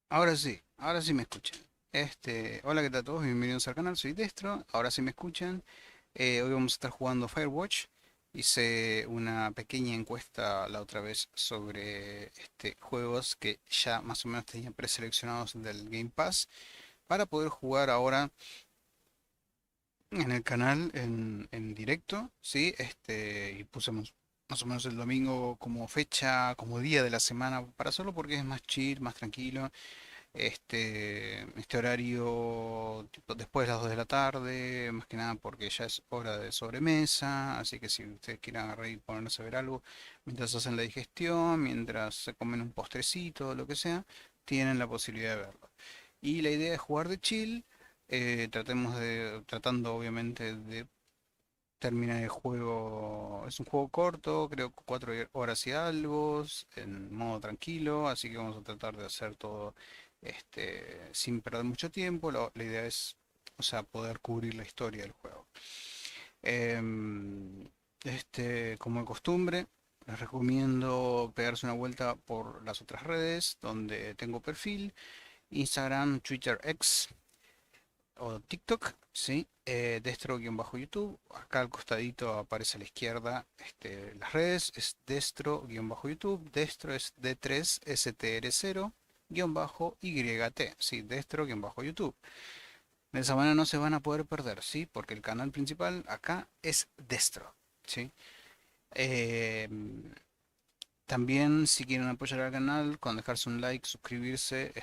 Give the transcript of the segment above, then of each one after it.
Ahora sí me escuchan. Hola, ¿qué tal a todos? Bienvenidos al canal, soy Destro. Ahora sí me escuchan. Hoy vamos a estar jugando Firewatch. Hice una pequeña encuesta la otra vez sobre juegos que ya más o menos tenía preseleccionados del Game Pass para poder jugar ahora en el canal en directo, ¿sí? Y pusimos más o menos el domingo como fecha, como día de la semana para hacerlo porque es más chill, más tranquilo. Este horario tipo, después de las 2 de la tarde, más que nada porque ya es hora de sobremesa, así que si ustedes quieren agarrar y ponerse a ver algo mientras hacen la digestión, mientras se comen un postrecito o lo que sea, tienen la posibilidad de verlo. Y la idea es jugar de chill, tratando obviamente de terminar el juego. Es un juego corto, creo que 4 horas y algo, en modo tranquilo, así que vamos a tratar de hacer todo sin perder mucho tiempo. La idea es, o sea, poder cubrir la historia del juego. Em, como de costumbre, les recomiendo pegarse una vuelta por las otras redes donde tengo perfil, Instagram, Twitter X o TikTok, ¿sí? Destro-YouTube. Acá al costadito aparece a la izquierda las redes. Es Destro-YouTube. Destro es D3STR0-YT. Sí, Destro-YouTube. De esa manera no se van a poder perder, ¿sí? Porque el canal principal acá es Destro, ¿sí? Eh, También si quieren apoyar al canal con dejarse un like, suscribirse, ya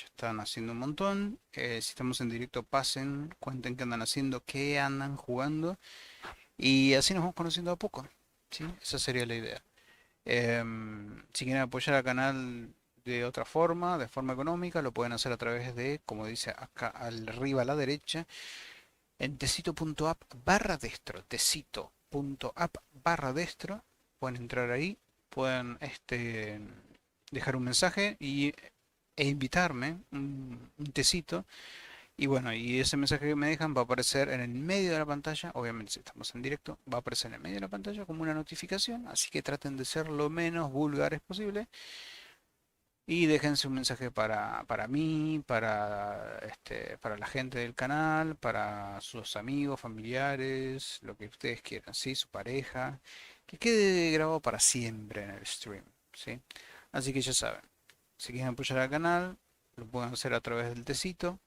están haciendo un montón. Si estamos en directo, pasen, cuenten qué andan haciendo, qué andan jugando y así nos vamos conociendo a poco. ¿Sí? Esa sería la idea. Si quieren apoyar al canal de otra forma, de forma económica, lo pueden hacer a través de, como dice acá arriba a la derecha, en tecito.app/destro, tecito.app/destro, pueden entrar ahí, pueden dejar un mensaje e invitarme un tecito. Y bueno, y ese mensaje que me dejan va a aparecer en el medio de la pantalla, obviamente si estamos en directo, va a aparecer en el medio de la pantalla como una notificación, así que traten de ser lo menos vulgares posible y déjense un mensaje para mí, para la gente del canal, para sus amigos, familiares, lo que ustedes quieran, ¿sí? Su pareja, que quede grabado para siempre en el stream, ¿sí? Así que ya saben, si quieren apoyar al canal, lo pueden hacer a través del tecito.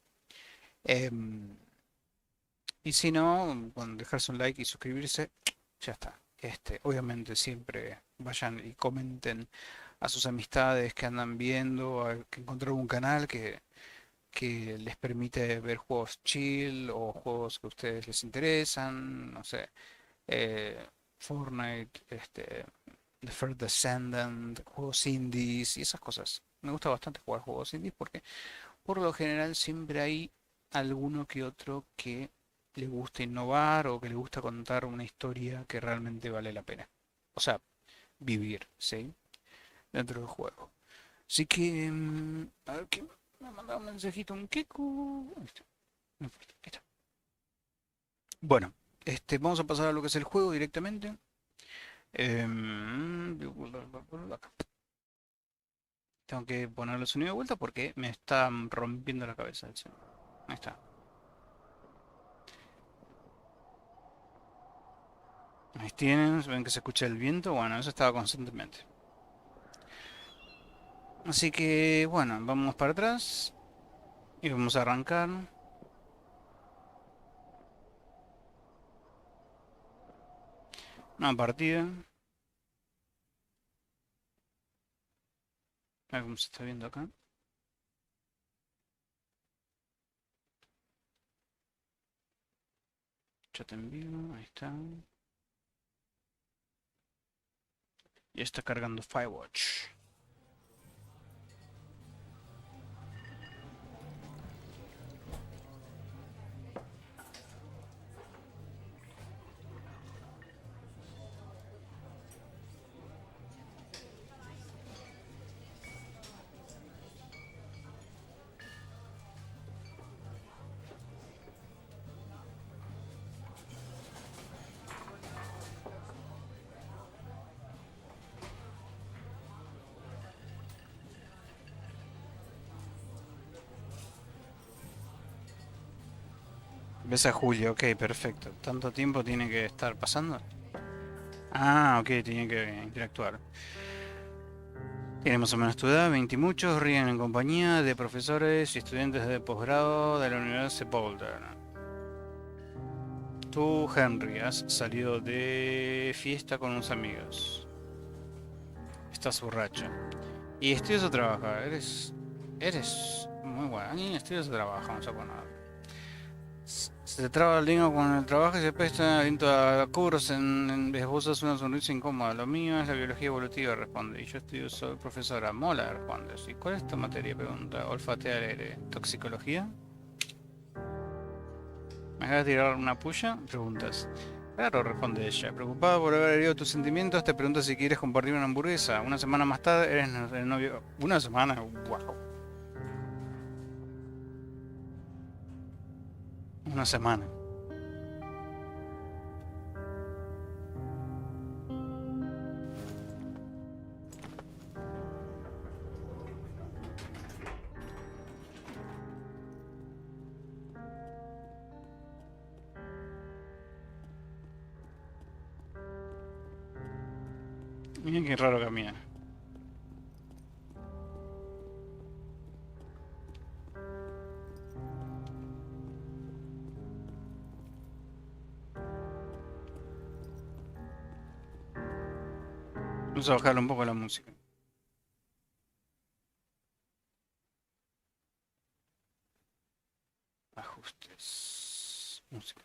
em, y si no, con dejarse un like y suscribirse, ya está. Obviamente siempre vayan y comenten a sus amistades que andan viendo, que encontraron un canal que les permite ver juegos chill o juegos que a ustedes les interesan, no sé, eh, Fortnite, The First Descendant, juegos indies y esas cosas. Me gusta bastante jugar juegos indies porque por lo general siempre hay alguno que otro que le gusta innovar o que le gusta contar una historia que realmente vale la pena. O sea, vivir, ¿sí? Dentro del juego. Así que, a ver qué me ha mandado un mensajito, un Keku. Ahí está, no importa, ahí está. Bueno, vamos a pasar a lo que es el juego directamente. Acá. Tengo que ponerle el sonido de vuelta porque me está rompiendo la cabeza el sonido. Ahí está. Ahí tienen, ven que se escucha el viento. Bueno, eso estaba constantemente. Así que, bueno, vamos para atrás y vamos a arrancar. Una partida. A ver cómo se está viendo acá. Chat en vivo, ahí está. Ya está cargando Firewatch. Ves a Julia, ok, perfecto. ¿Tanto tiempo tiene que estar pasando? Ah, ok, tiene que interactuar. Tiene más o menos tu edad, 20 y muchos, ríen en compañía de profesores y estudiantes de posgrado de la Universidad de Boulder. Tú, Henry, has salido de fiesta con unos amigos. Estás borracho. ¿Y estudias o trabajas? Eres muy bueno. ¿Y estudias o trabajas? Vamos a poner. Se te traba el lengua con el trabajo y se presta aliento a cursos esbozas una sonrisa incómoda. Lo mío es la biología evolutiva, responde. Y yo estudio, soy profesora. Mola, responde. ¿Y cuál es tu materia? Pregunta. Olfatea al aire. ¿Toxicología? ¿Me acabas de tirar una puya? Preguntas. Claro, responde ella. Preocupada por haber herido tus sentimientos, te pregunta si quieres compartir una hamburguesa. Una semana más tarde eres el novio. ¿Una semana? Wow. Una semana. Miren qué raro camina. Vamos a bajarle un poco la música. Ajustes. Música.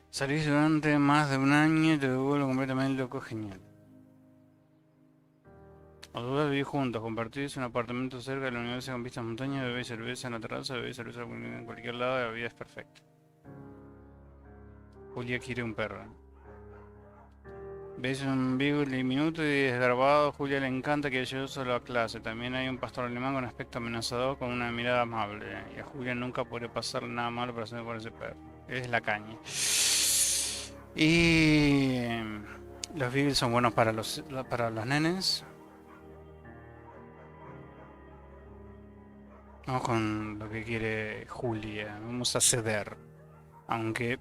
Salís durante más de un año y te vuelvo completamente loco, genial. Os dos vivís juntos, compartís un apartamento cerca de la universidad con vistas a montañas, bebéis cerveza en la terraza, bebéis cerveza en cualquier lado, la vida es perfecta. Julia quiere un perro. Veis un beagle diminuto y desgarbado, Julia le encanta que lleve solo a clase. También hay un pastor alemán con aspecto amenazador, con una mirada amable. Y a Julia nunca podría pasar nada malo para hacer con ese perro. Es la caña. Y los beagles son buenos para los nenes. Vamos con lo que quiere Julia. Vamos a ceder. Aunque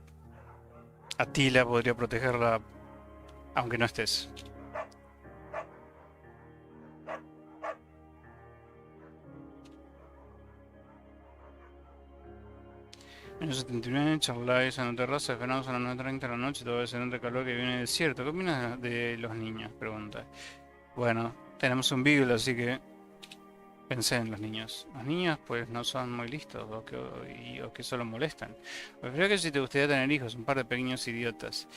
Atila podría protegerla, aunque no estés. Menos 79, charláis en la terraza, esperamos a las 9:30 de la noche, todo ese de calor que viene del desierto. ¿Qué opinas de los niños? Pregunta. Bueno, tenemos un beagle, así que pensé en los niños. Los niños pues no son muy listos o que solo molestan. Prefiero que si te gustaría tener hijos, un par de pequeños idiotas.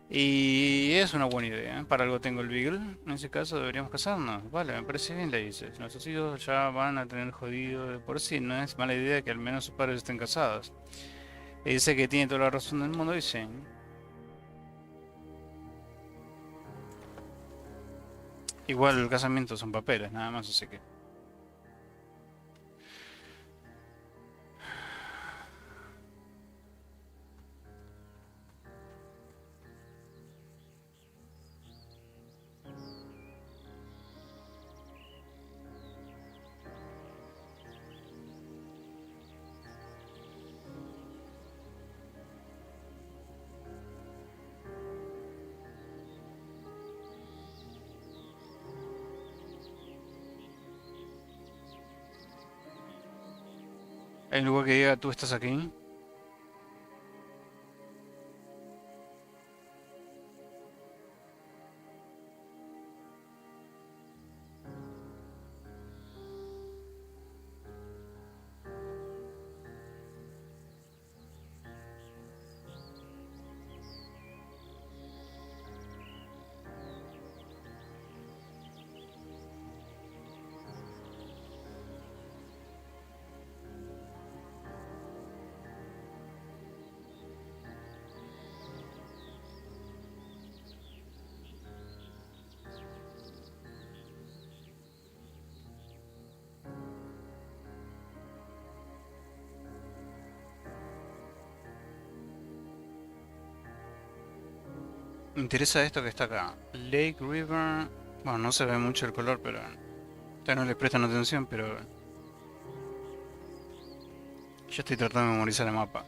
Y es una buena idea, ¿eh? Para algo tengo el Beagle. En ese caso deberíamos casarnos. Vale, me parece bien, le dices. Nuestros hijos ya van a tener jodido de por sí. No es mala idea que al menos sus padres estén casados. Y dice que tiene toda la razón del mundo, dice. Igual el casamiento son papeles, nada más, así que... ¿Hay un lugar que diga tú estás aquí? Me interesa esto que está acá. Lake, River. Bueno, no se ve mucho el color, pero ya no le prestan atención, pero yo estoy tratando de memorizar el mapa.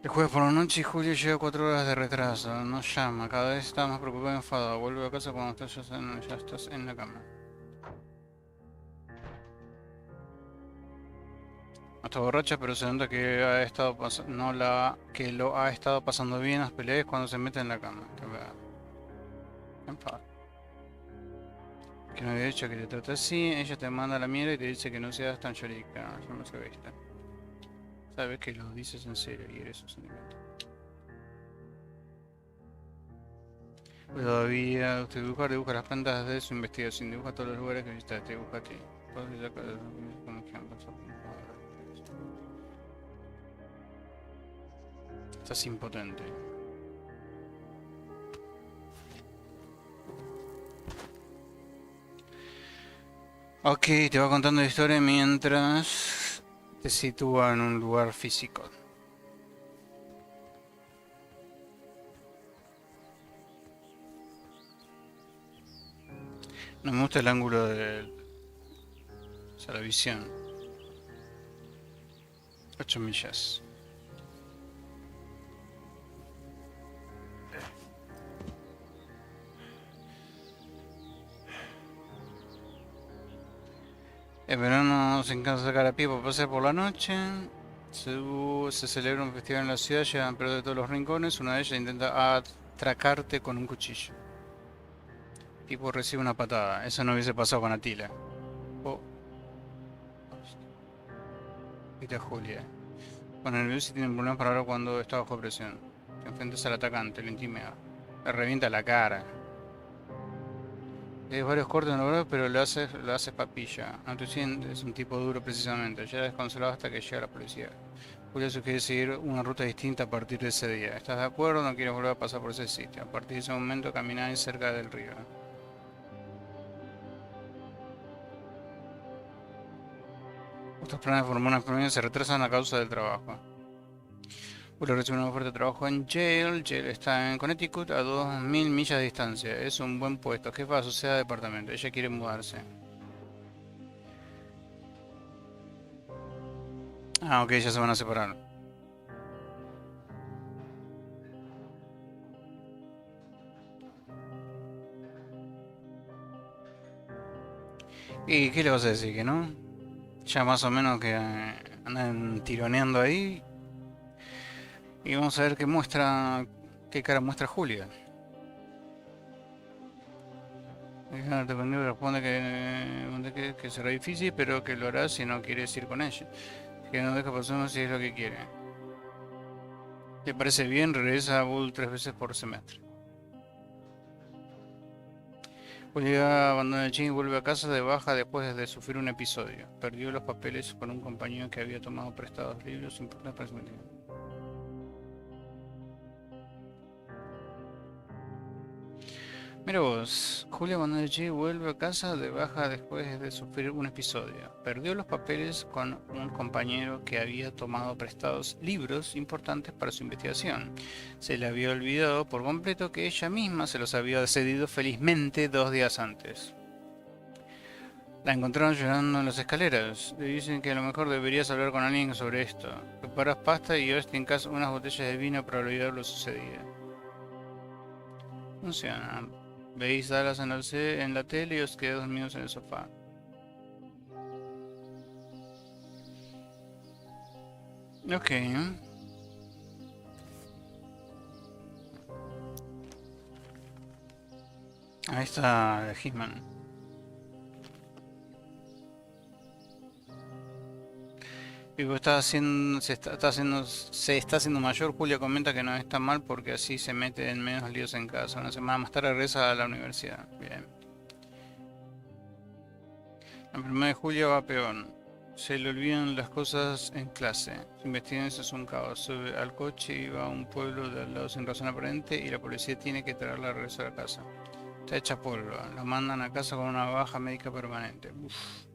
El jueves por la noche y Julio llega 4 horas de retraso. No llama, cada vez está más preocupado y enfadado. Vuelve a casa cuando ya estás en la cama. No está borracha, pero se nota que ha estado no la que lo ha estado pasando bien en las peleas cuando se mete en la cama. Que enfada. Que no había dicho que te trata así, ella te manda la mierda y te dice que no seas tan llorica. Yo no sé egoísta. Sabes que lo dices en serio y eres un sentimiento. Todavía usted dibuja las plantas de su investigación, dibuja todos los lugares que visitaste, dibuja a ti. Estás impotente. Ok, te va contando la historia mientras te sitúa en un lugar físico. No me gusta el ángulo de... O sea, la visión. 8 millas. En verano se encanta sacar a pie para pasear por la noche. Se celebra un festival en la ciudad, llevan pero de todos los rincones. Una de ellas intenta atracarte con un cuchillo. Tipo recibe una patada. Eso no hubiese pasado con Atila. Oh, viste a Julia. Con nervioso y tiene problemas para hablar cuando está bajo presión. Te enfrentas al atacante, lo intimida. Le revienta la cara. Es varios cortes en el brazo, pero lo haces papilla. Antucien es un tipo duro precisamente. Ya desconsolado hasta que llega la policía. Julia sugiere seguir una ruta distinta a partir de ese día. ¿Estás de acuerdo? No quieres volver a pasar por ese sitio. A partir de ese momento camináis cerca del río. Estos planes de formar una familia se retrasan a causa del trabajo. Julio recibe una oferta de trabajo en Yale. Yale está en Connecticut a 2000 millas de distancia. Es un buen puesto. Jefa de la sociedad de departamento. Ella quiere mudarse. Ah, ok, ya se van a separar. ¿Y qué le vas a decir? ¿Que no? Ya más o menos que andan tironeando ahí. Y vamos a ver qué muestra, qué cara muestra Julia. Responde que será difícil, pero que lo hará si no quieres ir con ella. Que no deja pasar si es lo que quiere. ¿Te parece bien? Regresa a Bull 3 veces por semestre. Julia abandona el gym y vuelve a casa de baja después de sufrir un episodio. Perdió los papeles con un compañero que había tomado prestados libros importantes para su motivo. Mira vos, Julia Bonelli vuelve a casa de baja después de sufrir un episodio. Perdió los papeles con un compañero que había tomado prestados libros importantes para su investigación. Se le había olvidado por completo que ella misma se los había cedido felizmente 2 días antes. La encontraron llorando en las escaleras. Le dicen que a lo mejor deberías hablar con alguien sobre esto. Preparas pasta y llevaste en casa unas botellas de vino para olvidar lo sucedido. Funciona. Veis Dallas en la tele y os quedáis dormidos en el sofá. Ok. Ahí está Hitman. Y está haciendo, se está haciendo mayor. Julia comenta que no está mal porque así se mete en menos líos en casa. Una semana más tarde regresa a la universidad. Bien. La 1 de julio va peor. Se le olvidan las cosas en clase. Su investigación es un caos. Sube al coche y va a un pueblo de al lado sin razón aparente y la policía tiene que traerla a casa. Está hecha polvo. La mandan a casa con una baja médica permanente. Uf.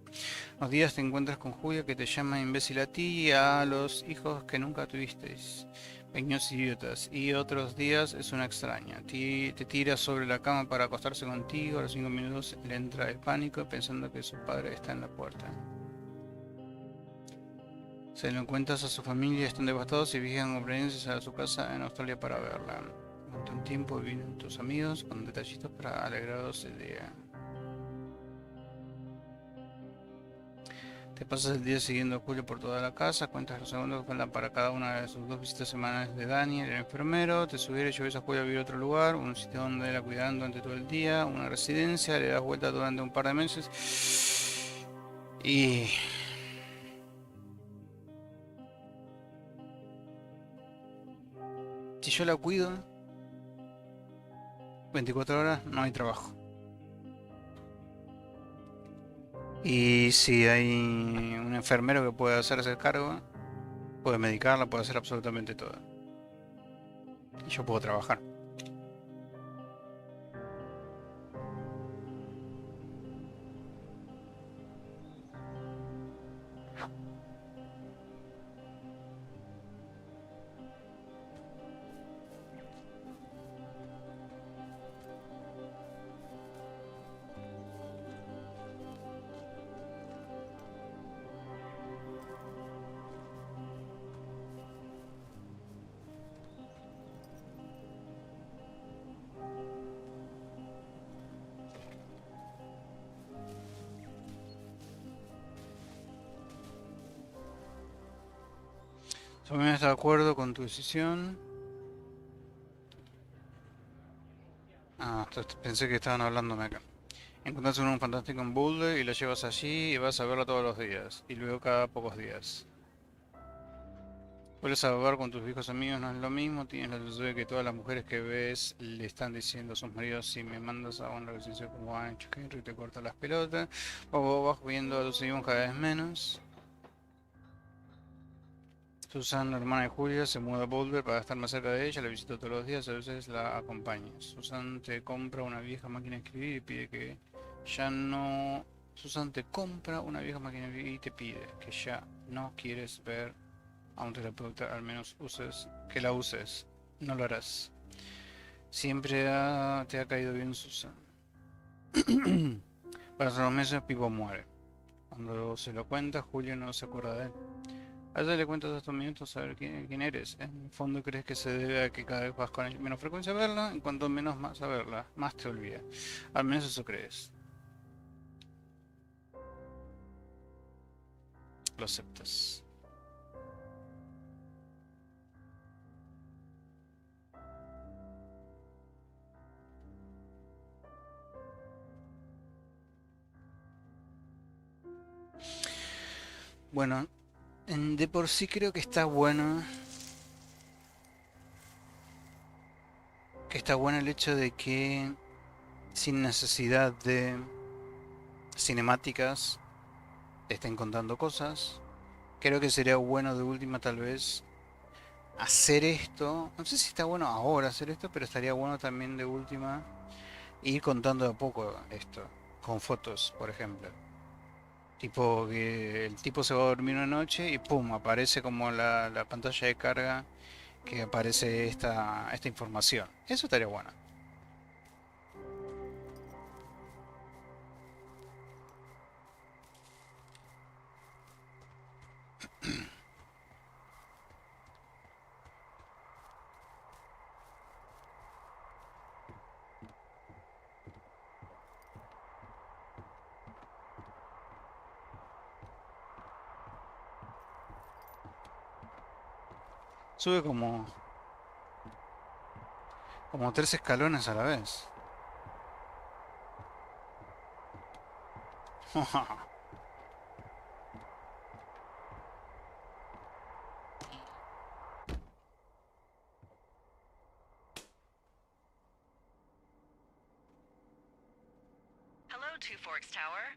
Unos días te encuentras con Julia que te llama imbécil a ti y a los hijos que nunca tuvisteis. Pequeños idiotas. Y otros días es una extraña. Te tira sobre la cama para acostarse contigo. A los 5 minutos le entra el pánico pensando que su padre está en la puerta. Se lo cuentas a su familia, están devastados y viajan con presencias a su casa en Australia para verla. Durante un tiempo vienen tus amigos con detallitos para alegraros el día. Te pasas el día siguiendo a Julio por toda la casa, cuentas los segundos que faltan para cada una de sus 2 visitas semanales de Daniel, el enfermero, te sugieres y lleves a Julio a vivir a otro lugar, un sitio donde la cuidan durante todo el día, una residencia, le das vuelta durante un par de meses y... Si yo la cuido, 24 horas no hay trabajo. Y si hay un enfermero que puede hacerse el cargo, puede medicarla, puede hacer absolutamente todo. Y yo puedo trabajar. Si me estás de acuerdo con tu decisión. Ah, pensé que estaban hablándome acá. Encontrás un fantástico en Boulder y lo llevas allí y vas a verlo todos los días. Y luego cada pocos días. Vuelves a hablar con tus viejos amigos, no es lo mismo. Tienes la sensación de que todas las mujeres que ves le están diciendo a sus maridos: si me mandas a una relación como ha hecho Henry, te corta las pelotas. O vos vas viendo a tus amigos cada vez menos. Susan, la hermana de Julia, se muda a Boulder para estar más cerca de ella, la visita todos los días, a veces la acompaña. Susan te compra una vieja máquina de escribir y pide que ya no... Susan te compra una vieja máquina de escribir y te pide que ya no quieres ver a un terapeuta, al menos que la uses. No lo harás. Siempre te ha caído bien Susan. Para los meses Pipo muere. Cuando se lo cuenta, Julia no se acuerda de él. A veces le cuentas a estos minutos saber quién eres. En el fondo crees que se debe a que cada vez vas con menos frecuencia a verla, en cuanto menos más a verla, más te olvida. Al menos eso crees. Lo aceptas. Bueno, de por sí creo que está bueno. Que está bueno el hecho de que sin necesidad de cinemáticas te estén contando cosas. Creo que sería bueno de última tal vez hacer esto. No sé si está bueno ahora hacer esto, pero estaría bueno también de última ir contando de a poco esto. Con fotos, por ejemplo. Tipo que el tipo se va a dormir una noche y pum, aparece como la pantalla de carga que aparece esta información. Eso estaría bueno. Sube como 3 escalones a la vez. Hello, Two Forks Tower.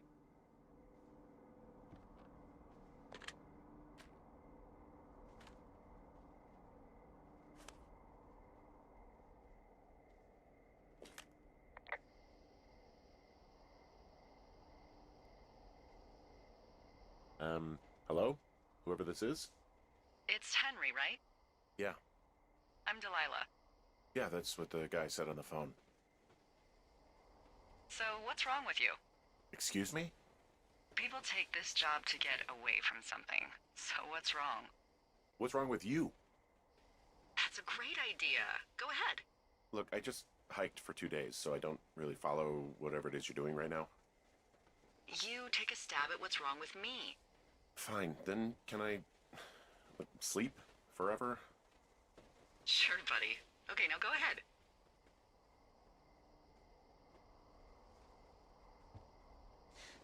Hello? Whoever this is? It's Henry, right? Yeah. I'm Delilah. Yeah, that's what the guy said on the phone. So, what's wrong with you? Excuse me? People take this job to get away from something. So, what's wrong? What's wrong with you? That's a great idea. Go ahead. Look, I just hiked for 2 days, so I don't really follow whatever it is you're doing right now. You take a stab at what's wrong with me. Fine, then can I sleep forever? Sure, buddy. Okay, now go ahead.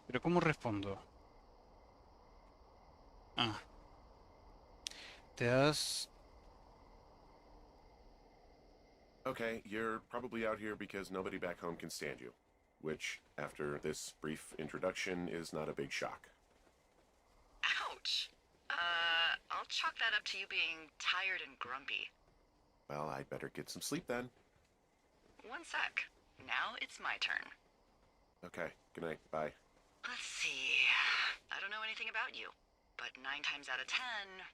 Pero ¿cómo respondo? Ah, te das... Okay, you're probably out here because nobody back home can stand you. Which, after this brief introduction, is not a big shock. Ouch. I'll chalk that up to you being tired and grumpy. Well, I'd better get some sleep then. One sec. Now it's my turn. Okay, good night, bye. Let's see. I don't know anything about you, but 9 times out of 10,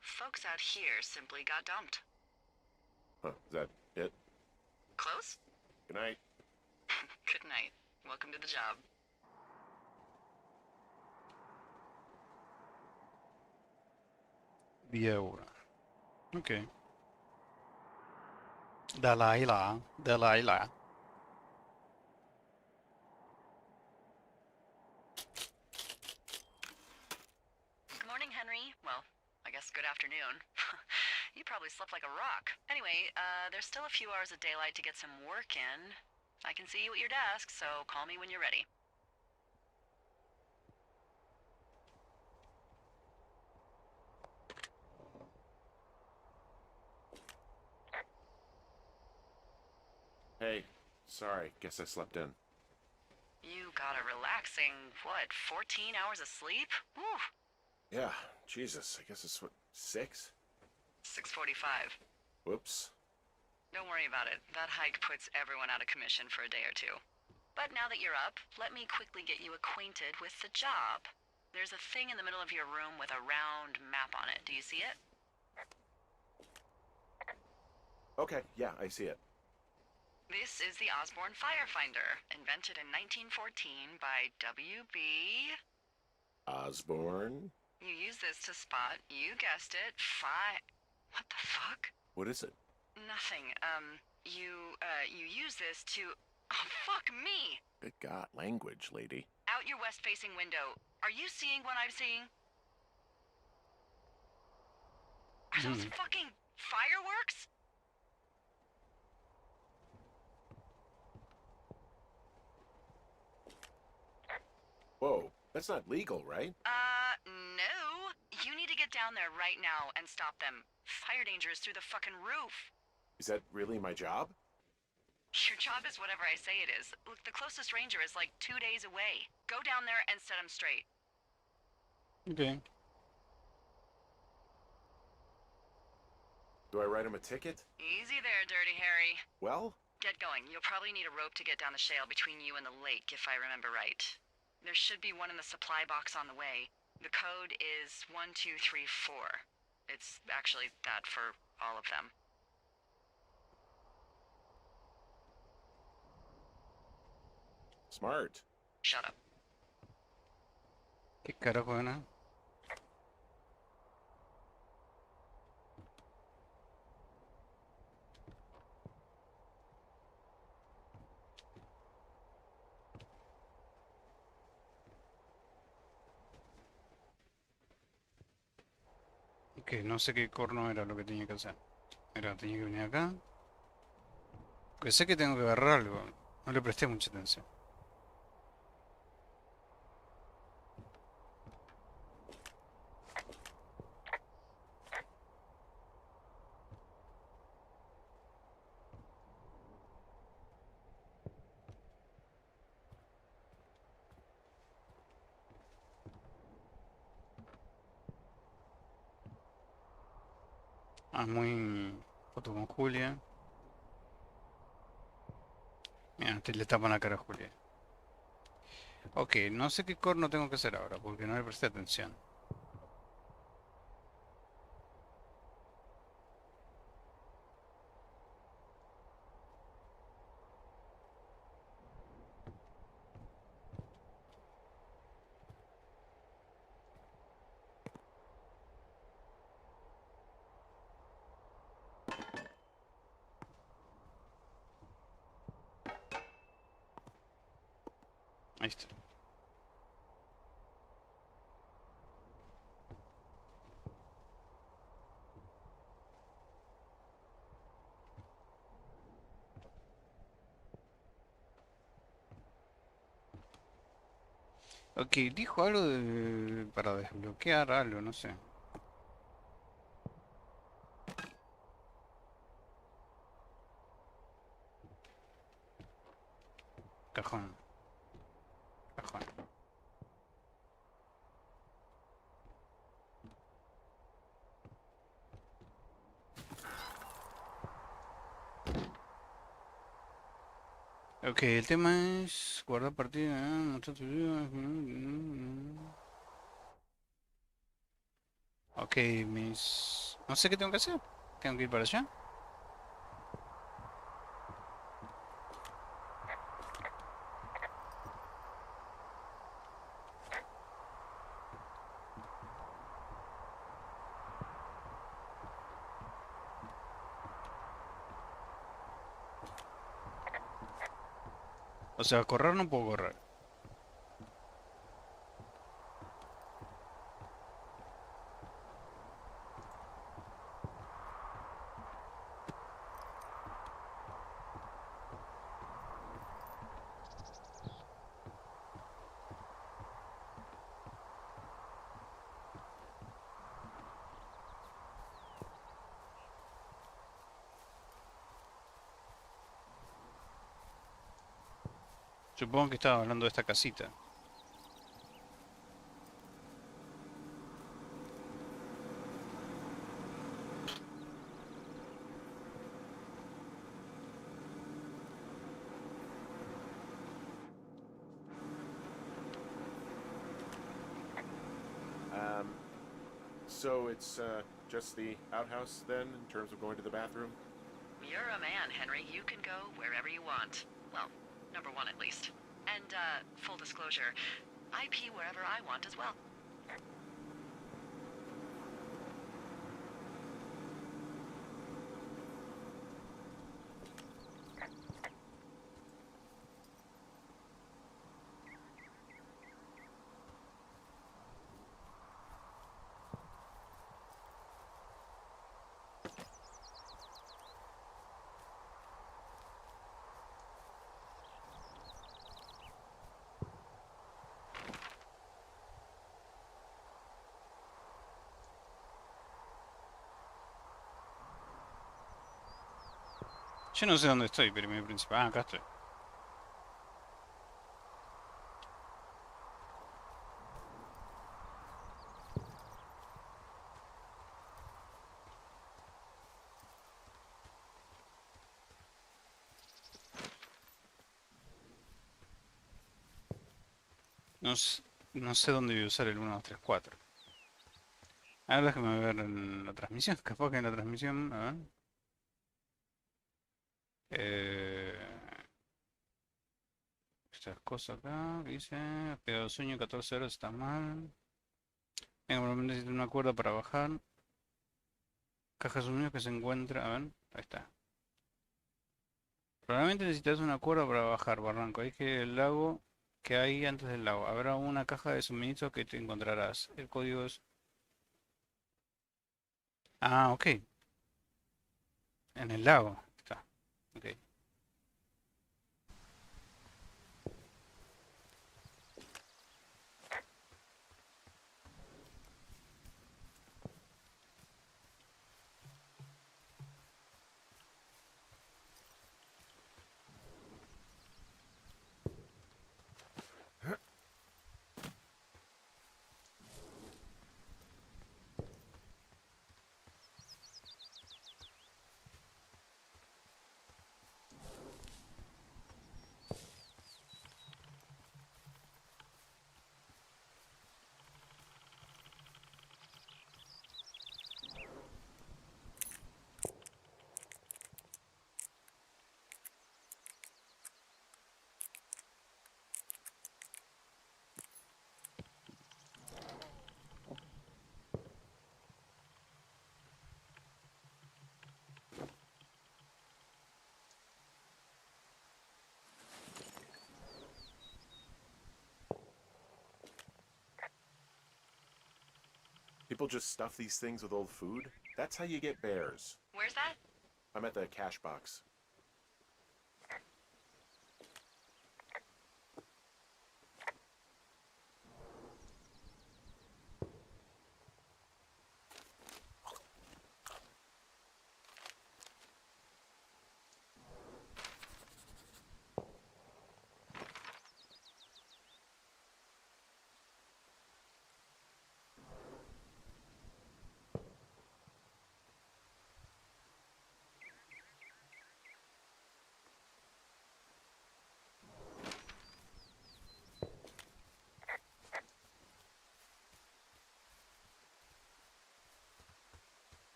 folks out here simply got dumped. Huh, is that it? Close? Good night. Good night. Welcome to the job. Día una. Ok. Delilah. Delilah. Good morning, Henry. Well, I guess good afternoon. You probably slept like a rock. Anyway, there's still a few hours of daylight to get some work in. I can see you at your desk, so call me when you're ready. Hey, sorry, guess I slept in. You got a relaxing, what, 14 hours of sleep? Whew. Yeah, Jesus, I guess it's what, 6? 6:45. Whoops. Don't worry about it. That hike puts everyone out of commission for a day or two. But now that you're up, let me quickly get you acquainted with the job. There's a thing in the middle of your room with a round map on it. Do you see it? Okay, yeah, I see it. This is the Osborne Firefinder, invented in 1914 by W.B. Osborne? You use this to spot, you guessed it, What the fuck? What is it? Nothing. You use this to... Oh, fuck me! Good God, language, lady. Out your west-facing window. Are you seeing what I'm seeing? Are those fucking fireworks? Whoa, that's not legal, right? No. You need to get down there right now and stop them. Fire danger is through the fucking roof. Is that really my job? Your job is whatever I say it is. Look, the closest ranger is like 2 days away. Go down there and set him straight. Ok. Do I write him a ticket? Easy there, Dirty Harry. Well, Get going. You'll probably need a rope to get down the shale between you and the lake, if I remember right. There should be one in the supply box on the way. The code is 1234. It's actually that for all of them. smart. Shut up. ¿Qué carajo era? Ok, no sé qué corno era lo que tenía que hacer. Era, tenía que venir acá. Porque sé que tengo que agarrar algo. No le presté mucha atención. Ah, muy... Foto con Julia. Mira, te le tapan la cara a Julia. Ok, no sé qué corno tengo que hacer ahora, porque no le presté atención. Ahí está. Ok, dijo algo de... para desbloquear algo, no sé. Cajón, cajón. Ok, el tema es guardar partida. Mostrar tu vida. Ok, mis... no sé qué tengo que hacer. Tengo que ir para allá. O sea, correr no puedo correr. Supongo que estaba hablando de esta casita. So it's just the outhouse then, in terms of going to the bathroom? You're a man, Henry. You can go wherever you want. Well, number one at least. And, full disclosure, I pee wherever I want as well. Yo no sé dónde estoy, pero mi principal... Ah, acá estoy. No sé dónde voy a usar el 1, 2, 3, 4. A ver, déjame ver en la transmisión. Capaz que en la transmisión... A ver. Eh, estas cosas acá, dice... Pegado sueño 14 horas, está mal. Venga, probablemente necesito una cuerda para bajar. Caja de sonidos que se encuentra... A ver, ahí está. Probablemente necesitas una cuerda para bajar, barranco. Hay que el lago que hay antes del lago. Habrá una caja de suministros que te encontrarás. El código es... Ah, ok. En el lago. Está. Ok. People just stuff these things with old food. That's how you get bears. Where's that? I'm at the cash box.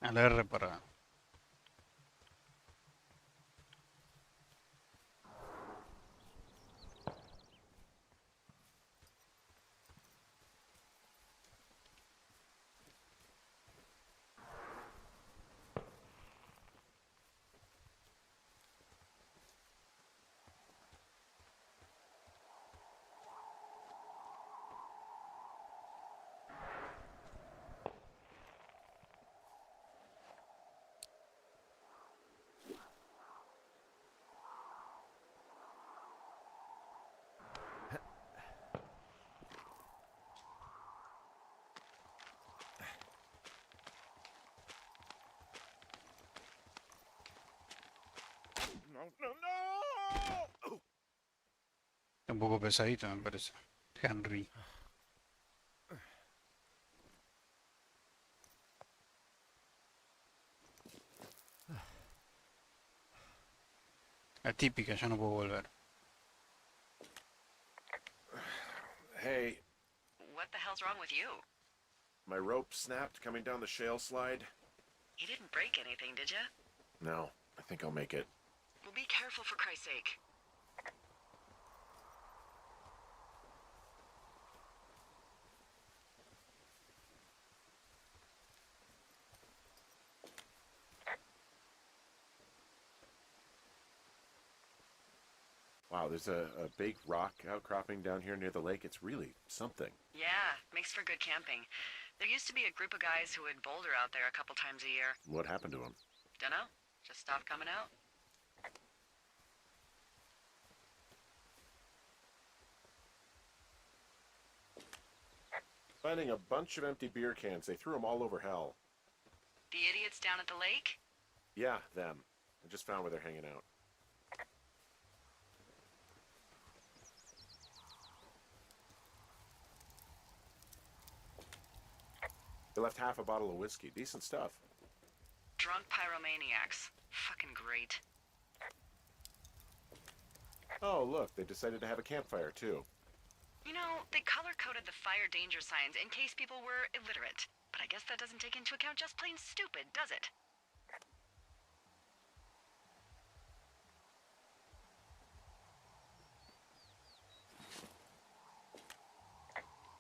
Al R para... No! Un poco pesadito, me parece. Henry. La típica, ya no puedo volver. Hey, What the hell's wrong with you? my rope snapped coming down the shale slide. You didn't break anything, did you? No, I think I'll make it. Well, be careful for Christ's sake. Wow, there's a big rock outcropping down here near the lake. It's really something. Yeah, makes for good camping. There used to be a group of guys who would boulder out there a couple times a year. What happened to him? Dunno, just stopped coming out. Finding a bunch of empty beer cans. They threw them all over hell. The idiots down at the lake? Yeah, them. I just found where they're hanging out. They left half a bottle of whiskey. Decent stuff. Drunk pyromaniacs. Fucking great. Oh, look, they decided to have a campfire, too. You know, they color-coded the fire danger signs in case people were illiterate. But I guess that doesn't take into account just plain stupid, does it?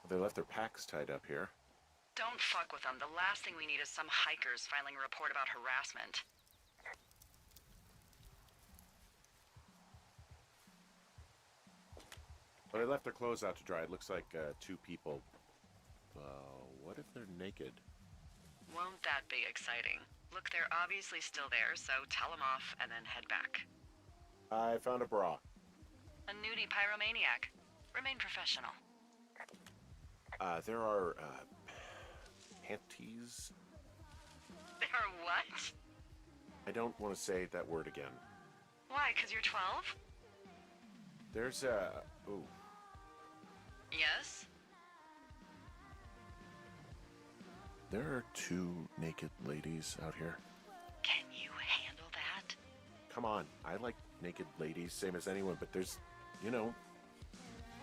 They left their packs tied up here. Don't fuck with them. The last thing we need is some hikers filing a report about harassment. Well, they left their clothes out to dry. It looks like two people. What if they're naked? Won't that be exciting? Look, they're obviously still there, so tell them off and then head back. I found a bra. A nudie pyromaniac. Remain professional. There are, panties? There are what? I don't want to say that word again. Why, 'cause you're 12? There's a... Ooh. Yes? There are two naked ladies out here. Can you handle that? Come on, I like naked ladies, same as anyone, but there's, you know...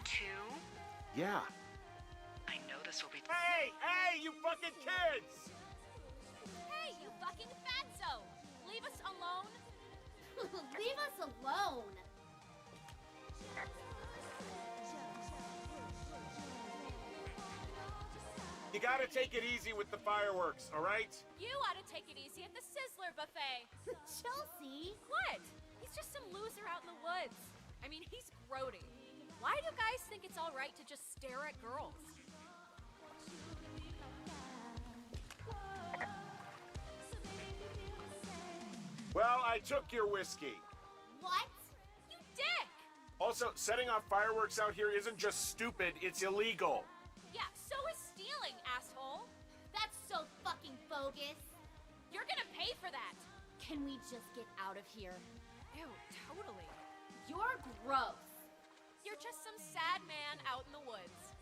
Two? Yeah. I know this will be... Hey! Hey, you fucking kids! Hey, you fucking fatso! Leave us alone! Leave us alone! You got gotta take it easy with the fireworks, all right? You ought to take it easy at the Sizzler buffet. Chelsea! What? He's just some loser out in the woods. I mean, he's grody. Why do guys think it's all right to just stare at girls? Well, I took your whiskey. What? You dick! Also, setting off fireworks out here isn't just stupid, it's illegal. Yeah, so is stealing, asshole. That's so fucking bogus. You're gonna pay for that. Can we just get out of here? Ew, totally. You're gross. You're just some sad man out in the woods.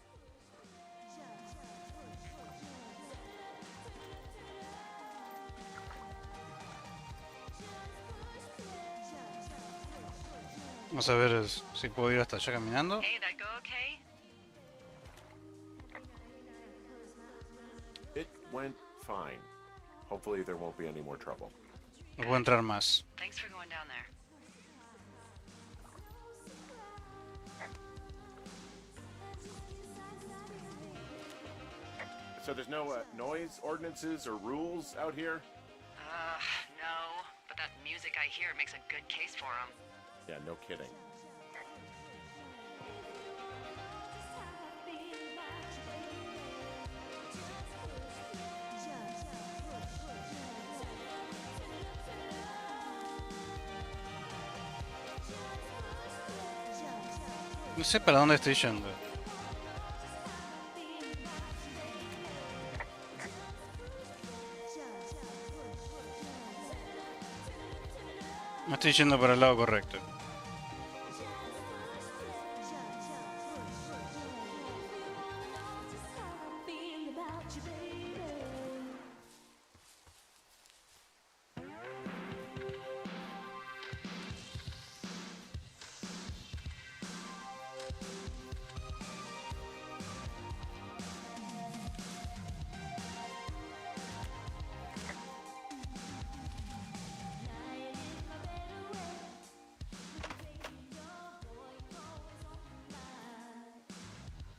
Vamos a ver si puedo ir hasta allá caminando. Hey, that go okay? It went fine. Hopefully there won't be any more trouble. No puedo entrar más. Thanks for going down there. So there's no noise ordinances or rules out here? No. But that music I hear makes a good case for them. Yeah, no kidding. No sé para dónde estoy yendo. No estoy yendo para el lado correcto.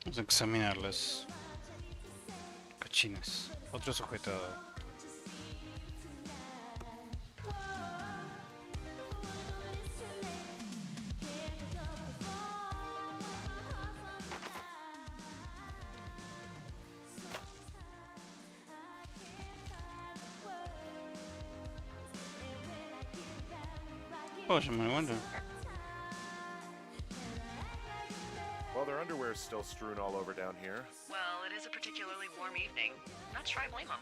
Vamos a examinar las cochinas. Otro sujetador. Oh, ya me encuentro. Well, their underwear is still strewn all over down here. Well, it is a particularly warm evening. Not sure I blame them.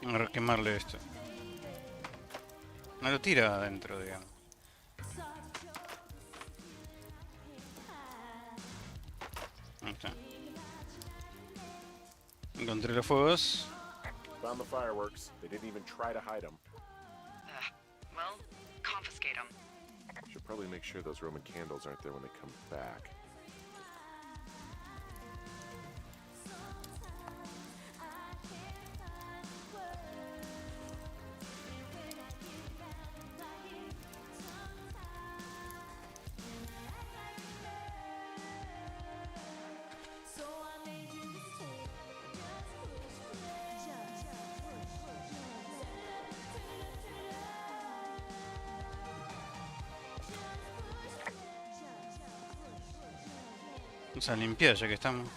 Vamos a quemarle esto. No lo tira adentro, digamos. Ahí está. Encontré los fuegos. Found the fireworks. They didn't even try to hide them. Well, confiscate them. Should probably make sure those Roman candles aren't there when they come back. Vamos a limpiar ya que estamos.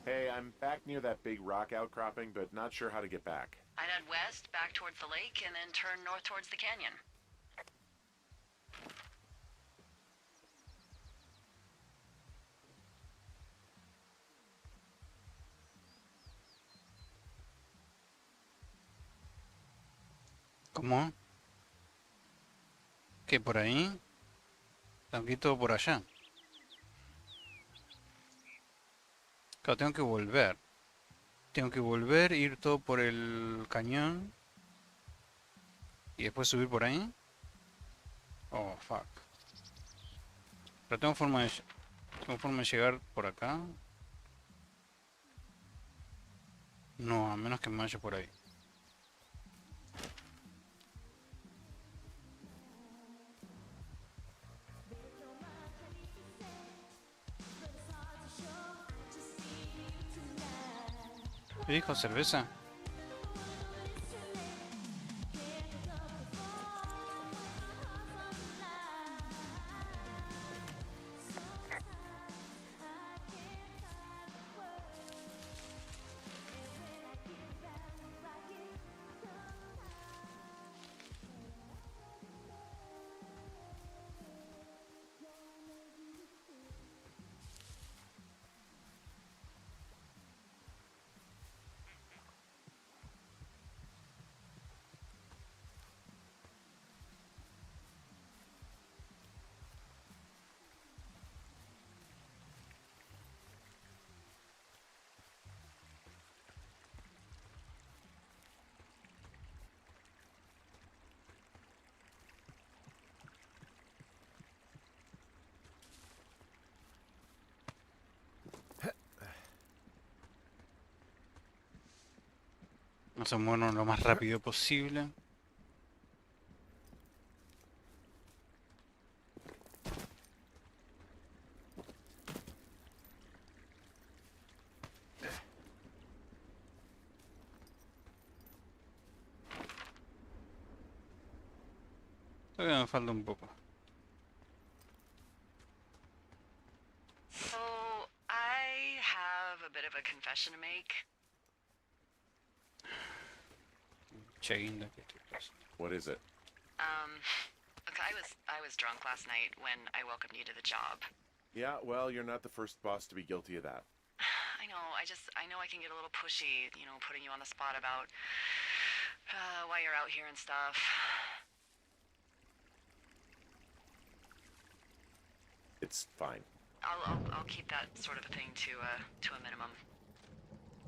Hey, I'm back near that big rock outcropping, but not sure how to get back. I'd head west, back towards the lake, and then turn north towards the canyon. ¿Cómo? ¿Qué por ahí? Aquí todo por allá. Claro, tengo que volver. Tengo que volver, ir todo por el cañón y después subir por ahí. Oh, fuck. Pero tengo forma de llegar por acá. No, a menos que me vaya por ahí. ¿Qué dijo? ¿Cerveza? Vamos a movernos lo más rápido posible. Todavía me falta un poco. So, I have a bit of a confession to make. Che, guinda que estoy pasando. What is it? Look, I was drunk last night when I welcomed you to the job. Yeah, well, you're not the first boss to be guilty of that. I know, I know I can get a little pushy, you know, putting you on the spot about why you're out here and stuff. It's fine. I'll keep that sort of a thing to a minimum.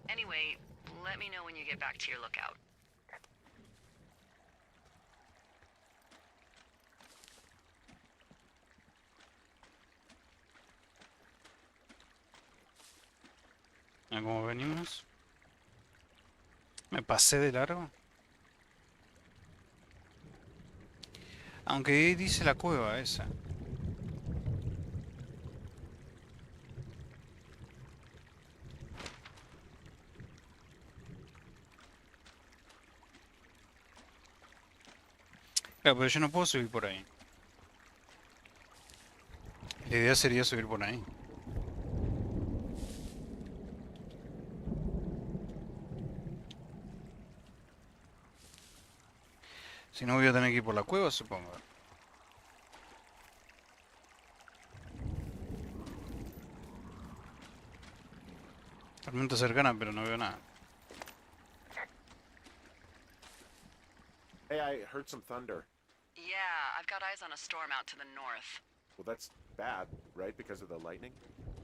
Anyway, let me know when you get back to your lookout. Ah, ¿cómo venimos? ¿Me pasé de largo? Aunque ahí dice la cueva esa. Claro, pero yo no puedo subir por ahí. La idea sería subir por ahí. Si no, voy a tener que ir por la cueva, supongo. Tormenta cercana, pero no veo nada. Hey, I heard some thunder. Yeah, I've got eyes on a storm out to the north. Well, that's bad, right? Because of the lightning?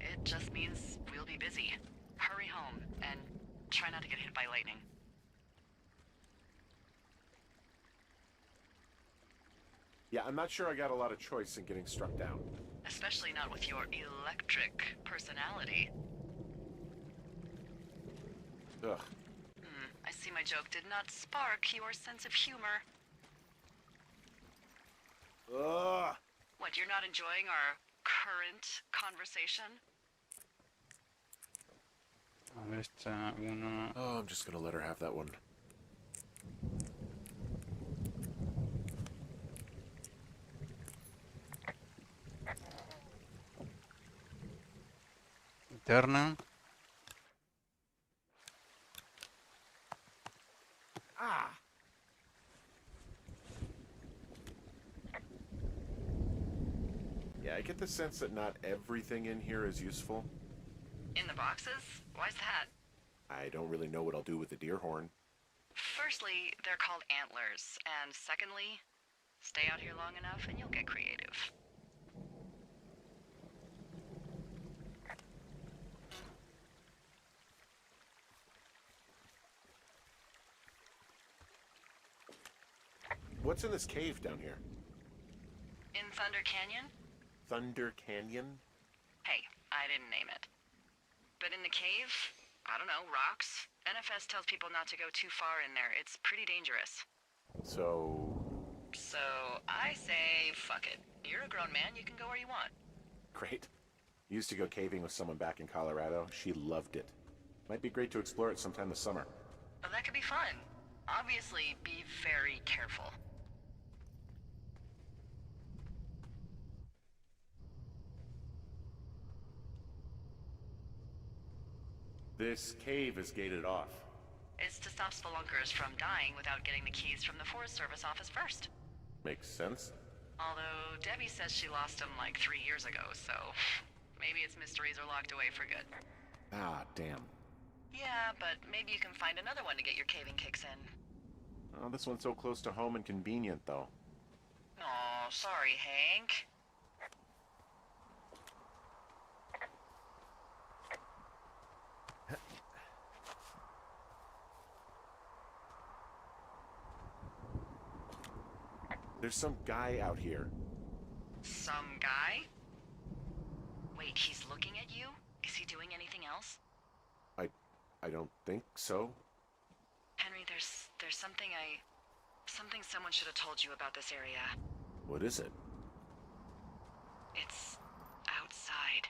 It just means we'll be busy. Hurry home, and try not to get hit by lightning. Yeah, I'm not sure I got a lot of choice in getting struck down. Especially not with your electric personality. Ugh. I see my joke did not spark your sense of humor. Ugh! What, you're not enjoying our current conversation? A ver, está uno. Oh, I'm just gonna let her have that one. Interna. Ah! Yeah, I get the sense that not everything in here is useful. In the boxes? Why's that? I don't really know what I'll do with the deer horn. firstly, they're called antlers, and secondly, stay out here long enough and you'll get creative. What's in this cave down here? In Thunder Canyon? Thunder Canyon? Hey, I didn't name it. But in the cave, I don't know, rocks? NFS tells people not to go too far in there. It's pretty dangerous. So I say, fuck it. You're a grown man, you can go where you want. great. Used to go caving with someone back in Colorado. She loved it. Might be great to explore it sometime this summer. Well, that could be fun. Obviously, be very careful. This cave is gated off. It's to stop spelunkers from dying without getting the keys from the Forest Service office first. Makes sense. Although Debbie says she lost them like 3 years ago, so maybe its mysteries are locked away for good. Ah, damn. Yeah, but maybe you can find another one to get your caving kicks in. Oh, this one's so close to home and convenient, though. Aw, sorry, Hank. There's some guy out here. Some guy? Wait, he's looking at you? Is he doing anything else? I don't think so. Henry, there's something someone should have told you about this area. What is it? It's outside.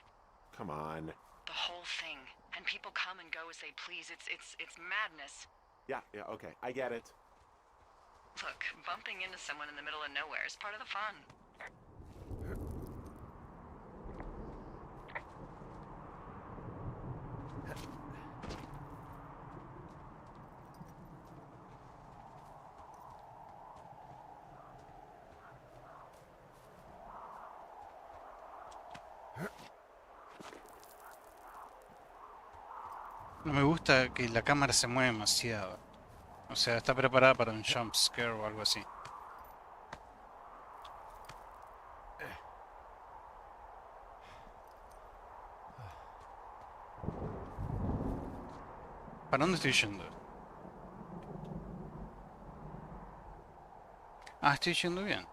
Come on. The whole thing. And people come and go as they please. It's madness. Yeah, okay. I get it. Look, bumping into someone in the middle of nowhere is part of the fun. No me gusta que la cámara se mueve demasiado. O sea, está preparada para un jump scare o algo así. ¿Para dónde estoy yendo? Ah, estoy yendo bien.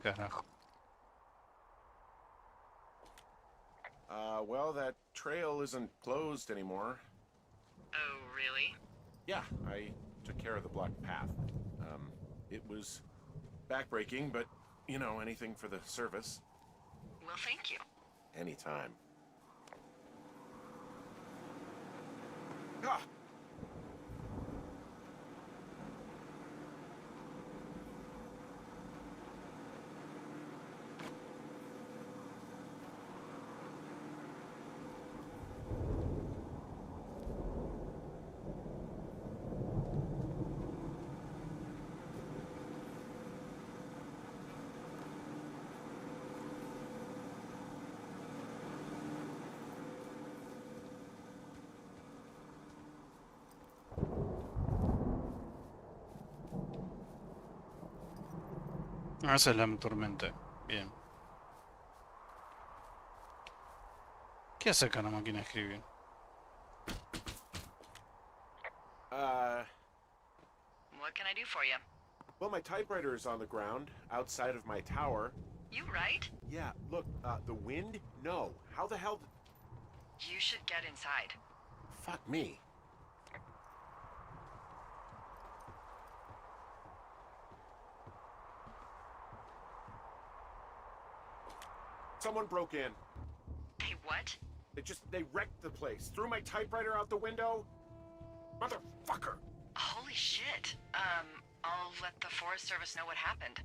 Carajo. Well, that trail isn't closed anymore. Oh, really? Yeah, I took care of the blocked path. It was backbreaking, but, you know, anything for the service. Well, thank you. Anytime. Ah! Ah, esa es la tormenta. Bien. ¿Qué hace acá la máquina de escribir? What can I do for you? Well, my typewriter is on the ground, outside of my tower. You right? Yeah, look, the wind? No. How the hell... You should get inside. Fuck me. Someone broke in. Hey, what? They wrecked the place. Threw my typewriter out the window. Motherfucker. Holy shit. I'll let the Forest Service know what happened.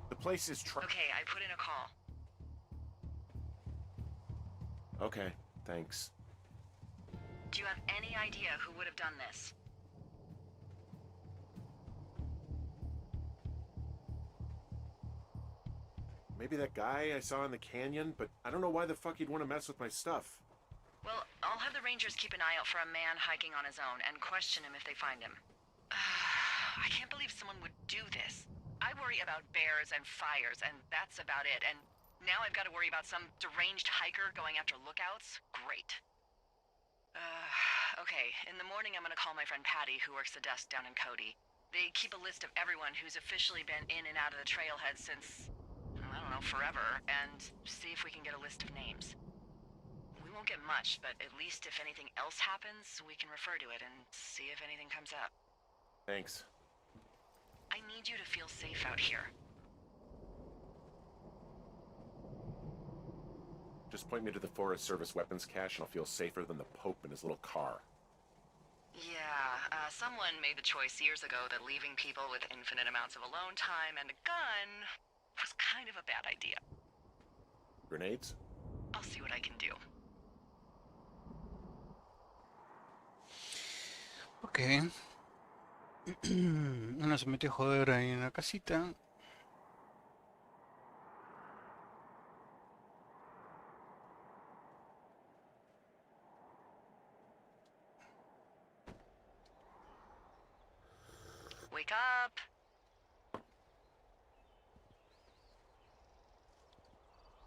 The place is Okay, I put in a call. Okay, thanks. Do you have any idea who would have done this? Maybe that guy I saw in the canyon, but I don't know why the fuck he'd want to mess with my stuff. Well, I'll have the Rangers keep an eye out for a man hiking on his own and question him if they find him. I can't believe someone would do this. I worry about bears and fires, and that's about it. And now I've got to worry about some deranged hiker going after lookouts? Great. Okay, in the morning I'm gonna call my friend Patty, who works the desk down in Cody. They keep a list of everyone who's officially been in and out of the trailhead since, I don't know, forever, and see if we can get a list of names. We won't get much, but at least if anything else happens, we can refer to it and see if anything comes up. Thanks. I need you to feel safe out here. Just point me to the Forest Service weapons cache and I'll feel safer than the Pope in his little car. Yeah, someone made the choice years ago that leaving people with infinite amounts of alone time and a gun was kind of a bad idea. Grenades? I'll see what I can do. Ok. Uno se metió a joder ahí en la casita. Wake up!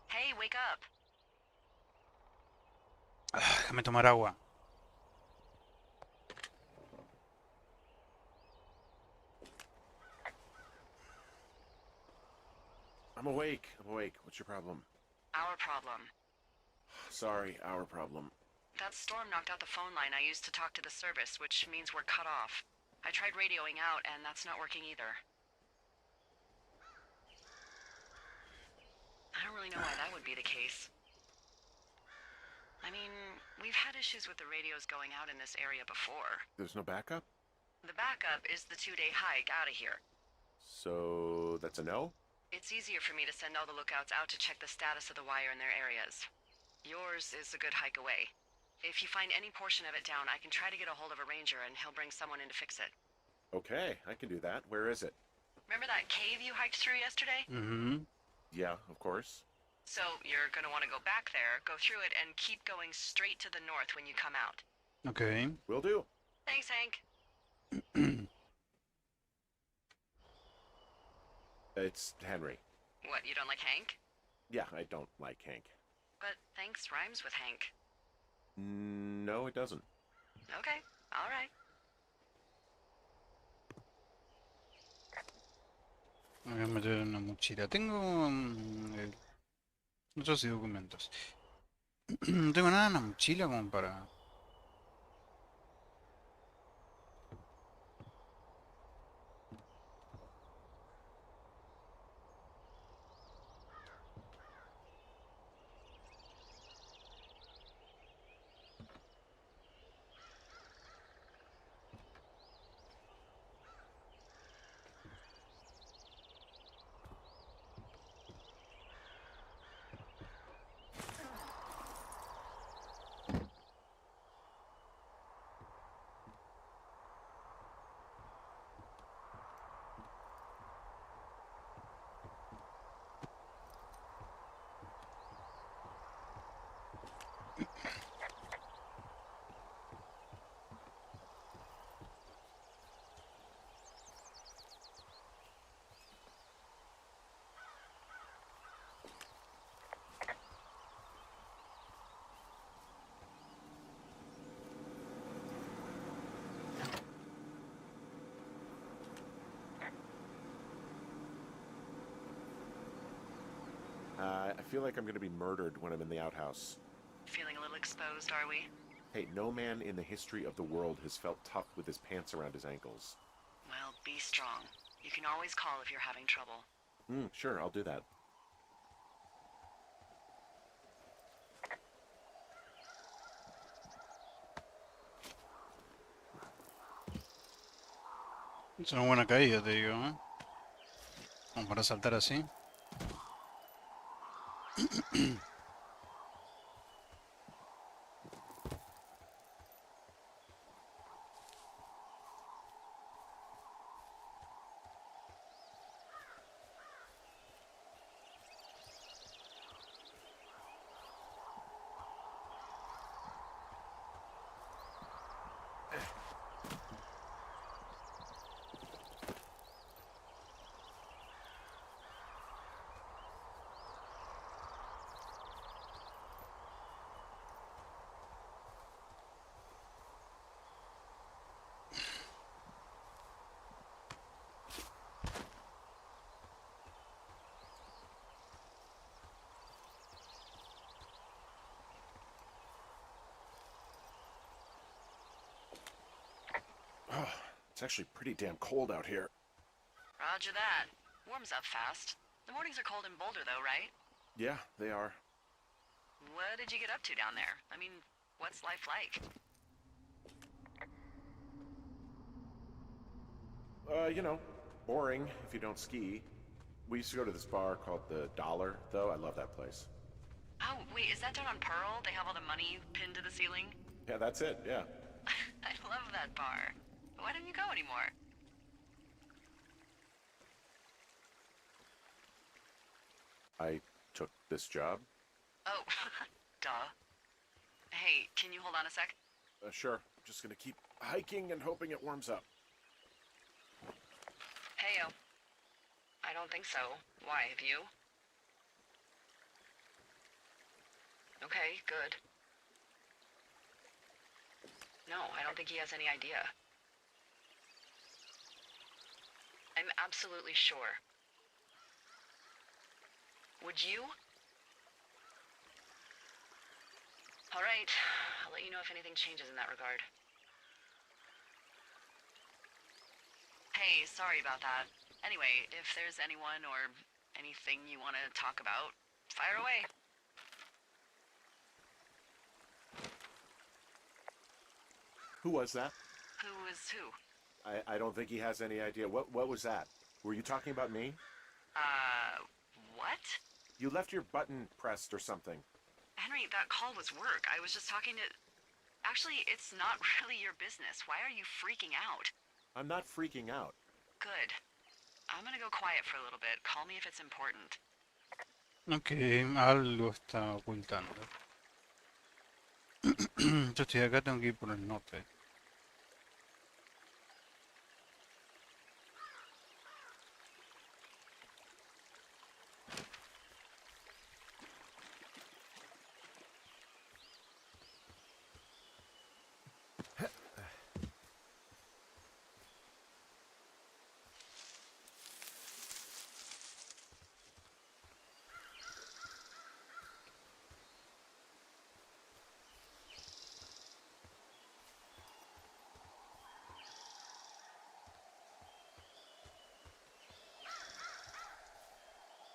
Hey, wake up! Déjame tomar agua. I'm awake. What's your problem? Our problem. Sorry, our problem. That storm knocked out the phone line I used to talk to the service, which means we're cut off. I tried radioing out, and that's not working either. I don't really know why that would be the case. I mean, we've had issues with the radios going out in this area before. There's no backup? The backup is the 2-day hike out of here. So, that's a no? It's easier for me to send all the lookouts out to check the status of the wire in their areas. Yours is a good hike away. If you find any portion of it down, I can try to get a hold of a ranger and he'll bring someone in to fix it. Okay, I can do that. Where is it? Remember that cave you hiked through yesterday? Mm-hmm. Yeah, of course. So you're gonna want to go back there, go through it, and keep going straight to the north when you come out. Ok. Will do. Thanks, Hank. It's Henry. What, you don't like Hank? Yeah, I don't like Hank. But thanks rhymes with Hank. No, it doesn't. Okay, alright. Me voy a meter en una mochila. Tengo notas y documentos. No tengo nada en la mochila como para... I feel like I'm gonna be murdered when I'm in the outhouse. Feeling a little exposed, are we? Hey, no man in the history of the world has felt tough with his pants around his ankles. Well, be strong. You can always call if you're having trouble. Sure, I'll do that. Es una buena caída, te digo, ¿eh? Como para saltar así. Oh, it's actually pretty damn cold out here. Roger that. Warms up fast. The mornings are cold in Boulder, though, right? Yeah, they are. What did you get up to down there? I mean, what's life like? You know, boring if you don't ski. We used to go to this bar called the Dollar, though. I love that place. Oh, wait, is that down on Pearl? They have all the money pinned to the ceiling? Yeah, that's it, yeah. I love that bar. Why don't you go anymore? I took this job. Oh, duh. Hey, can you hold on a sec? Sure. I'm just gonna keep hiking and hoping it warms up. Heyo. I don't think so. Why, have you? Okay, good. No, I don't think he has any idea. I'm absolutely sure. Would you? All right, I'll let you know if anything changes in that regard. Hey, sorry about that. Anyway, if there's anyone or anything you want to talk about, fire away. Who was that? Who is who? I don't think he has any idea. What was that? Were you talking about me? What? You left your button pressed or something. Henry, that call was work. I was just talking to... Actually, it's not really your business. Why are you freaking out? I'm not freaking out. Good. I'm gonna go quiet for a little bit. Call me if it's important. Ok, algo está ocultando. Yo estoy acá, tengo que ir por el norte.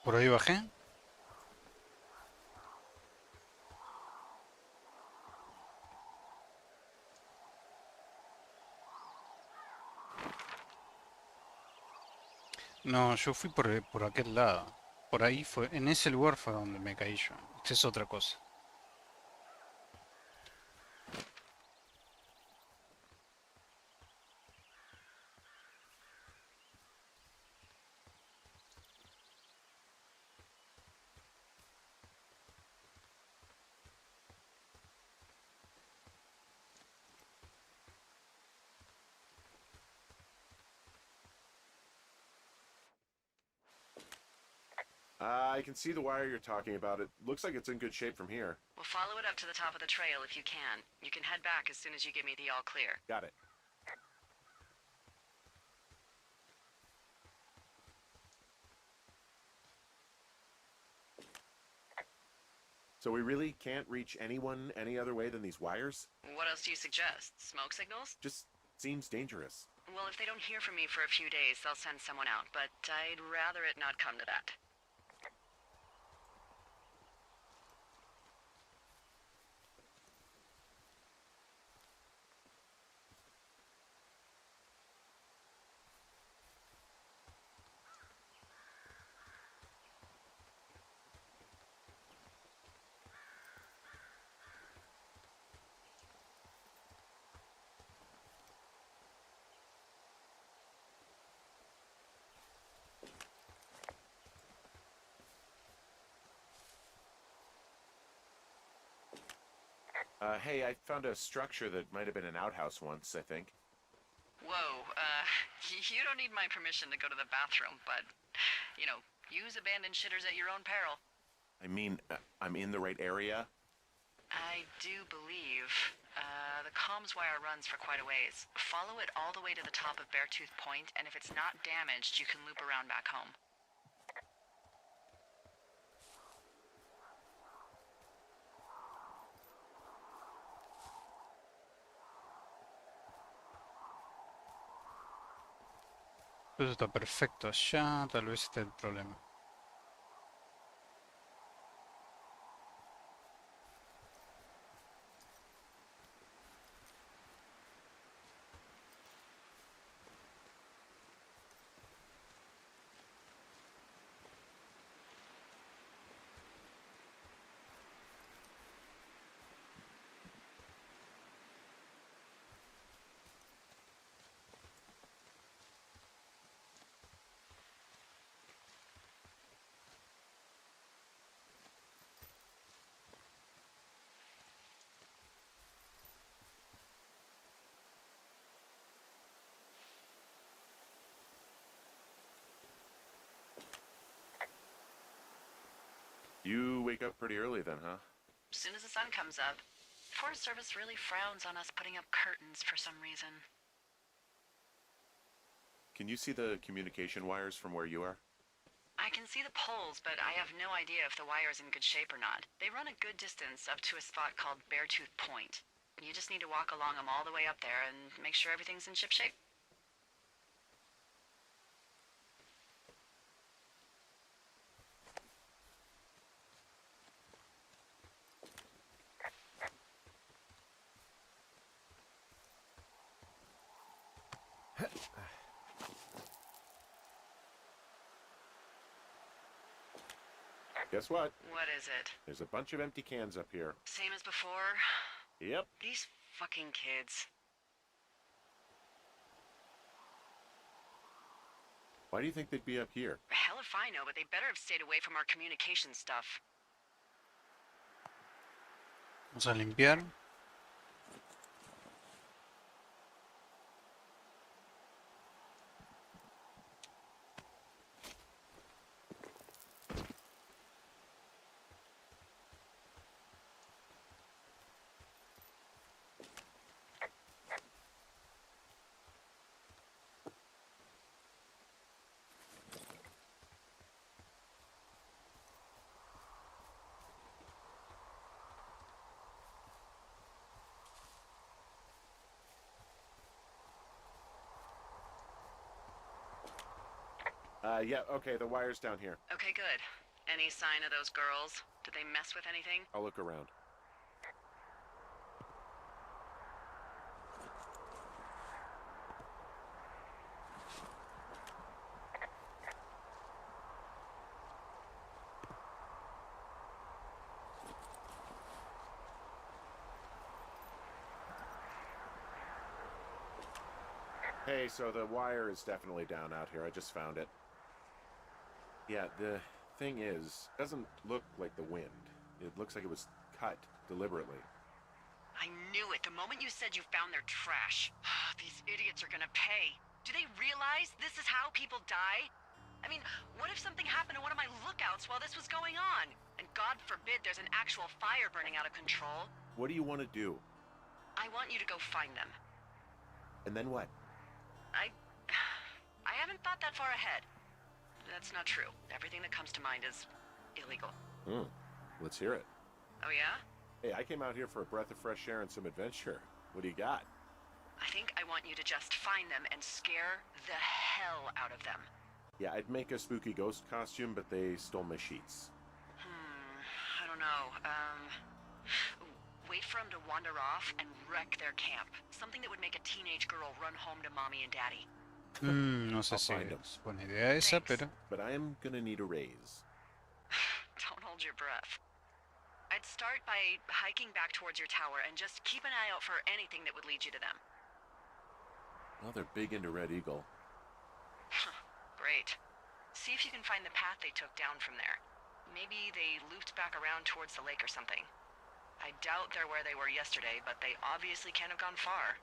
Por ahí bajé. No, yo fui por aquel lado. Por ahí fue, en ese lugar fue donde me caí yo. Esta es otra cosa. I can see the wire you're talking about. It looks like it's in good shape from here. We'll follow it up to the top of the trail if you can. You can head back as soon as you give me the all clear. Got it. So we really can't reach anyone any other way than these wires? What else do you suggest? Smoke signals? Just seems dangerous. Well, if they don't hear from me for a few days, they'll send someone out, but I'd rather it not come to that. Hey, I found a structure that might have been an outhouse once, I think. Whoa, you don't need my permission to go to the bathroom, but, you know, use abandoned shitters at your own peril. I mean, I'm in the right area? I do believe. The comms wire runs for quite a ways. Follow it all the way to the top of Beartooth Point, and if it's not damaged, you can loop around back home. Eso está perfecto allá, tal vez esté el problema. You wake up pretty early then, huh? As soon as the sun comes up. Forest Service really frowns on us putting up curtains for some reason. Can you see the communication wires from where you are? I can see the poles, but I have no idea if the wire's in good shape or not. They run a good distance up to a spot called Beartooth Point. You just need to walk along them all the way up there and make sure everything's in ship shape. Guess what? What is it? There's a bunch of empty cans up here. Same as before? Yep. These fucking kids. Why do you think they'd be up here? Hell if I know, but they better have stayed away from our communication stuff. Vamos a limpiar. Yeah, okay, the wire's down here. Okay, good. Any sign of those girls? Did they mess with anything? I'll look around. Hey, so the wire is definitely down out here. I just found it. Yeah, the thing is, it doesn't look like the wind. It looks like it was cut deliberately. I knew it the moment you said you found their trash. These idiots are gonna pay. Do they realize this is how people die? I mean, what if something happened to one of my lookouts while this was going on? And God forbid there's an actual fire burning out of control. What do you want to do? I want you to go find them. And then what? I haven't thought that far ahead. That's not true. Everything that comes to mind is illegal. Let's hear it. Oh yeah? Hey, I came out here for a breath of fresh air and some adventure. What do you got? I think I want you to just find them and scare the hell out of them. Yeah, I'd make a spooky ghost costume, but they stole my sheets. I don't know. Wait for them to wander off and wreck their camp. Something that would make a teenage girl run home to mommy and daddy. No sé I'll si find 'em. es buena idea esa, Thanks. pero... But I am gonna need a raise. Don't hold your breath. I'd start by hiking back towards your tower and just keep an eye out for anything that would lead you to them. Well, they're big into Red Eagle. Great. See if you can find the path they took down from there. Maybe they looped back around towards the lake or something. I doubt they're where they were yesterday, but they obviously can't have gone far.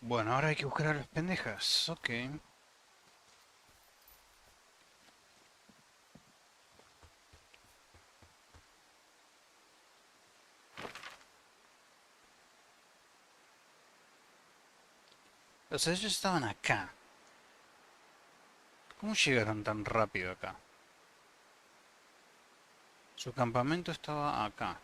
Bueno, ahora hay que buscar a las pendejas. Ok. O sea, ellos estaban acá. ¿Cómo llegaron tan rápido acá? Su campamento estaba acá.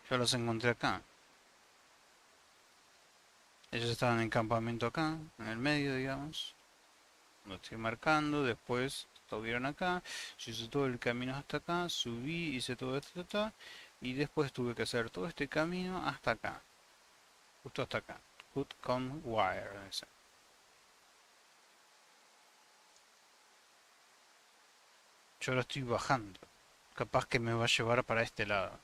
Yo los encontré acá. Ellos estaban en campamento acá, en el medio, digamos. Lo estoy marcando, después estuvieron acá. Yo hice todo el camino hasta acá, subí, hice todo esto hasta acá. Y después tuve que hacer todo este camino hasta acá. Justo hasta acá. Hood con wire. Ese. Yo ahora estoy bajando. Capaz que me va a llevar para este lado.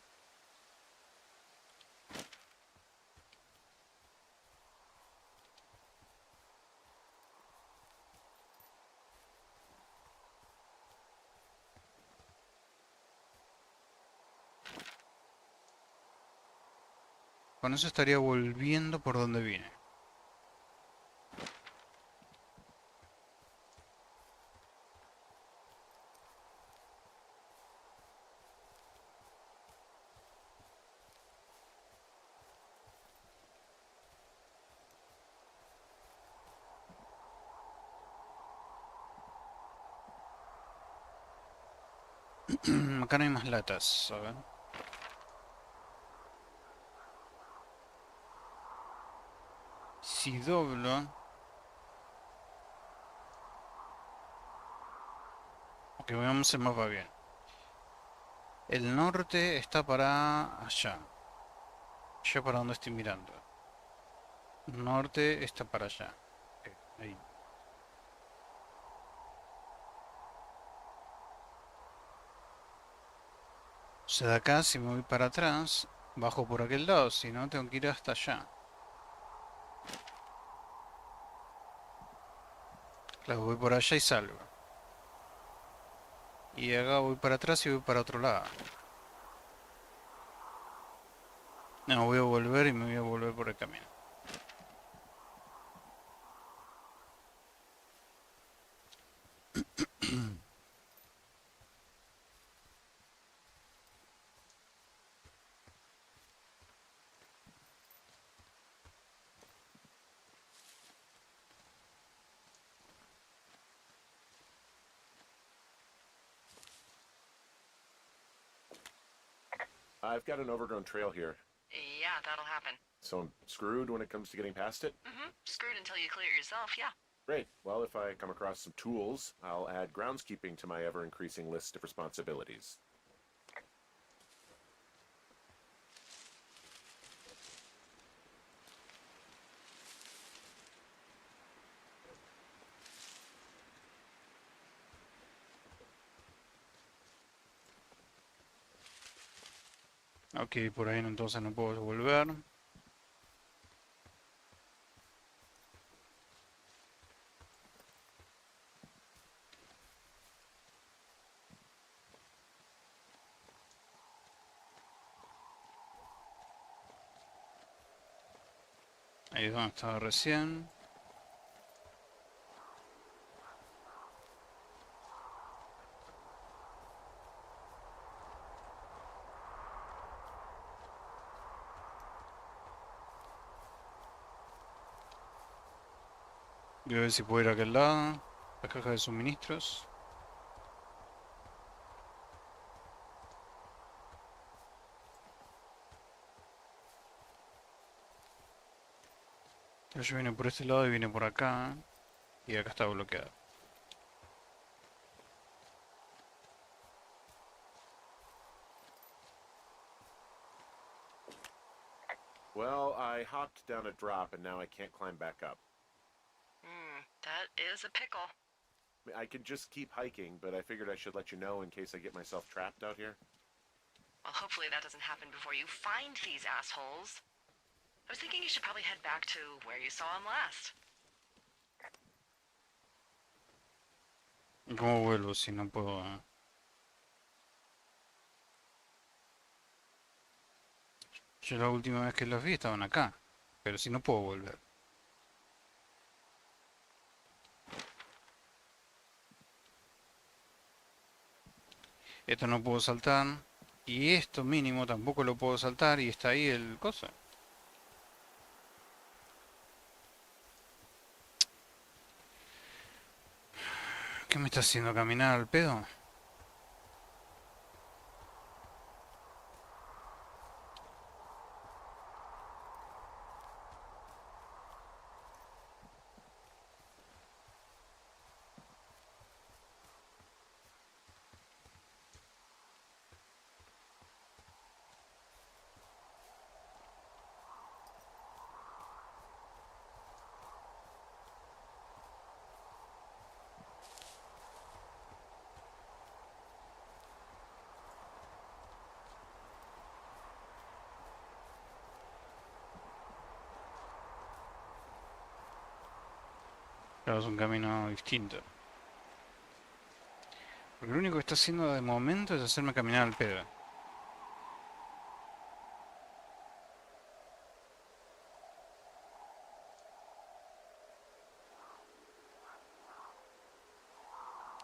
Con eso estaría volviendo por donde vine. Acá no hay más latas, a ver. Si doblo... Ok, veamos el mapa bien. El norte está para allá. Allá para donde estoy mirando. Norte está para allá. Ok, ahí. O sea, de acá si me voy para atrás, bajo por aquel lado. Si no, tengo que ir hasta allá. Claro, voy por allá y salgo. Y de acá voy para atrás y voy para otro lado. No, voy a volver y me voy a volver por el camino. I've got an overgrown trail here, Yeah, that'll happen. so I'm screwed when it comes to getting past it. Screwed until you clear it yourself, yeah. Great. Well, if I come across some tools, I'll add groundskeeping to my ever-increasing list of responsibilities. Ok, por ahí entonces no puedo volver. Ahí es donde estaba recién. Voy a ver si puedo ir a aquel lado. La caja de suministros. Yo vine por este lado y vine por acá. Y acá está bloqueado. Well, I hopped down a drop and now I can't climb back up. That is a pickle. I could just keep hiking, but I figured I should let you know in case I get myself trapped out here. Well, hopefully that doesn't happen before you find these assholes. I was thinking you should probably head back to where you saw them last. ¿Y cómo vuelvo si no puedo? Yo la última vez que los vi estaban acá. Pero si no puedo volver. Esto no puedo saltar. Y esto mínimo tampoco lo puedo saltar. Y está ahí el coso. ¿Qué me está haciendo caminar al pedo? Claro, es un camino distinto. Porque lo único que está haciendo de momento es hacerme caminar al pedo.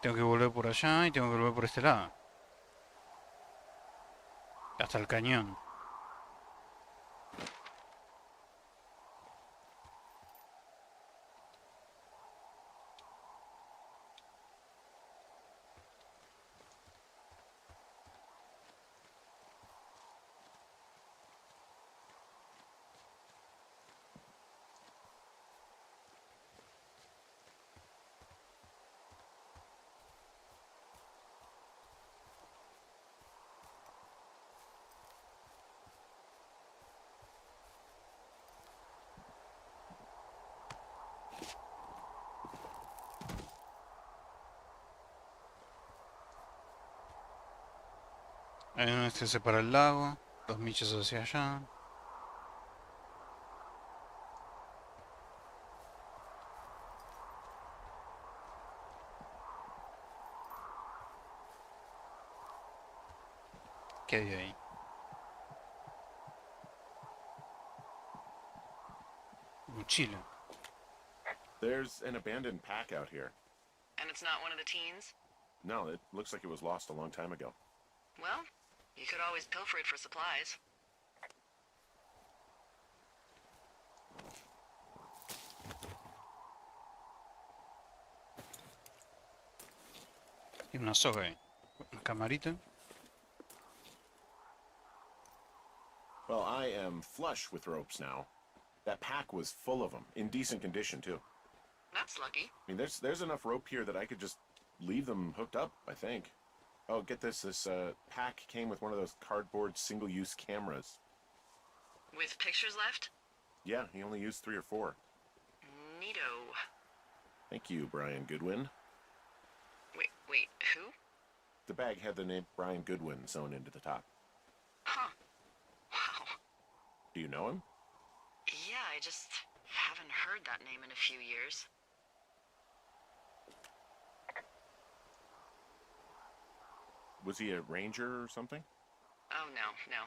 Tengo que volver por allá y tengo que volver por este lado. Hasta el cañón. Ahí es donde se separa el lago. 2 millas hacia allá. ¿Qué hay ahí? Mochila. There's an abandoned pack out here. And it's not one of the teens? No, it looks like it was lost a long time ago. Well, you could always pilfer it for supplies. Y una soga ahí. Una camarita. Well, I am flush with ropes now. That pack was full of them, in decent condition too. That's lucky. I mean, there's enough rope here that I could just leave them hooked up, I think. Oh, get this. This pack came with one of those cardboard single-use cameras. With pictures left? Yeah, he only used 3 or 4. Neato. Thank you, Brian Goodwin. Wait, who? The bag had the name Brian Goodwin sewn into the top. Huh. Do you know him? Yeah, I just haven't heard that name in a few years. Was he a ranger or something? Oh, no.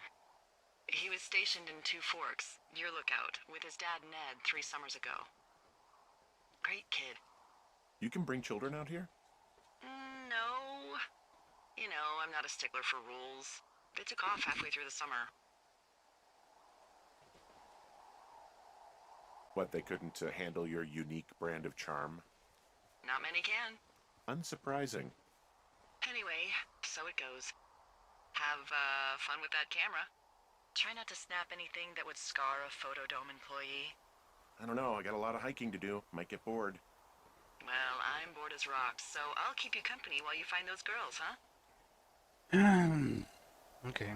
He was stationed in Two Forks, your lookout, with his dad Ned 3 summers ago. Great kid. You can bring children out here? No. You know, I'm not a stickler for rules. They took off halfway through the summer. What, they couldn't handle your unique brand of charm? Not many can. Unsurprising. Anyway, so it goes. Have, fun with that camera. Try not to snap anything that would scar a Photodome employee. I don't know, I got a lot of hiking to do. Might get bored. Well, I'm bored as rocks, so I'll keep you company while you find those girls, huh? Okay.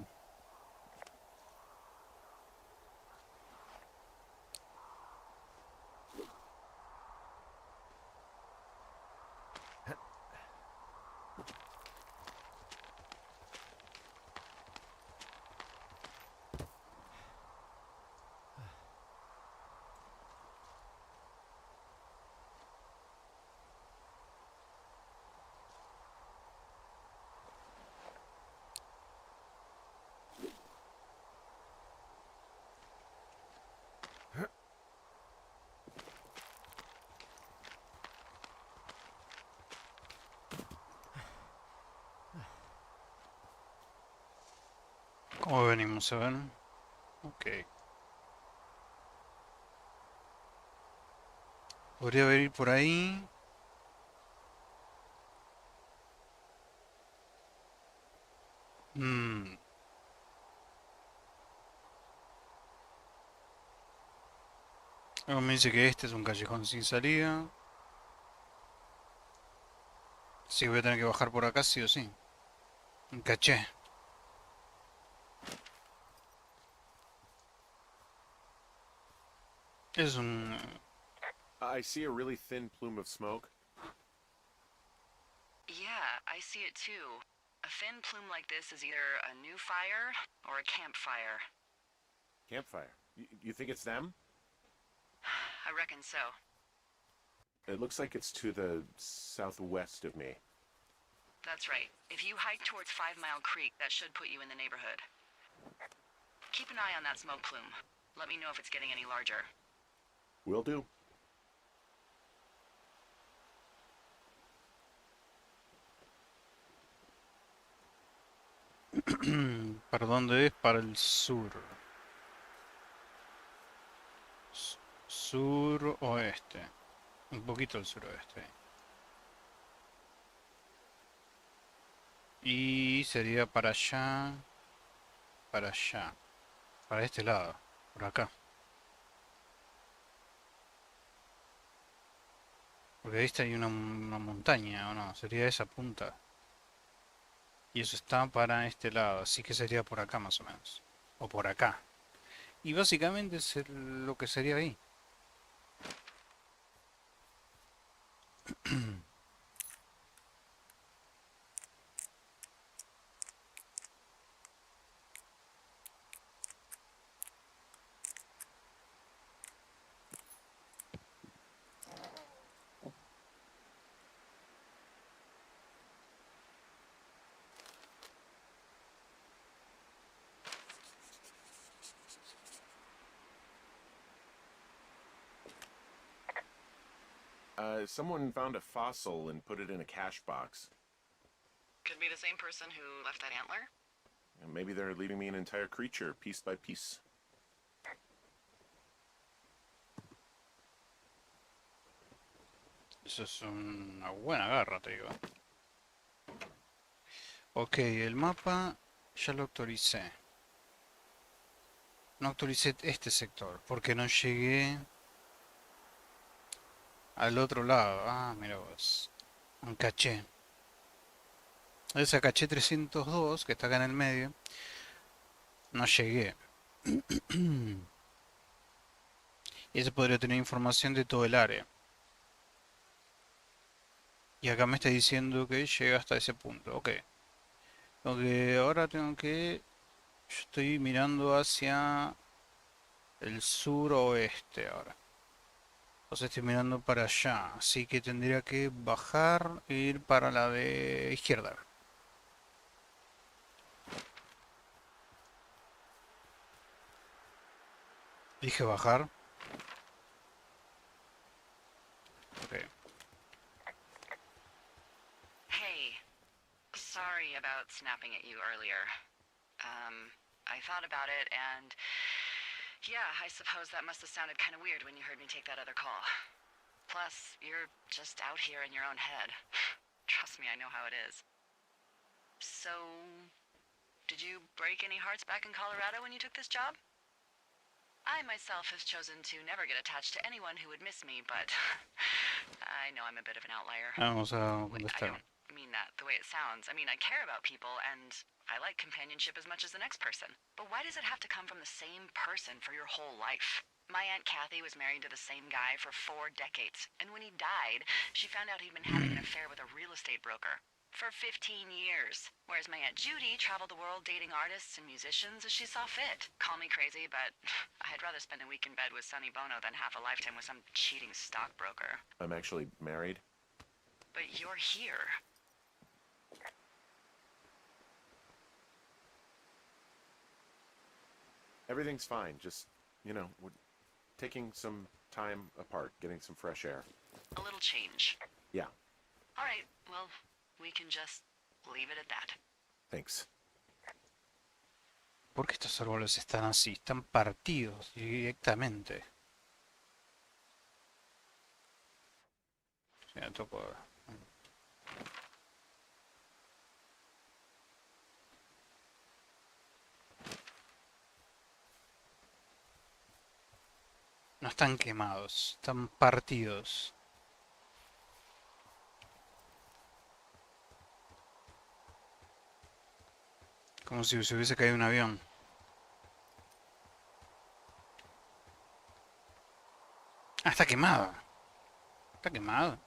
¿Cómo venimos a ver? Ok. Podría venir por ahí. Mm. Luego me dice que este es un callejón sin salida. Sí, voy a tener que bajar por acá sí o sí. Un caché. Es un... I see a really thin plume of smoke. Yeah, I see it too. A thin plume like this is either a new fire or a campfire. Campfire. You think it's them? I reckon so. It looks like it's to the southwest of me. That's right. If you hike towards 5 Mile Creek, that should put you in the neighborhood. Keep an eye on that smoke plume. Let me know if it's getting any larger. Will do. ¿Para dónde es? Para el sur. Sur-oeste. Un poquito al suroeste. Y sería para allá. Para allá. Para este lado. Por acá. Porque ahí está hay una montaña, ¿o no? Sería esa punta. Y eso está para este lado. Así que sería por acá más o menos. O por acá. Y básicamente es lo que sería ahí. Someone found a fossil and put it in a cache box. Could be the same person who left that antler. And maybe they're leaving me an entire creature, piece by piece. Eso es una buena garra, te digo. Ok, el mapa ya lo actualicé. No actualicé este sector porque no llegué al otro lado. Ah, mira vos. Un caché. Esa caché 302 que está acá en el medio. No llegué. Y ese podría tener información de todo el área. Y acá me está diciendo que llega hasta ese punto. Ok. Ahora tengo que... Yo estoy mirando hacia el suroeste ahora. Entonces estoy mirando para allá, así que tendría que bajar e ir para la de izquierda. Dije bajar. Ok. Hey, sorry about snapping at you earlier. I thought about it and yeah, I suppose that must have sounded kind of weird when you heard me take that other call. Plus, you're just out here in your own head. Trust me, I know how it is. So, did you break any hearts back in Colorado when you took this job? I myself have chosen to never get attached to anyone who would miss me, but I know I'm a bit of an outlier. Vamos a Wait, I contestar. don't mean that the way it sounds. I mean, I care about people, and I like companionship as much as the next person. But why does it have to come from the same person for your whole life? My Aunt Kathy was married to the same guy for 4 decades, and when he died, she found out he'd been having an affair with a real estate broker. For 15 years. Whereas my Aunt Judy traveled the world dating artists and musicians as she saw fit. Call me crazy, but I'd rather spend a week in bed with Sonny Bono than half a lifetime with some cheating stockbroker. I'm actually married. But you're here. Everything's fine. Just, you know, we're taking some time apart, getting some fresh air. A little change. Yeah, All right, well, we can just leave it at that. thanks. ¿Por qué estos árboles están así? Están partidos directamente. Sí, me toco ahora. No están quemados, están partidos. Como si se hubiese caído un avión. Ah, está quemado. Está quemado.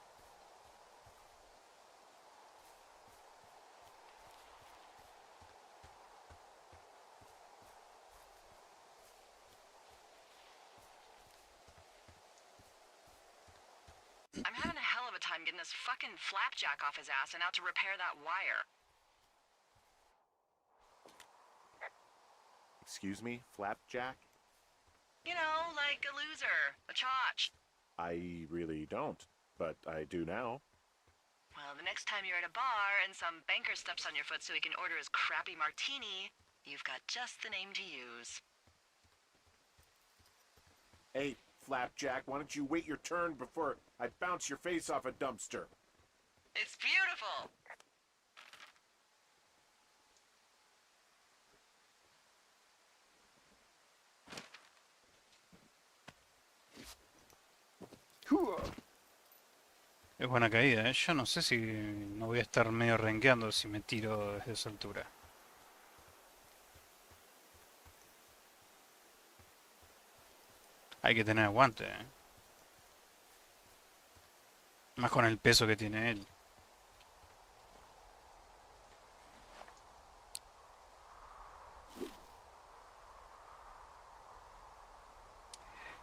I'm having a hell of a time getting this fucking flapjack off his ass and out to repair that wire. Excuse me, Flapjack? You know, like a loser, a chotch. I really don't, but I do now. Well, the next time you're at a bar and some banker steps on your foot so he can order his crappy martini, you've got just the name to use. Hey, Flapjack, why don't you wait your turn before I bounce your face off a dumpster? It's beautiful! Es buena caída, ¿eh? Yo no sé si no voy a estar medio renqueando si me tiro desde esa altura. Hay que tener aguante, ¿eh? Más con el peso que tiene él.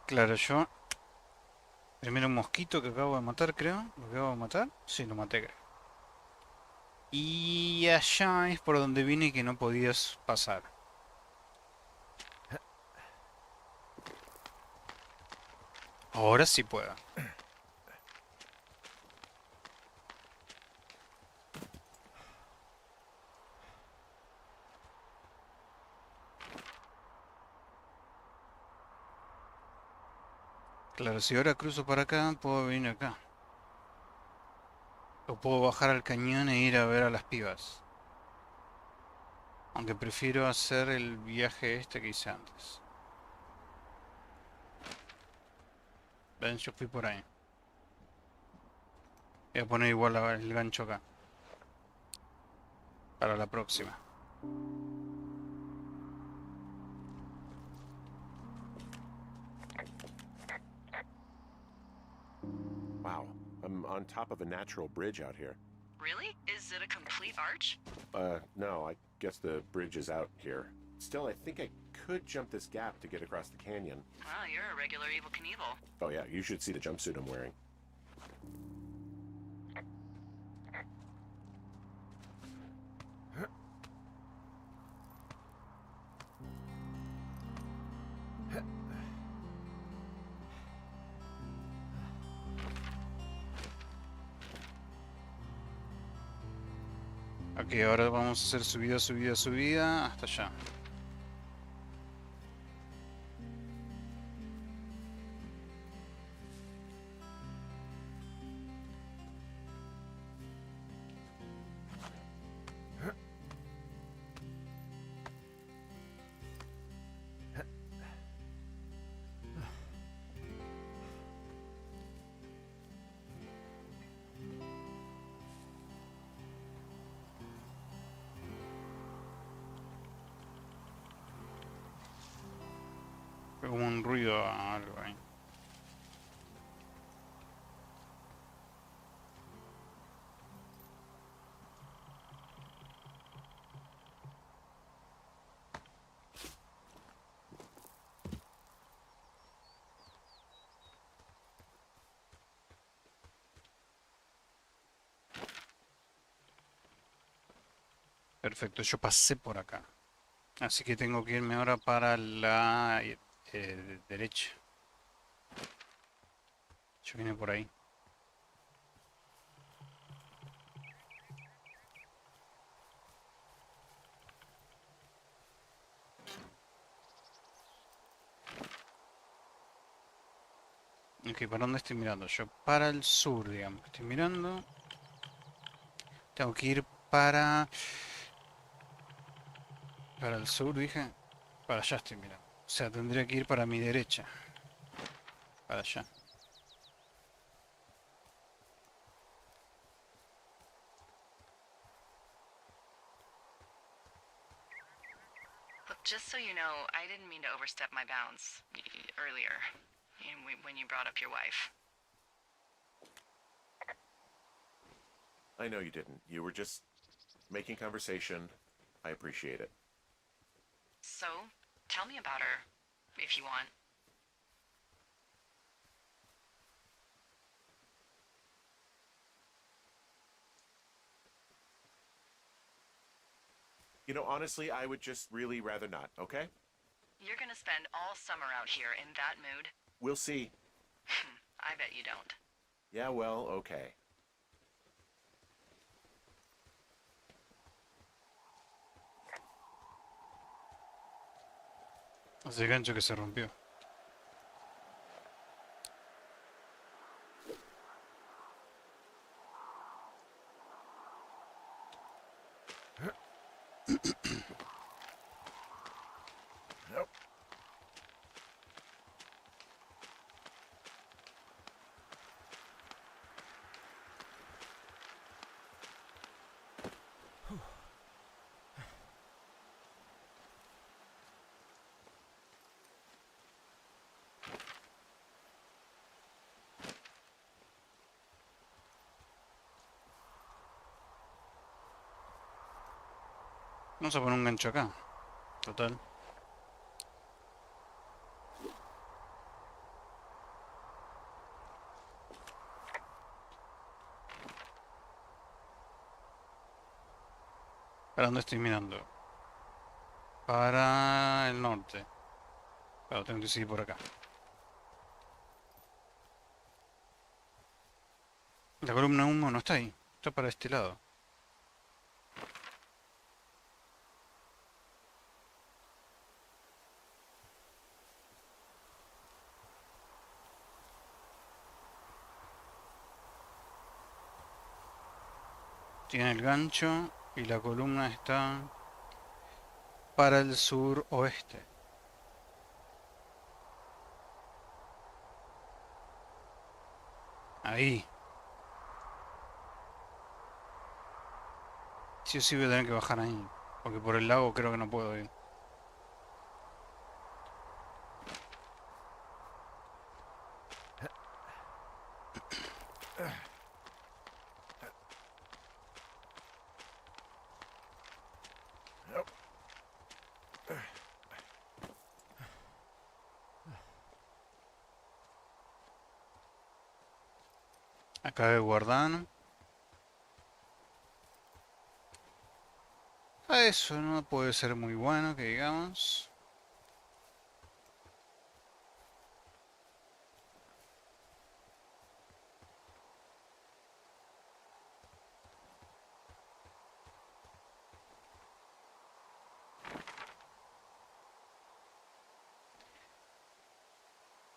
Claro, yo... Primero un mosquito que acabo de matar, creo. ¿Lo acabo de matar? Sí, lo maté, creo. Y allá es por donde vine que no podías pasar. Ahora sí puedo. Claro, si ahora cruzo para acá, puedo venir acá. O puedo bajar al cañón e ir a ver a las pibas. Aunque prefiero hacer el viaje este que hice antes. Ven, yo fui por ahí. Voy a poner igual el gancho acá. Para la próxima. Wow, I'm on top of a natural bridge out here. Really? Is it a complete arch? No, I guess the bridge is out here. Still, I think I could jump this gap to get across the canyon. Well, you're a regular Evel Knievel. Oh yeah, you should see the jumpsuit I'm wearing. Ok, ahora vamos a hacer subida, subida, subida hasta allá. Fue como un ruido a algo ahí. Perfecto, yo pasé por acá. Así que tengo que irme ahora para la derecha. Yo vine por ahí. Ok, ¿para dónde estoy mirando? Yo para el sur, digamos. Estoy mirando. Tengo que ir para el sur, dije. Para allá estoy mirando. O sea, tendría que ir para mi derecha. Para allá. Look, just so you know, I didn't mean to overstep my bounds earlier when you brought up your wife. I know you didn't. You were just making conversation. I appreciate it. So, tell me about her, if you want. You know, honestly, I would just really rather not, okay? You're gonna spend all summer out here in that mood? We'll see. I bet you don't. Yeah, well, okay. Ese gancho que se rompió. Nope. Vamos a poner un gancho acá. Total. ¿Para dónde estoy mirando? Para el norte. Claro, tengo que seguir por acá. La columna de humo no está ahí. Está para este lado. Tiene el gancho y la columna está para el sur oeste. Ahí. Sí o sí voy a tener que bajar ahí. Porque por el lago creo que no puedo ir. Acá de guardar. Eso no puede ser muy bueno, que digamos.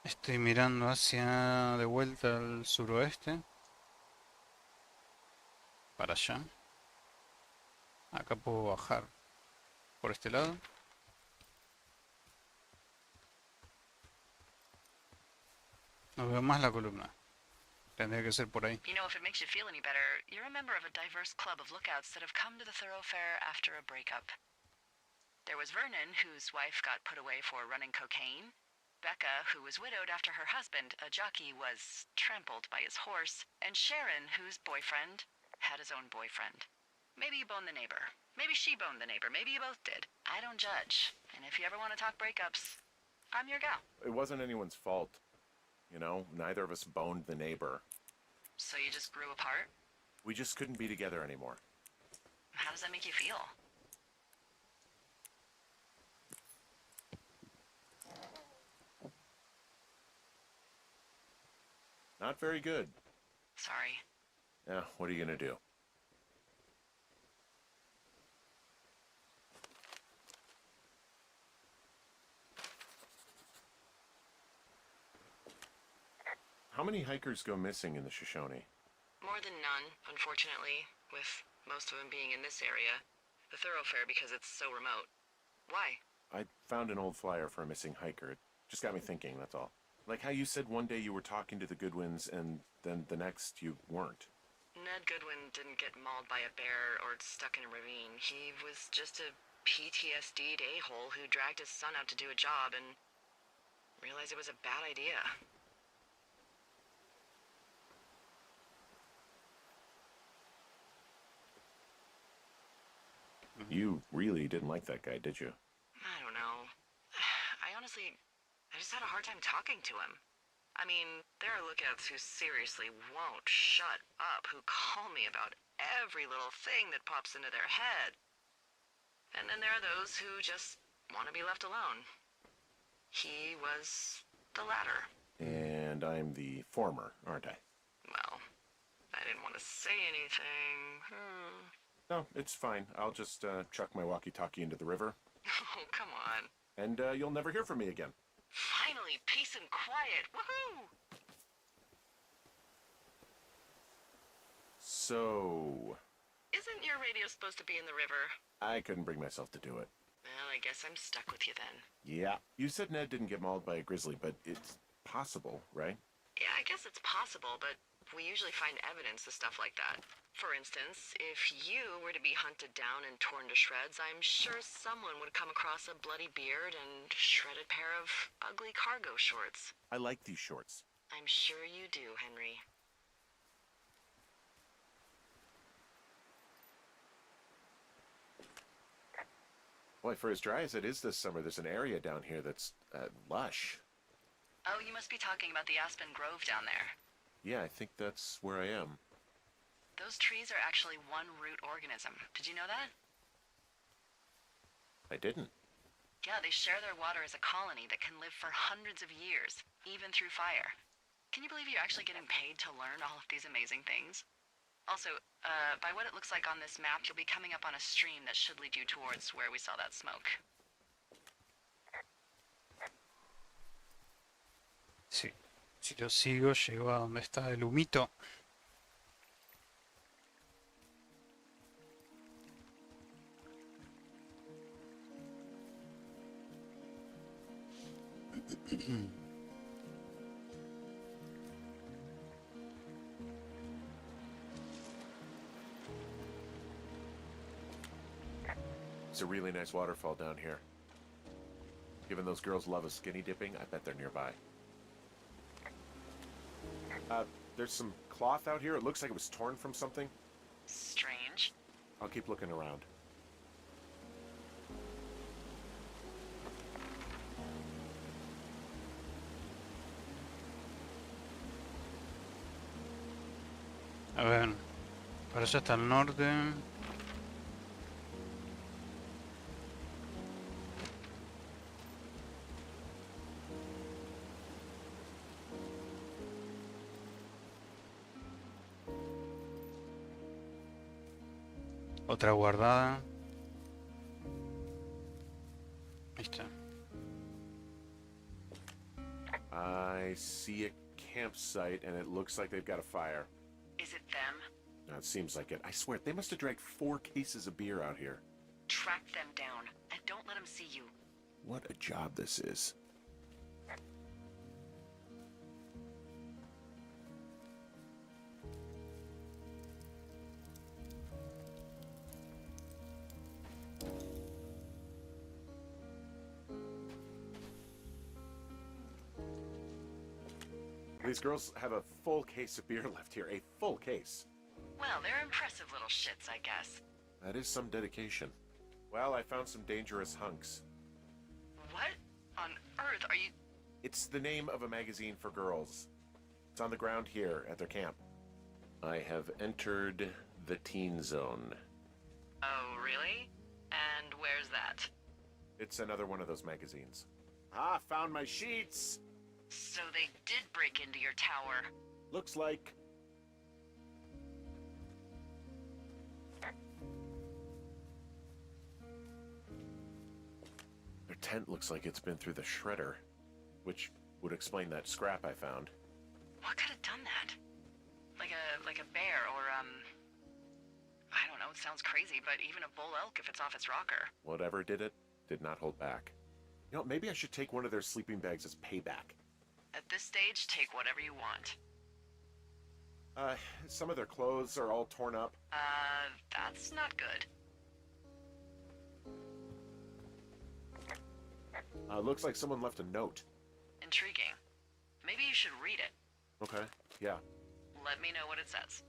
Estoy mirando hacia de vuelta al suroeste. Para allá. Acá puedo bajar por este lado. No veo más la columna. Tendría que ser por ahí. You know, if it makes you feel any better, you're a member of a diverse club of lookouts that have come to the thoroughfare after a breakup. There was Vernon, whose wife got put away for running cocaine. Becca, who was widowed after her husband, a jockey, was trampled by his horse. And Sharon, whose boyfriend had his own boyfriend. Maybe you boned the neighbor. Maybe she boned the neighbor. Maybe you both did. I don't judge. And if you ever want to talk breakups, I'm your gal. It wasn't anyone's fault. You know, neither of us boned the neighbor. So you just grew apart? We just couldn't be together anymore. How does that make you feel? Not very good. Sorry. Yeah, what are you gonna do? How many hikers go missing in the Shoshone? More than none, unfortunately, with most of them being in this area. The thoroughfare because it's so remote. Why? I found an old flyer for a missing hiker. It just got me thinking, that's all. Like how you said one day you were talking to the Goodwins and then the next you weren't. Ned Goodwin didn't get mauled by a bear or stuck in a ravine. He was just a PTSD'd a-hole who dragged his son out to do a job and realized it was a bad idea. You really didn't like that guy, did you? I don't know. I just had a hard time talking to him. I mean, there are lookouts who seriously won't shut up, who call me about every little thing that pops into their head. And then there are those who just want to be left alone. He was the latter. And I'm the former, aren't I? Well, I didn't want to say anything. No, it's fine. I'll just chuck my walkie-talkie into the river. Oh, come on. And you'll never hear from me again. Finally, peace and quiet. Woohoo! So... Isn't your radio supposed to be in the river? I couldn't bring myself to do it. Well, I guess I'm stuck with you then. Yeah. You said Ned didn't get mauled by a grizzly, but it's possible, right? Yeah, I guess it's possible, but we usually find evidence of stuff like that. For instance, if you were to be hunted down and torn to shreds, I'm sure someone would come across a bloody beard and shredded pair of ugly cargo shorts. I like these shorts. I'm sure you do, Henry. Boy, for as dry as it is this summer, there's an area down here that's lush. Oh, you must be talking about the Aspen Grove down there. Yeah, I think that's where I am. Those trees are actually one root organism. Did you know that? I didn't. Yeah, they share their water as a colony that can live for hundreds of years, even through fire. Can you believe you're actually getting paid to learn all of these amazing things? Also, by what it looks like on this map, you'll be coming up on a stream that should lead you towards where we saw that smoke. Sí. Si lo sigo, llego a donde está el humito. It's a really nice waterfall down here. Given those girls love a skinny dipping, I bet they're nearby. There's some cloth out here. It looks like it was torn from something. Strange. I'll keep looking around. A ver, para allá está el norte. Otra guardada. Ahí está. I see a campsite, and it looks like they've got a fire. Is it them? No, it seems like it. I swear, they must have dragged 4 cases of beer out here. Track them down, and don't let them see you. What a job this is. These girls have a full case of beer left here. A full case. Well, they're impressive little shits, I guess. That is some dedication. Well, I found some dangerous hunks. What on earth are you... It's the name of a magazine for girls. It's on the ground here at their camp. I have entered the teen zone. Oh, really? And where's that? It's another one of those magazines. Ah, found my sheets! So they did break into your tower. Looks like... Their tent looks like it's been through the shredder, which would explain that scrap I found. What could have done that? Like a bear or, I don't know, it sounds crazy, but even a bull elk if it's off its rocker. Whatever did it, did not hold back. You know, maybe I should take one of their sleeping bags as payback. At this stage, take whatever you want. Some of their clothes are all torn up. That's not good. Looks like someone left a note. Intriguing. Maybe you should read it. Okay, yeah. Let me know what it says.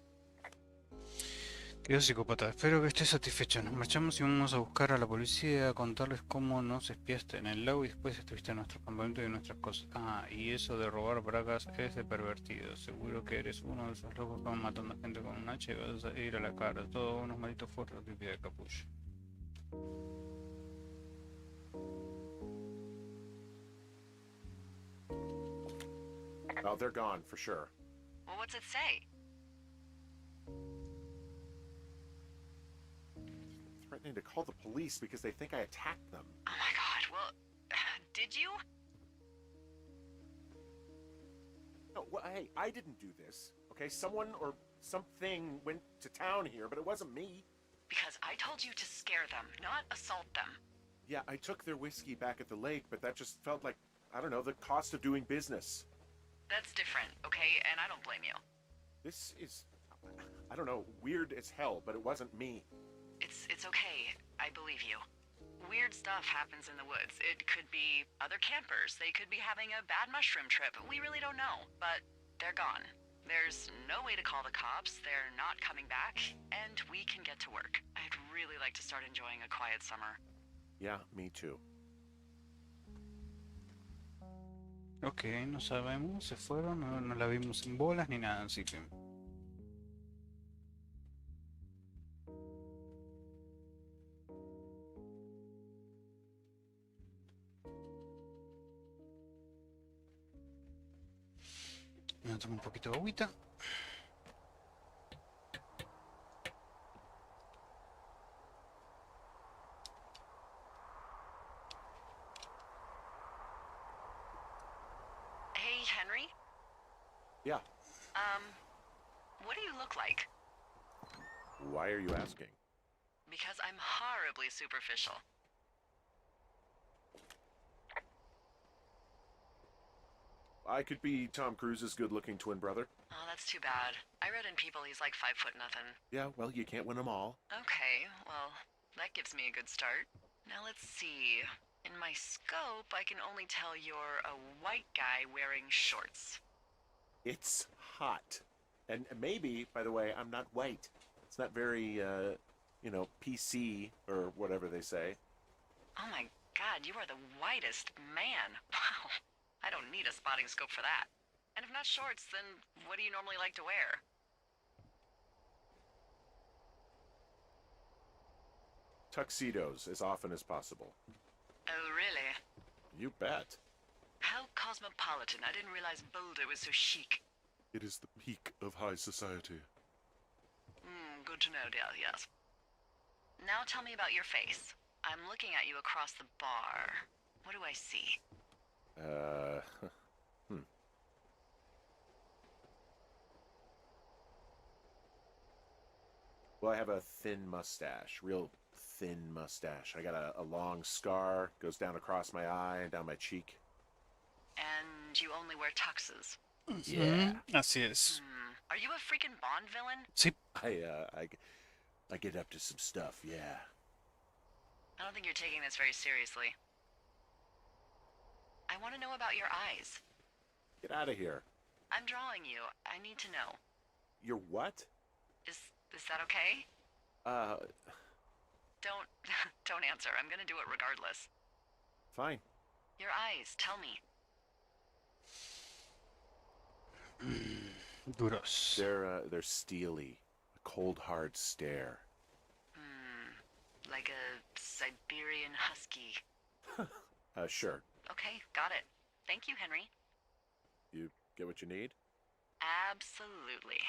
Querido psicópata, espero que estés satisfecho. Nos marchamos y vamos a buscar a la policía, a contarles cómo nos espiaste en el lago y después estuviste en nuestro campamento y nuestras cosas. Ah, y eso de robar bragas es de pervertido. Seguro que eres uno de esos locos que van matando a gente con un hacha y vas a ir a la cara. Todos unos malditos forros de de capullo. Oh, they're gone, for sure. Well, what's it say? Threatening to call the police because they think I attacked them. Oh my god, well, did you? No, well, hey, I didn't do this, okay? Someone or something went to town here, but it wasn't me. Because I told you to scare them, not assault them. Yeah, I took their whiskey back at the lake, but that just felt like, I don't know, the cost of doing business. That's different, okay? And I don't blame you. This is, I don't know, weird as hell, but it wasn't me. It's okay. I believe you. Weird stuff happens in the woods. It could be other campers. They could be having a bad mushroom trip. We really don't know. But they're gone. There's no way to call the cops. They're not coming back. And we can get to work. I'd really like to start enjoying a quiet summer. Yeah, me too. Ok, no sabemos, se fueron, no la vimos en bolas ni nada, así que... Me tomo un poquito de agüita. Hey, Henry? Yeah. What do you look like? Why are you asking? Because I'm horribly superficial. I could be Tom Cruise's good-looking twin brother. Oh, that's too bad. I read in People he's like 5 foot nothing. Yeah, well, you can't win them all. Okay, well, that gives me a good start. Now let's see. In my scope, I can only tell you're a white guy wearing shorts. It's hot. And maybe, by the way, I'm not white. It's not very, you know, PC or whatever they say. Oh my god, you are the whitest man. Wow. I don't need a spotting scope for that. And if not shorts, then what do you normally like to wear? tuxedos as often as possible. Oh, really? You bet. How cosmopolitan. I didn't realize Boulder was so chic. It is the peak of high society. Good to know, dear, yes. Now tell me about your face. I'm looking at you across the bar. What do I see? Well, I have a thin mustache. Real thin mustache. I got a long scar. Goes down across my eye and down my cheek. And you only wear tuxes. Yeah. Así es. Are you a freaking Bond villain? Sí. I get up to some stuff, yeah. I don't think you're taking this very seriously. I want to know about your eyes. Get out of here. I'm drawing you. I need to know. You're what? Is that okay? Don't don't answer. I'm gonna do it regardless. Fine. Your eyes, tell me. Duros. They're steely. A cold, hard stare. Like a Siberian husky. Sure. Okay, got it. Thank you, Henry. You get what you need? Absolutely.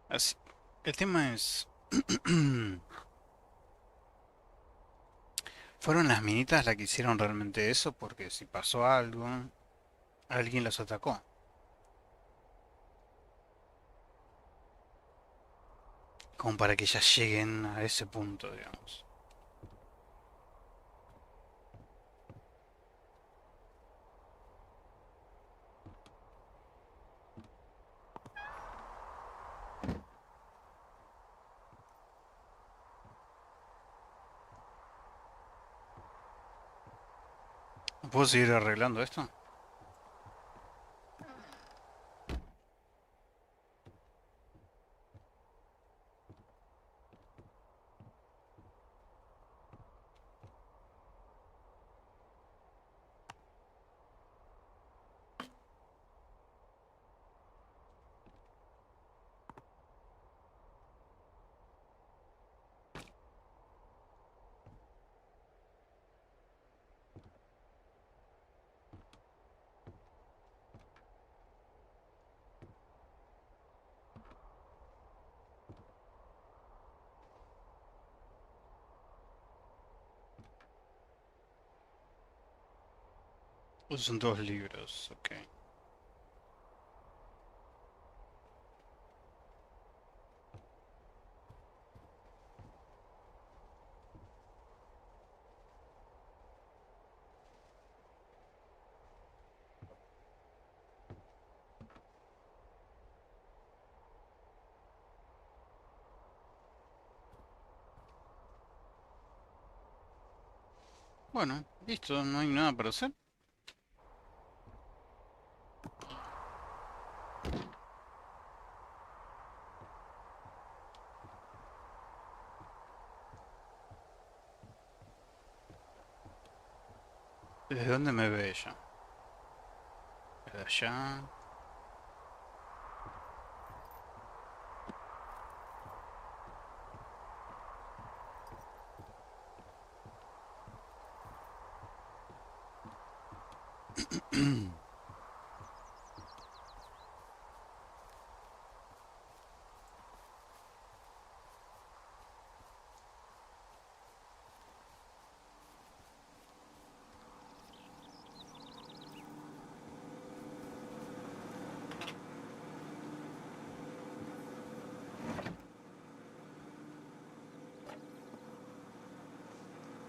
Así. El tema es... ¿Fueron las minitas las que hicieron realmente eso? Porque si pasó algo, alguien las atacó. Como para que ya lleguen a ese punto, digamos. ¿Puedo seguir arreglando esto? Son dos libros, ok. Bueno, listo, no hay nada para hacer. ¿Desde dónde me ve ella? ¿Desde allá?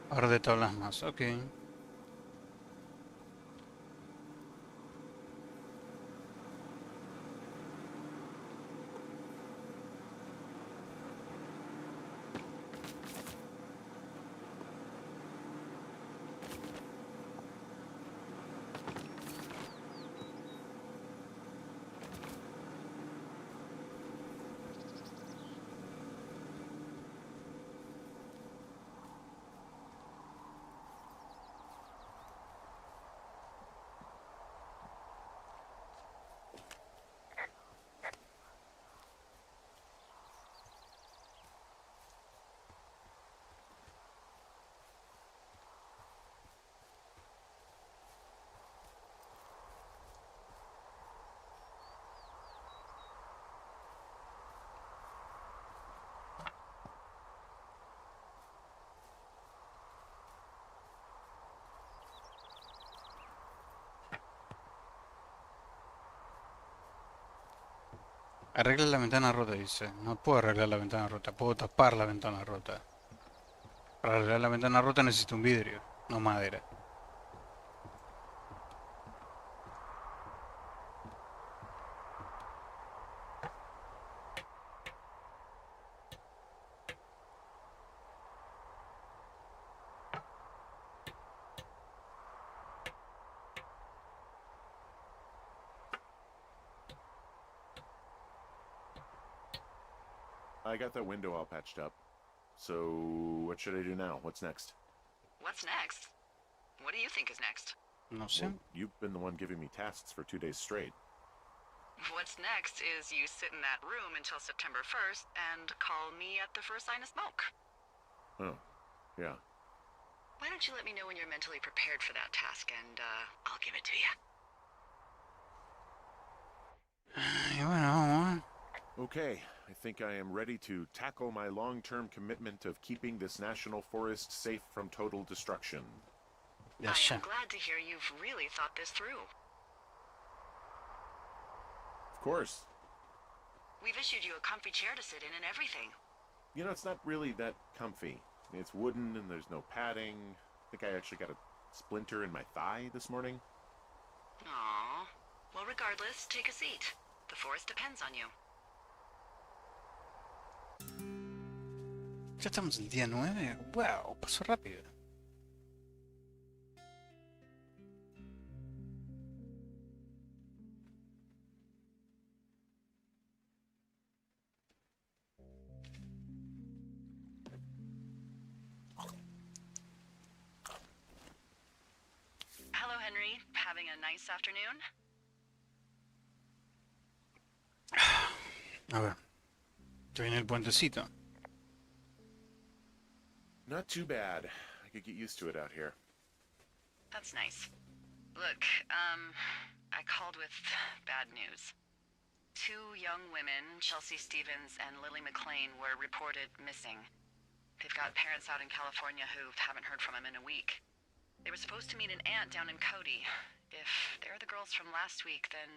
Par de tablas más, ok. Arregla la ventana rota, dice. No puedo arreglar la ventana rota, puedo tapar la ventana rota. Para arreglar la ventana rota necesito un vidrio, no madera. I got that window all patched up. So, what should I do now? What's next? What's next? What do you think is next? No sé. Well, you've been the one giving me tasks for 2 days straight. What's next is you sit in that room until September 1st and call me at the first sign of smoke. Oh, yeah. Why don't you let me know when you're mentally prepared for that task and I'll give it to you. Y bueno, vamos. Okay, I think I am ready to tackle my long-term commitment of keeping this national forest safe from total destruction. De I allá. am glad to hear you've really thought this through. Of course. We've issued you a comfy chair to sit in and everything. You know, it's not really that comfy. It's wooden and there's no padding. I think I actually got a splinter in my thigh this morning. Aww. Well, regardless, take a seat. The forest depends on you. Ya estamos el día 9. Wow, pasó rápido. Hello, Henry. Having a nice afternoon? A ver. Ya viene el puentecito. Not too bad. I could get used to it out here. That's nice. Look, I called with bad news. 2 young women, Chelsea Stevens and Lily McLean, were reported missing. They've got parents out in California who haven't heard from them in a week. They were supposed to meet an aunt down in Cody. If they're the girls from last week, then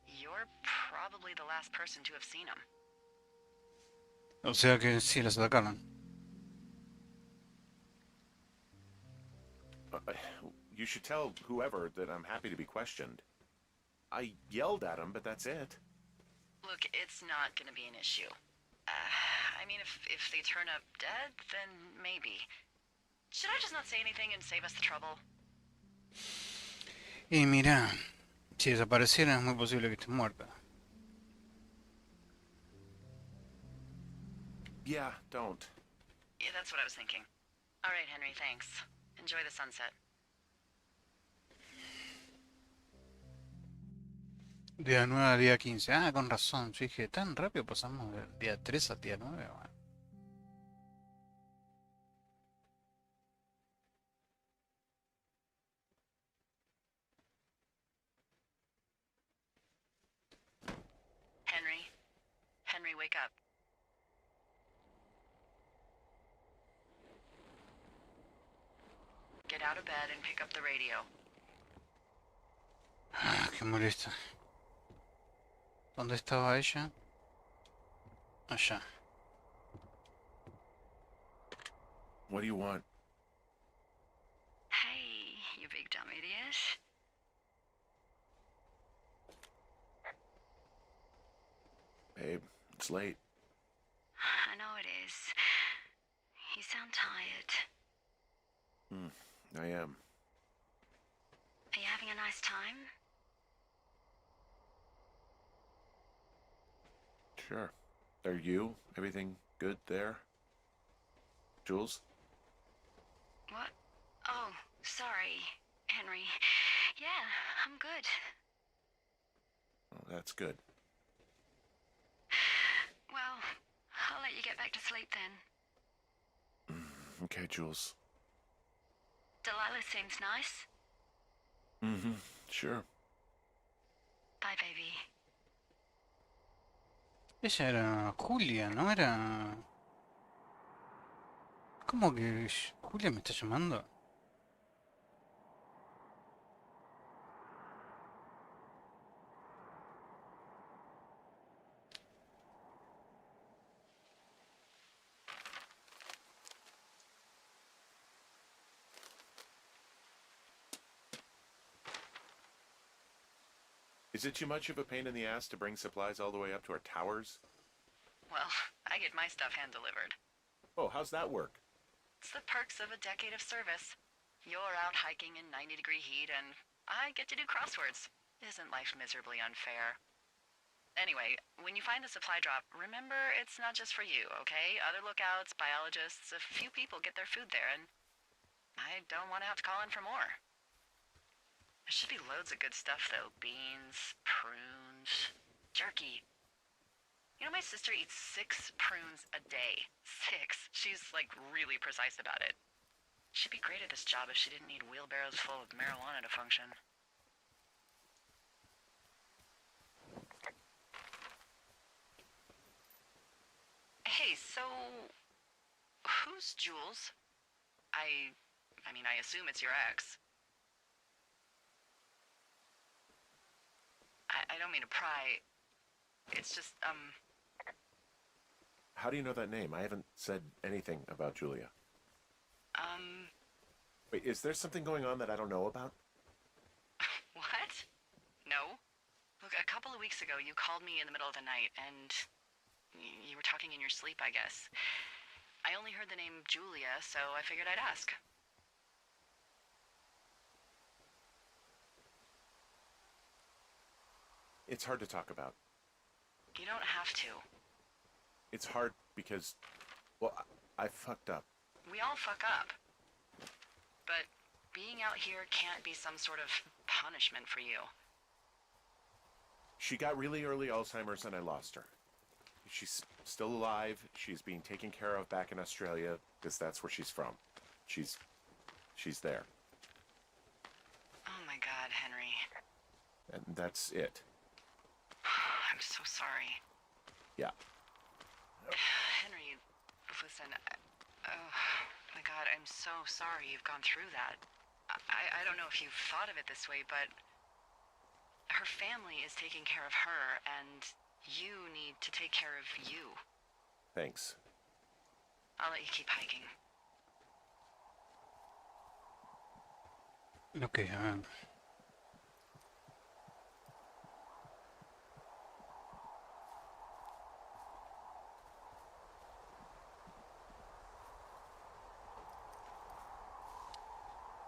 you're probably the last person to have seen them. O sea que sí las atacaron. You should tell whoever that I'm happy to be questioned. I yelled at him, but that's it. Look, it's not gonna be an issue. I mean, if they turn up dead, then maybe. Should I just not say anything and save us the trouble? Y mira, si desapareciera es muy posible que esté muerta. Yeah, don't. Yeah, that's what I was thinking. All right, Henry, thanks. Enjoy the sunset. Día 9 al día 15. Ah, con razón. Yo dije, tan rápido pasamos del día 3 al día 9. Bueno. Henry? Henry, wake up. Get out of bed and pick up the radio. Ah, qué molesta. ¿Dónde estaba ella? Allá. What do you want? Hey, you big dumb idiot. Babe, it's late. I know it is. You sound tired. I am. Are you having a nice time? Sure. Are you? Everything good there? Jules? What? Oh, sorry, Henry. Yeah, I'm good. Oh, that's good. Well, I'll let you get back to sleep then. Okay, Jules. Delilah seems nice. Sure. Bye, baby. Ella era Julia, ¿no era? ¿Cómo que Julia me está llamando? Is it too much of a pain in the ass to bring supplies all the way up to our towers? Well, I get my stuff hand-delivered. Oh, how's that work? It's the perks of a decade of service. You're out hiking in 90-degree heat, and I get to do crosswords. Isn't life miserably unfair? Anyway, when you find a supply drop, remember it's not just for you, okay? Other lookouts, biologists, a few people get their food there, and I don't want to have to call in for more. There should be loads of good stuff, though. Beans, prunes, jerky. You know, my sister eats 6 prunes a day. 6. She's, like, really precise about it. She'd be great at this job if she didn't need wheelbarrows full of marijuana to function. Hey, so... who's Jules? I mean, I assume it's your ex. I don't mean to pry. It's just, How do you know that name? I haven't said anything about Julia. Wait, is there something going on that I don't know about? What? No. Look, a couple of weeks ago, you called me in the middle of the night, and you were talking in your sleep, I guess. I only heard the name Julia, so I figured I'd ask. It's hard to talk about. You don't have to. It's hard because, well, I fucked up. We all fuck up. But being out here can't be some sort of punishment for you. She got really early Alzheimer's and I lost her. She's still alive. She's being taken care of back in Australia because that's where she's from. She's there. Oh my God, Henry. And that's it. I'm so sorry. Yeah. Henry, listen, oh my God, I'm so sorry you've gone through that. I don't know if you've thought of it this way, but her family is taking care of her, and you need to take care of you. Thanks. I'll let you keep hiking. Ok, a ver.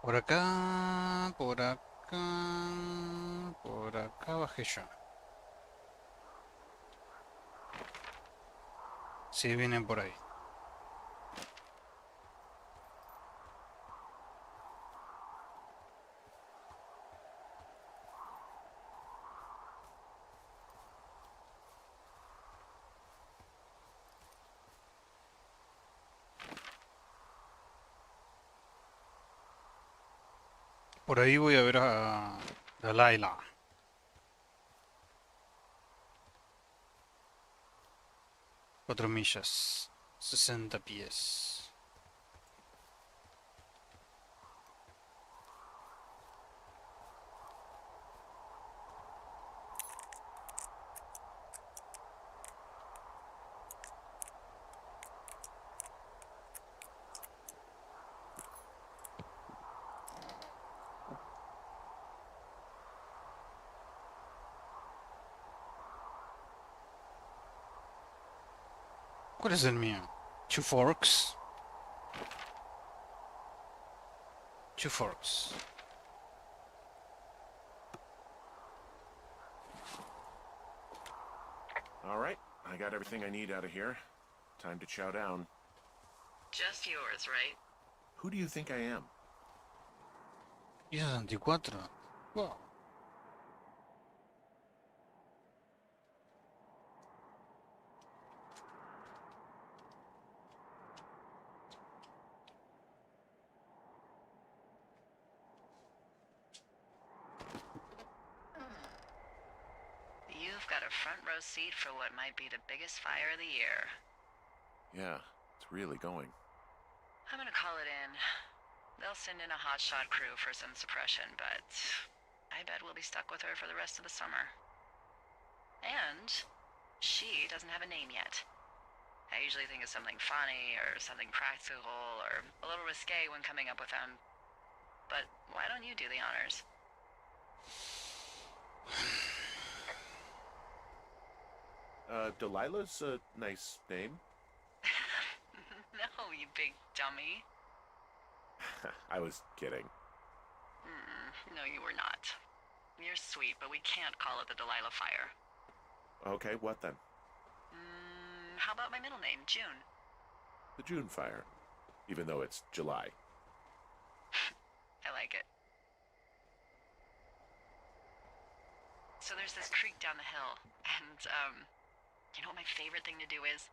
Por acá, por acá, por acá bajé yo. Sí, vienen por ahí. Por ahí voy a ver a Laila. Cuatro millas, 60 pies. ¿Cuál es el mío? Two forks. Two forks. All right. I got everything I need out of here. Time to chow down. Just yours, right? Who do you think I am? Y 64. Wow. You've got a front row seat for what might be the biggest fire of the year. Yeah, it's really going. I'm gonna call it in. They'll send in a hotshot crew for some suppression, but I bet we'll be stuck with her for the rest of the summer. And she doesn't have a name yet. I usually think of something funny or something practical or a little risque when coming up with them. But why don't you do the honors? Delilah's a nice name. No, you big dummy. I was kidding. No, you were not. You're sweet, but we can't call it the Delilah Fire. Okay, what then? How about my middle name, June? The June Fire. Even though it's July. I like it. So there's this creek down the hill, and, you know what my favorite thing to do is?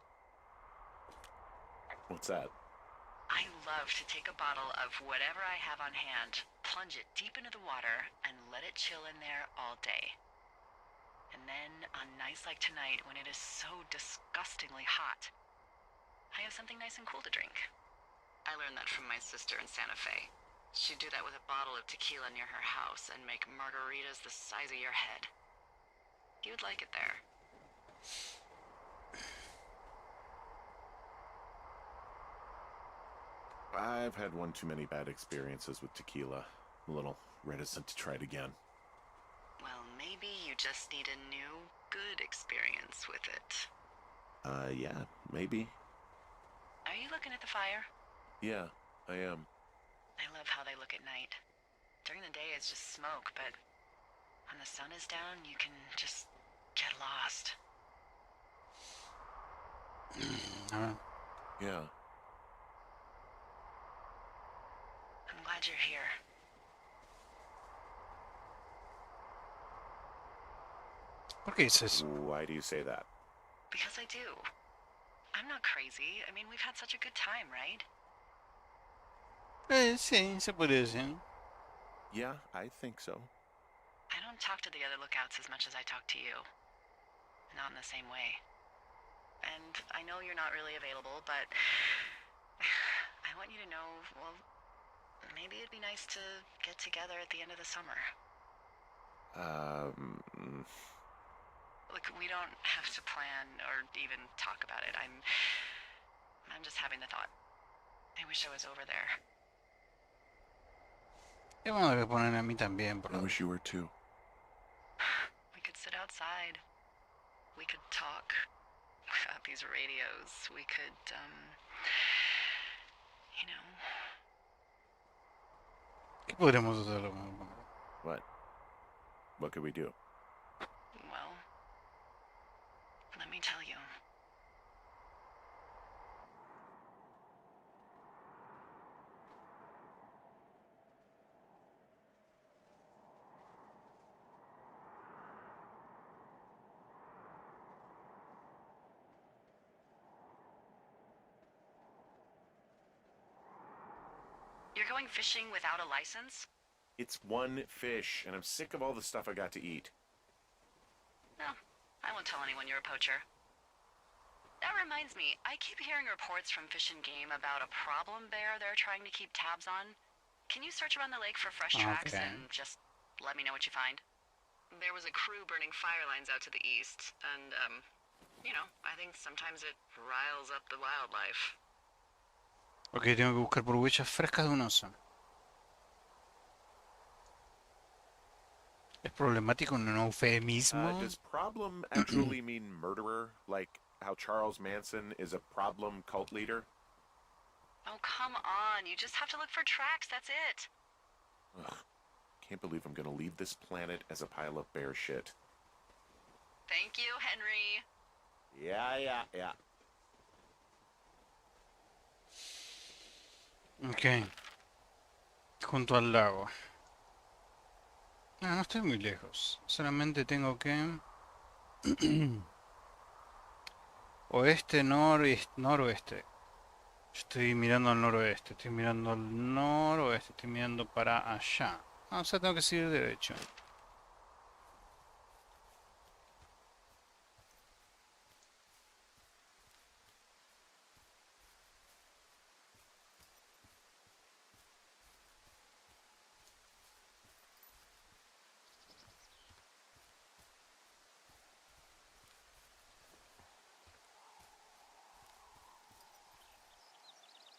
What's that? I love to take a bottle of whatever I have on hand, plunge it deep into the water, and let it chill in there all day. And then, on nights like tonight, when it is so disgustingly hot, I have something nice and cool to drink. I learned that from my sister in Santa Fe. She'd do that with a bottle of tequila near her house and make margaritas the size of your head. You'd like it there. I've had one too many bad experiences with tequila. I'm a little reticent to try it again. Well, maybe you just need a new, good experience with it. Yeah, maybe. Are you looking at the fire? Yeah, I am. I love how they look at night. During the day, it's just smoke, but when the sun is down, you can just get lost. Yeah. I'm glad you're here. ¿Por qué dices eso? Why do you say that? Because I do. I'm not crazy. I mean, we've had such a good time, right? Sí, se puede decir. Yeah, I think so. I don't talk to the other lookouts as much as I talk to you. Not in the same way. And I know you're not really available, but I want you to know, well, maybe it'd be nice to get together at the end of the summer. Look, we don't have to plan or even talk about it. I'm just having the thought. I wish I was over there. Y bueno, que ponen a mí también, por I lo wish you were too. We could sit outside. We could talk about these radios. We could, you know. ¿Qué podremos hacer? What? What could we do? Well, let me tell you. You're going fishing without a license? It's one fish, and I'm sick of all the stuff I got to eat. No, I won't tell anyone you're a poacher. That reminds me, I keep hearing reports from Fish and Game about a problem bear they're trying to keep tabs on. Can you search around the lake for fresh tracks Okay. and just let me know what you find? There was a crew burning fire lines out to the east, and, you know, I think sometimes it riles up the wildlife. Ok, tengo que buscar por huellas frescas de un oso. ¿Es problemático un eufemismo? Does problem actually mean murderer? Like how Charles Manson is a problem cult leader? Oh, come on. You just have to look for tracks, that's it. Ugh. Can't believe I'm gonna leave this planet as a pile of bear shit. Thank you, Henry. Yeah. Ok. Junto al lago. No estoy muy lejos. Solamente tengo que... Oeste, noroeste. Estoy mirando al noroeste. Estoy mirando al noroeste. Estoy mirando para allá. O sea, tengo que seguir derecho.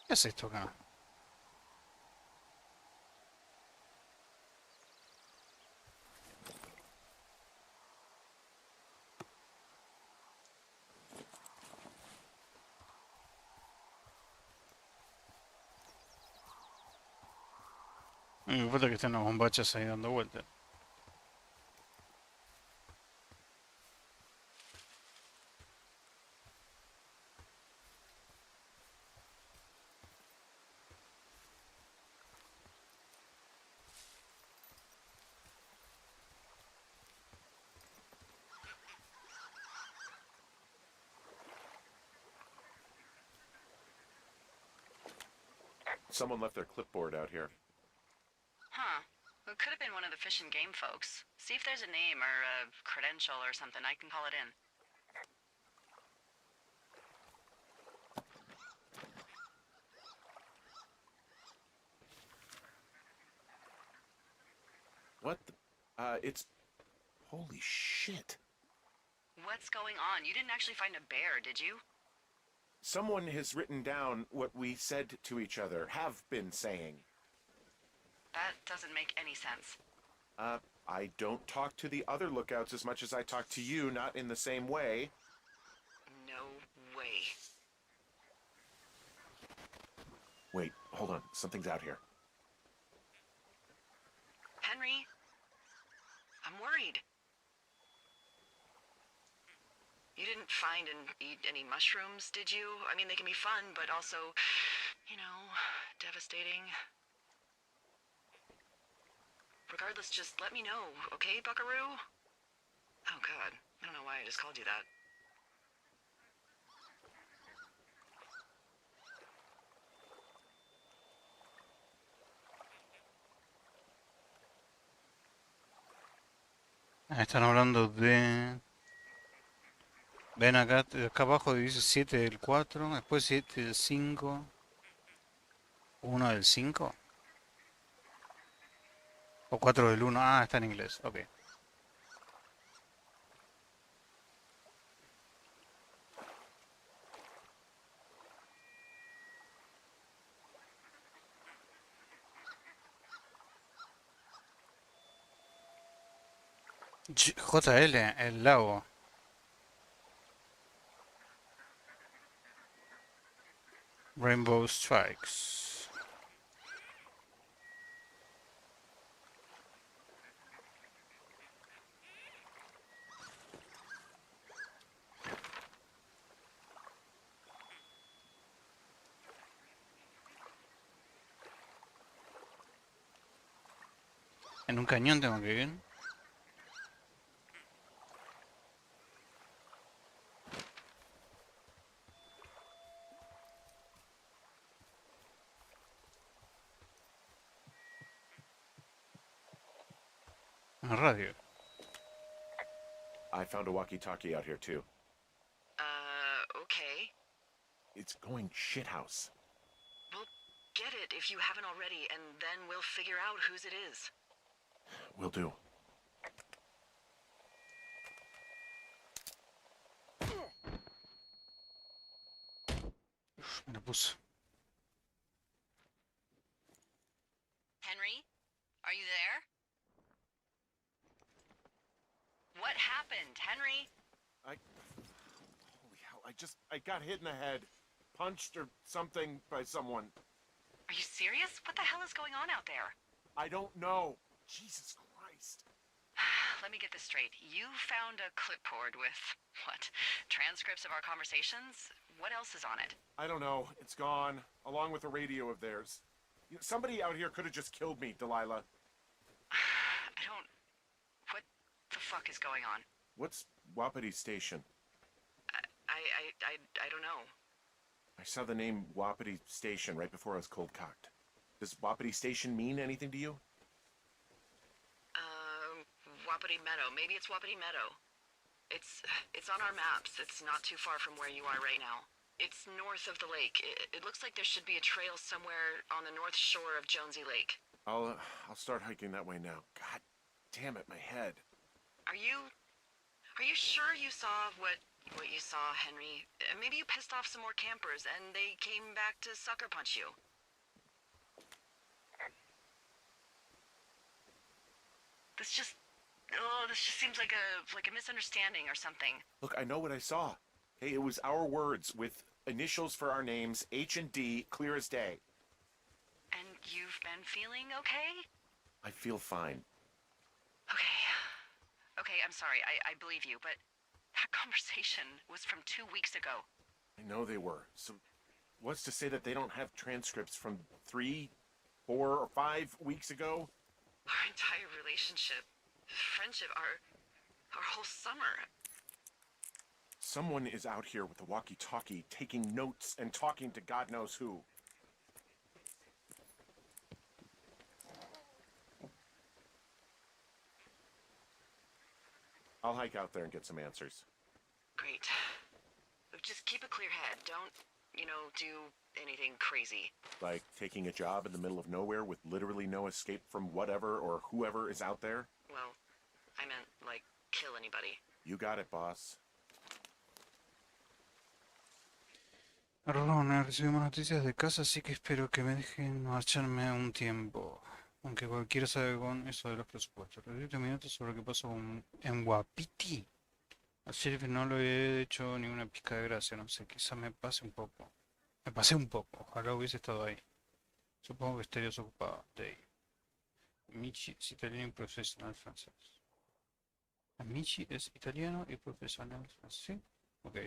¿Qué es esto acá? Me falta que estén las bombachas ahí dando vueltas. Someone left their clipboard out here. Huh. It could have been one of the Fish and Game folks. See if there's a name or a credential or something. I can call it in. What the? It's... Holy shit. What's going on? You didn't actually find a bear, did you? Someone has written down what we said to each other, have been saying. That doesn't make any sense. I don't talk to the other lookouts as much as I talk to you, not in the same way. No way. Wait, hold on. Something's out here. Henry? I'm worried. You didn't find and eat any mushrooms, did you? I mean, they can be fun, but also, you know, devastating. Regardless, just let me know, okay, Buckaroo? Oh, God. I don't know why I just called you that. Están hablando de... Ven acá, acá abajo dice 7 del 4, después 7 del 5, 1 del 5 o 4 del 1. Ah, está en inglés, ok. JL, el lago. Rainbow Strikes. En un cañón tengo que ir. En radio. I found a walkie-talkie out here, too. Okay. It's going shithouse. Well, get it if you haven't already, and then we'll figure out whose it is. Will do. Me la puso. Henry? Are you there? What happened, Henry? Holy hell, I got hit in the head. Punched or something by someone. Are you serious? What the hell is going on out there? I don't know. Jesus Christ. Let me get this straight. You found a clipboard with, what, transcripts of our conversations? What else is on it? I don't know. It's gone, along with a radio of theirs. Somebody out here could have just killed me, Delilah. What the fuck is going on? What's Wapiti Station? I don't know. I saw the name Wapiti Station right before I was cold-cocked. Does Wapiti Station mean anything to you? Wapiti Meadow. Maybe it's Wapiti Meadow. It's on our maps. It's not too far from where you are right now. It's north of the lake. It looks like there should be a trail somewhere on the north shore of Jonesy Lake. I'll start hiking that way now. God damn it, my head. Are you sure you saw what you saw, Henry? Maybe you pissed off some more campers and they came back to sucker punch you. This just seems like a misunderstanding or something. Look, I know what I saw. Hey, it was our words with initials for our names, H and D, clear as day. And you've been feeling okay? I feel fine. Okay. Okay, I'm sorry. I believe you, but that conversation was from 2 weeks ago. I know they were. So what's to say that they don't have transcripts from 3, 4, or 5 weeks ago? Our entire relationship, friendship, our whole summer. Someone is out here with a walkie-talkie taking notes and talking to God knows who. I'll hike out there and get some answers. Great. Just keep a clear head. Don't, do anything crazy. Like taking a job in the middle of nowhere with literally no escape from whatever or whoever is out there? Well, I meant, like, kill anybody. You got it, boss. Ron, recibimos noticias de casa, así que espero que me dejen marcharme un tiempo. Aunque cualquiera sabe con eso de los presupuestos. Recibí 3 minutos sobre qué pasó en Guapiti. Al sheriff no le he hecho ninguna pizca de gracia, no sé, quizá me pase un poco. Me pasé un poco, ojalá hubiese estado ahí. Supongo que estarías ocupado, Dave. Michi es italiano y profesional francés. Michi es italiano y profesional francés. ¿Sí? Ok.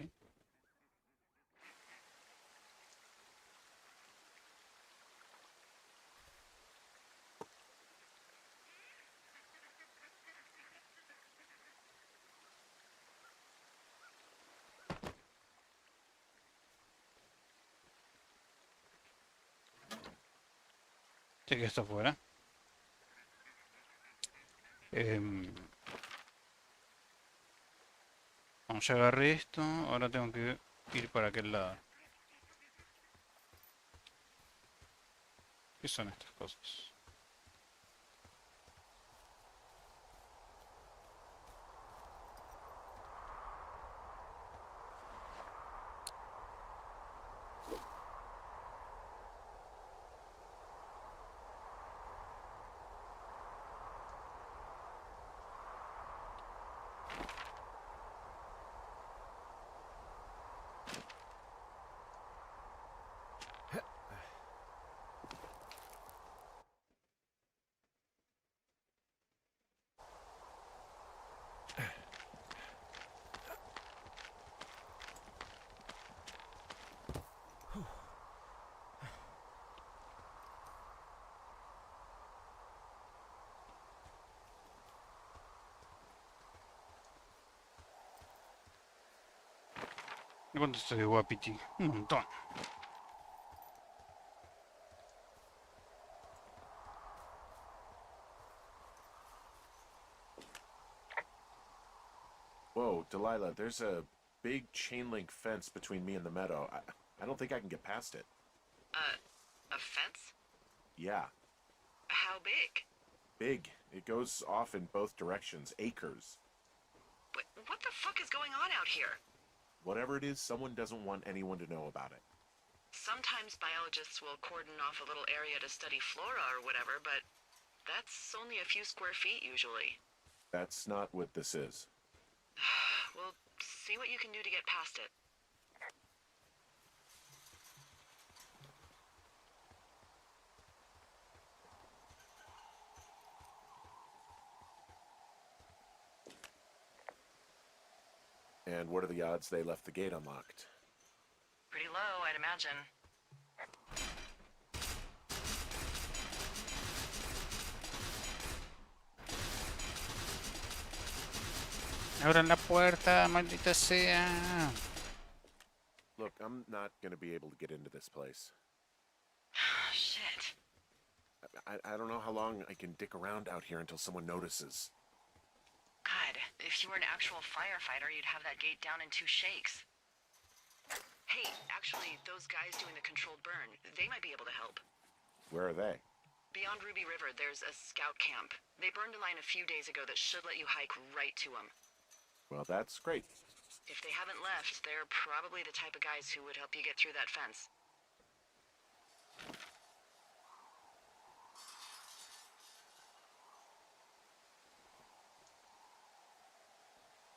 Sé que está afuera. Bueno, ya agarré esto, ahora tengo que ir para aquel lado. ¿Qué son estas cosas? ¿Cuánto estoy de Guapiti? Un montón. Whoa, Delilah, there's a big chain link fence between me and the meadow. I don't think I can get past it. A fence? Yeah, How big? big. It goes off in both directions, acres. What the fuck is going on out here? Whatever it is, someone doesn't want anyone to know about it. Sometimes biologists will cordon off a little area to study flora or whatever, but that's only a few square feet usually. That's not what this is. Well, see what you can do to get past it. And what are the odds they left the gate unlocked? Pretty low, I'd imagine. Abran la puerta, maldita sea. Look, I'm not gonna be able to get into this place. Shit. I don't know how long I can dick around out here until someone notices. God, if you were an actual firefighter, you'd have that gate down in 2 shakes. Hey, actually, those guys doing the controlled burn, they might be able to help. Where are they? Beyond Ruby River, there's a scout camp. They burned a line a few days ago that should let you hike right to them. Well, that's great. If they haven't left, they're probably the type of guys who would help you get through that fence.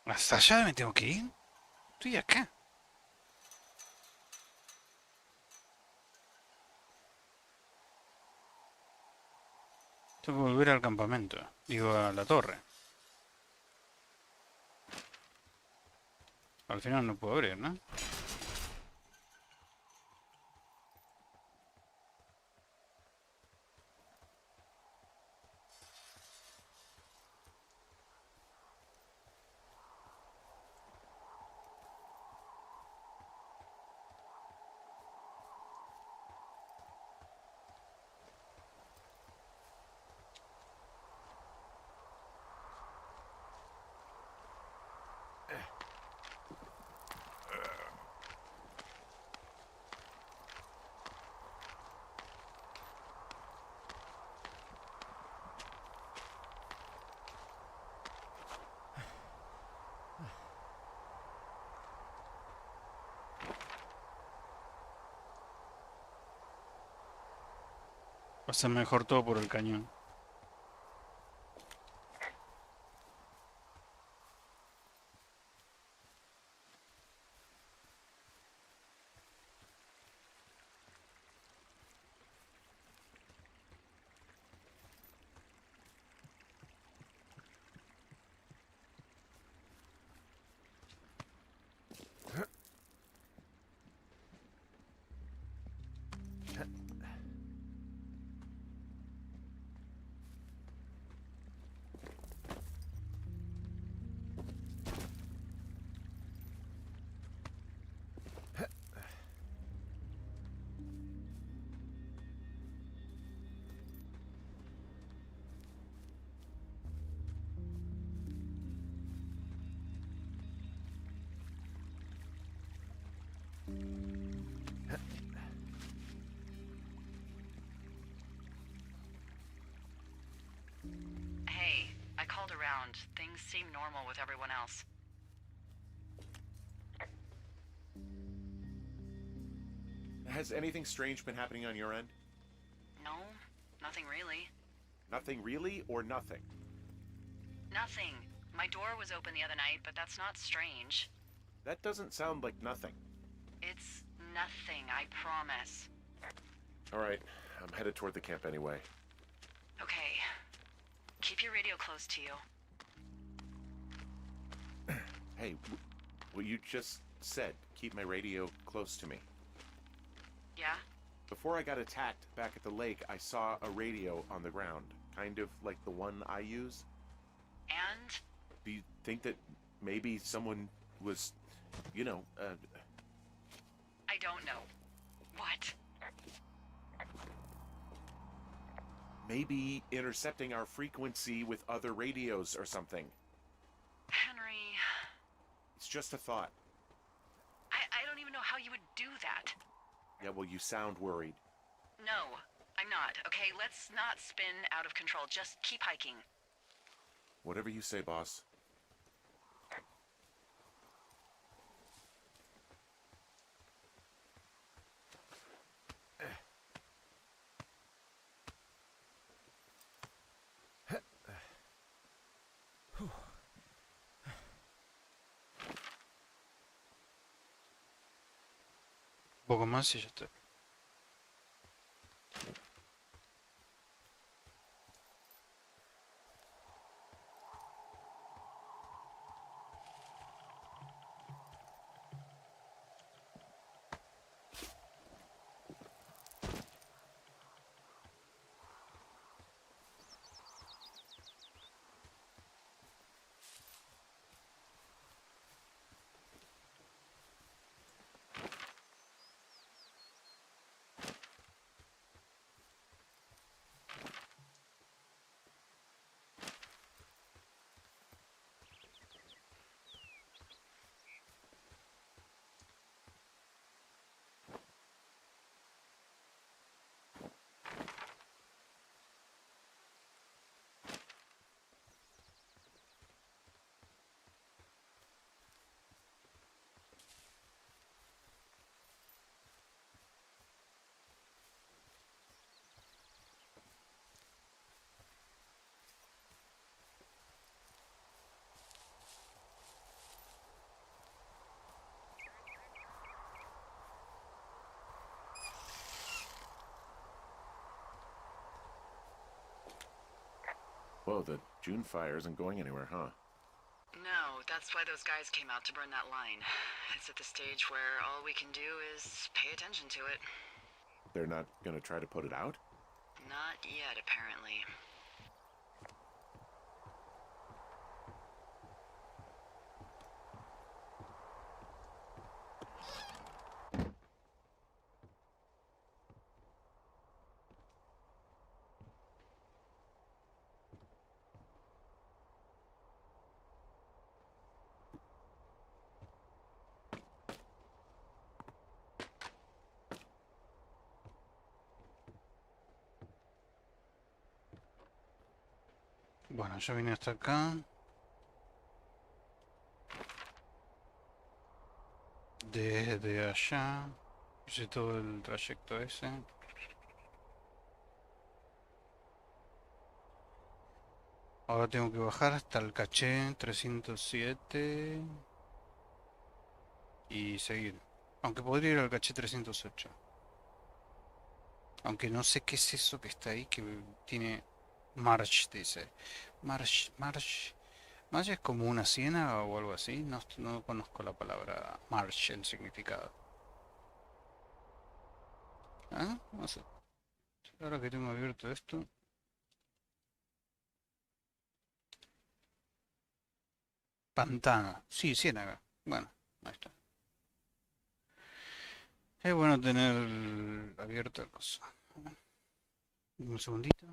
¿Hasta allá me tengo que ir? Estoy acá. Tengo que volver al campamento. Digo, a la torre. Al final no puedo abrir, ¿no? Va a ser mejor todo por el cañón. Hey, I called around. Things seem normal with everyone else. Has anything strange been happening on your end? No, nothing really. Nothing really, or nothing? Nothing. My door was open the other night, but that's not strange. That doesn't sound like nothing. It's nothing, I promise. Alright, I'm headed toward the camp anyway. Okay. Keep your radio close to you. Hey, what you just said, keep my radio close to me. Yeah? Before I got attacked back at the lake, I saw a radio on the ground. Kind of like the one I use. And? Do you think that maybe someone was, you know, I don't know. What? maybe intercepting our frequency with other radios or something? Henry... It's just a thought. I don't even know how you would do that. Yeah, well, you sound worried. No, I'm not. Okay, let's not spin out of control. Just keep hiking. Whatever you say, boss. Un poco más y ya está. Whoa, the June fire isn't going anywhere, huh? No, that's why those guys came out to burn that line. It's at the stage where all we can do is pay attention to it. They're not gonna try to put it out? Not yet, apparently. Bueno, yo vine hasta acá. Desde allá. Hice todo el trayecto ese. Ahora tengo que bajar hasta el caché 307 y seguir. Aunque podría ir al caché 308. Aunque no sé qué es eso que está ahí que tiene March, dice. March, March. March es como una ciénaga o algo así. No, no conozco la palabra March, el significado. ¿Ah? No sé. Ahora que tengo abierto esto. Pantano. Sí, ciénaga. Bueno, ahí está. Es bueno tener abierto el coso. Un segundito.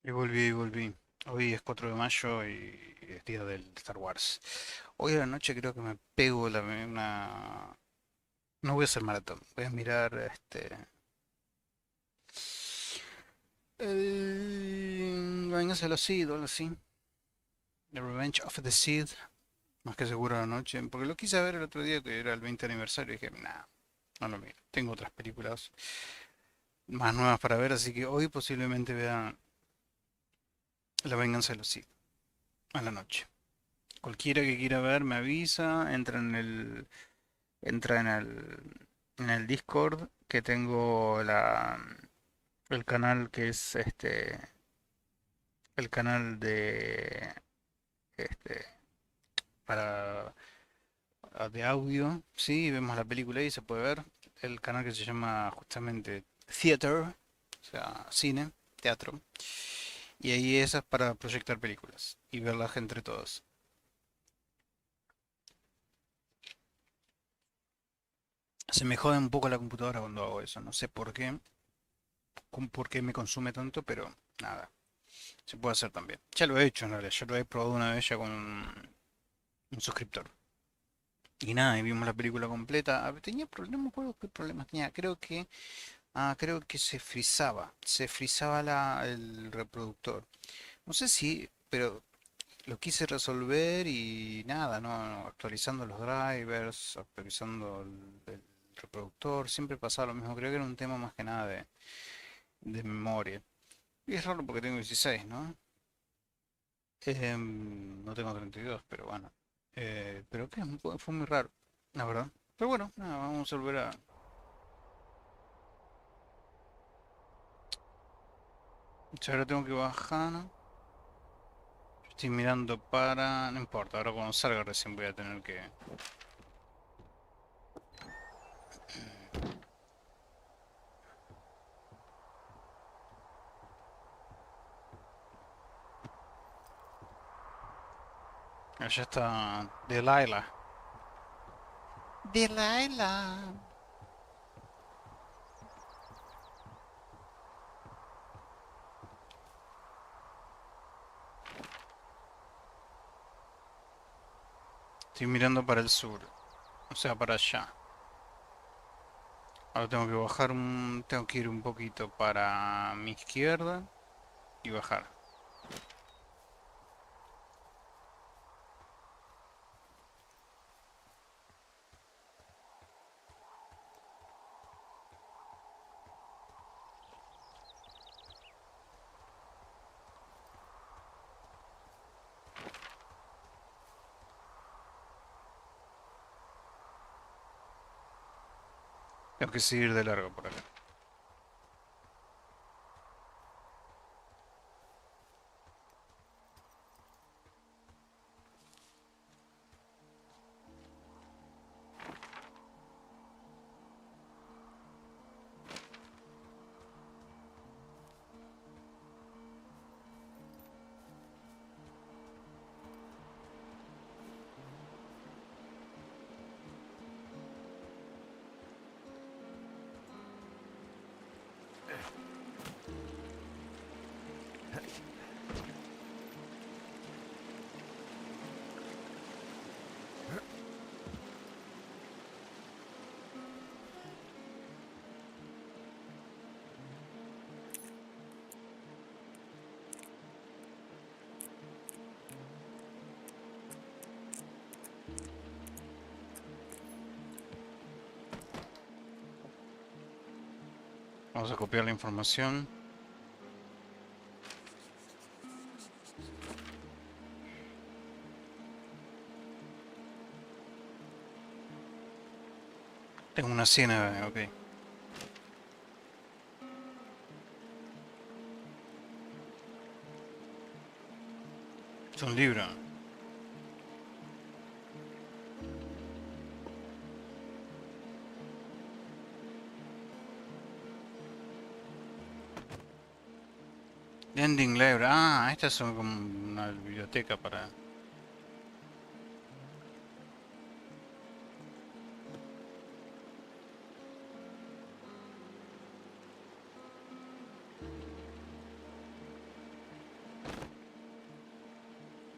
Y volví, volví. Hoy es 4 de mayo y es día del Star Wars. Hoy a la noche creo que me pego una... No voy a hacer maratón, voy a mirar El... Venganza de los Sith o algo así. The Revenge of the Sith. Más que seguro a la noche. Porque lo quise ver el otro día que era el 20 aniversario y dije, nah, no lo miro. Tengo otras películas más nuevas para ver, así que hoy posiblemente vea La Venganza de los Sith a la noche. Cualquiera que quiera ver me avisa, entra en el Discord que tengo el canal que es el canal de este para de audio, sí, vemos la película ahí, se puede ver. El canal que se llama justamente Theater, o sea, cine, teatro. Y ahí esa es para proyectar películas y verlas entre todos. Se me jode un poco la computadora cuando hago eso, no sé por qué me consume tanto, pero nada, se puede hacer también. Ya lo he hecho en realidad, yo lo he probado una vez ya con un suscriptor. Y nada, y vimos la película completa. Tenía problemas, no me acuerdo qué problemas tenía. Creo que se frizaba el reproductor. No sé si, pero lo quise resolver y nada, no, actualizando los drivers, actualizando el reproductor, siempre pasaba lo mismo. Creo que era un tema más que nada de memoria. Y es raro porque tengo 16, ¿no? No tengo 32, pero bueno. Pero que fue muy raro, la verdad. Pero bueno, nada, vamos a volver a... Ya ahora tengo que bajar. Estoy mirando para... No importa, ahora cuando salga recién voy a tener que... Allá está Delilah. Delilah. Estoy mirando para el sur. O sea, para allá. Ahora tengo que bajar un... Tengo que ir un poquito para mi izquierda y bajar. Tengo que seguir de largo por acá. Vamos a copiar la información. Tengo una ciénaga, ok. Es un libro. Ending Library. Ah, estas son como una biblioteca para...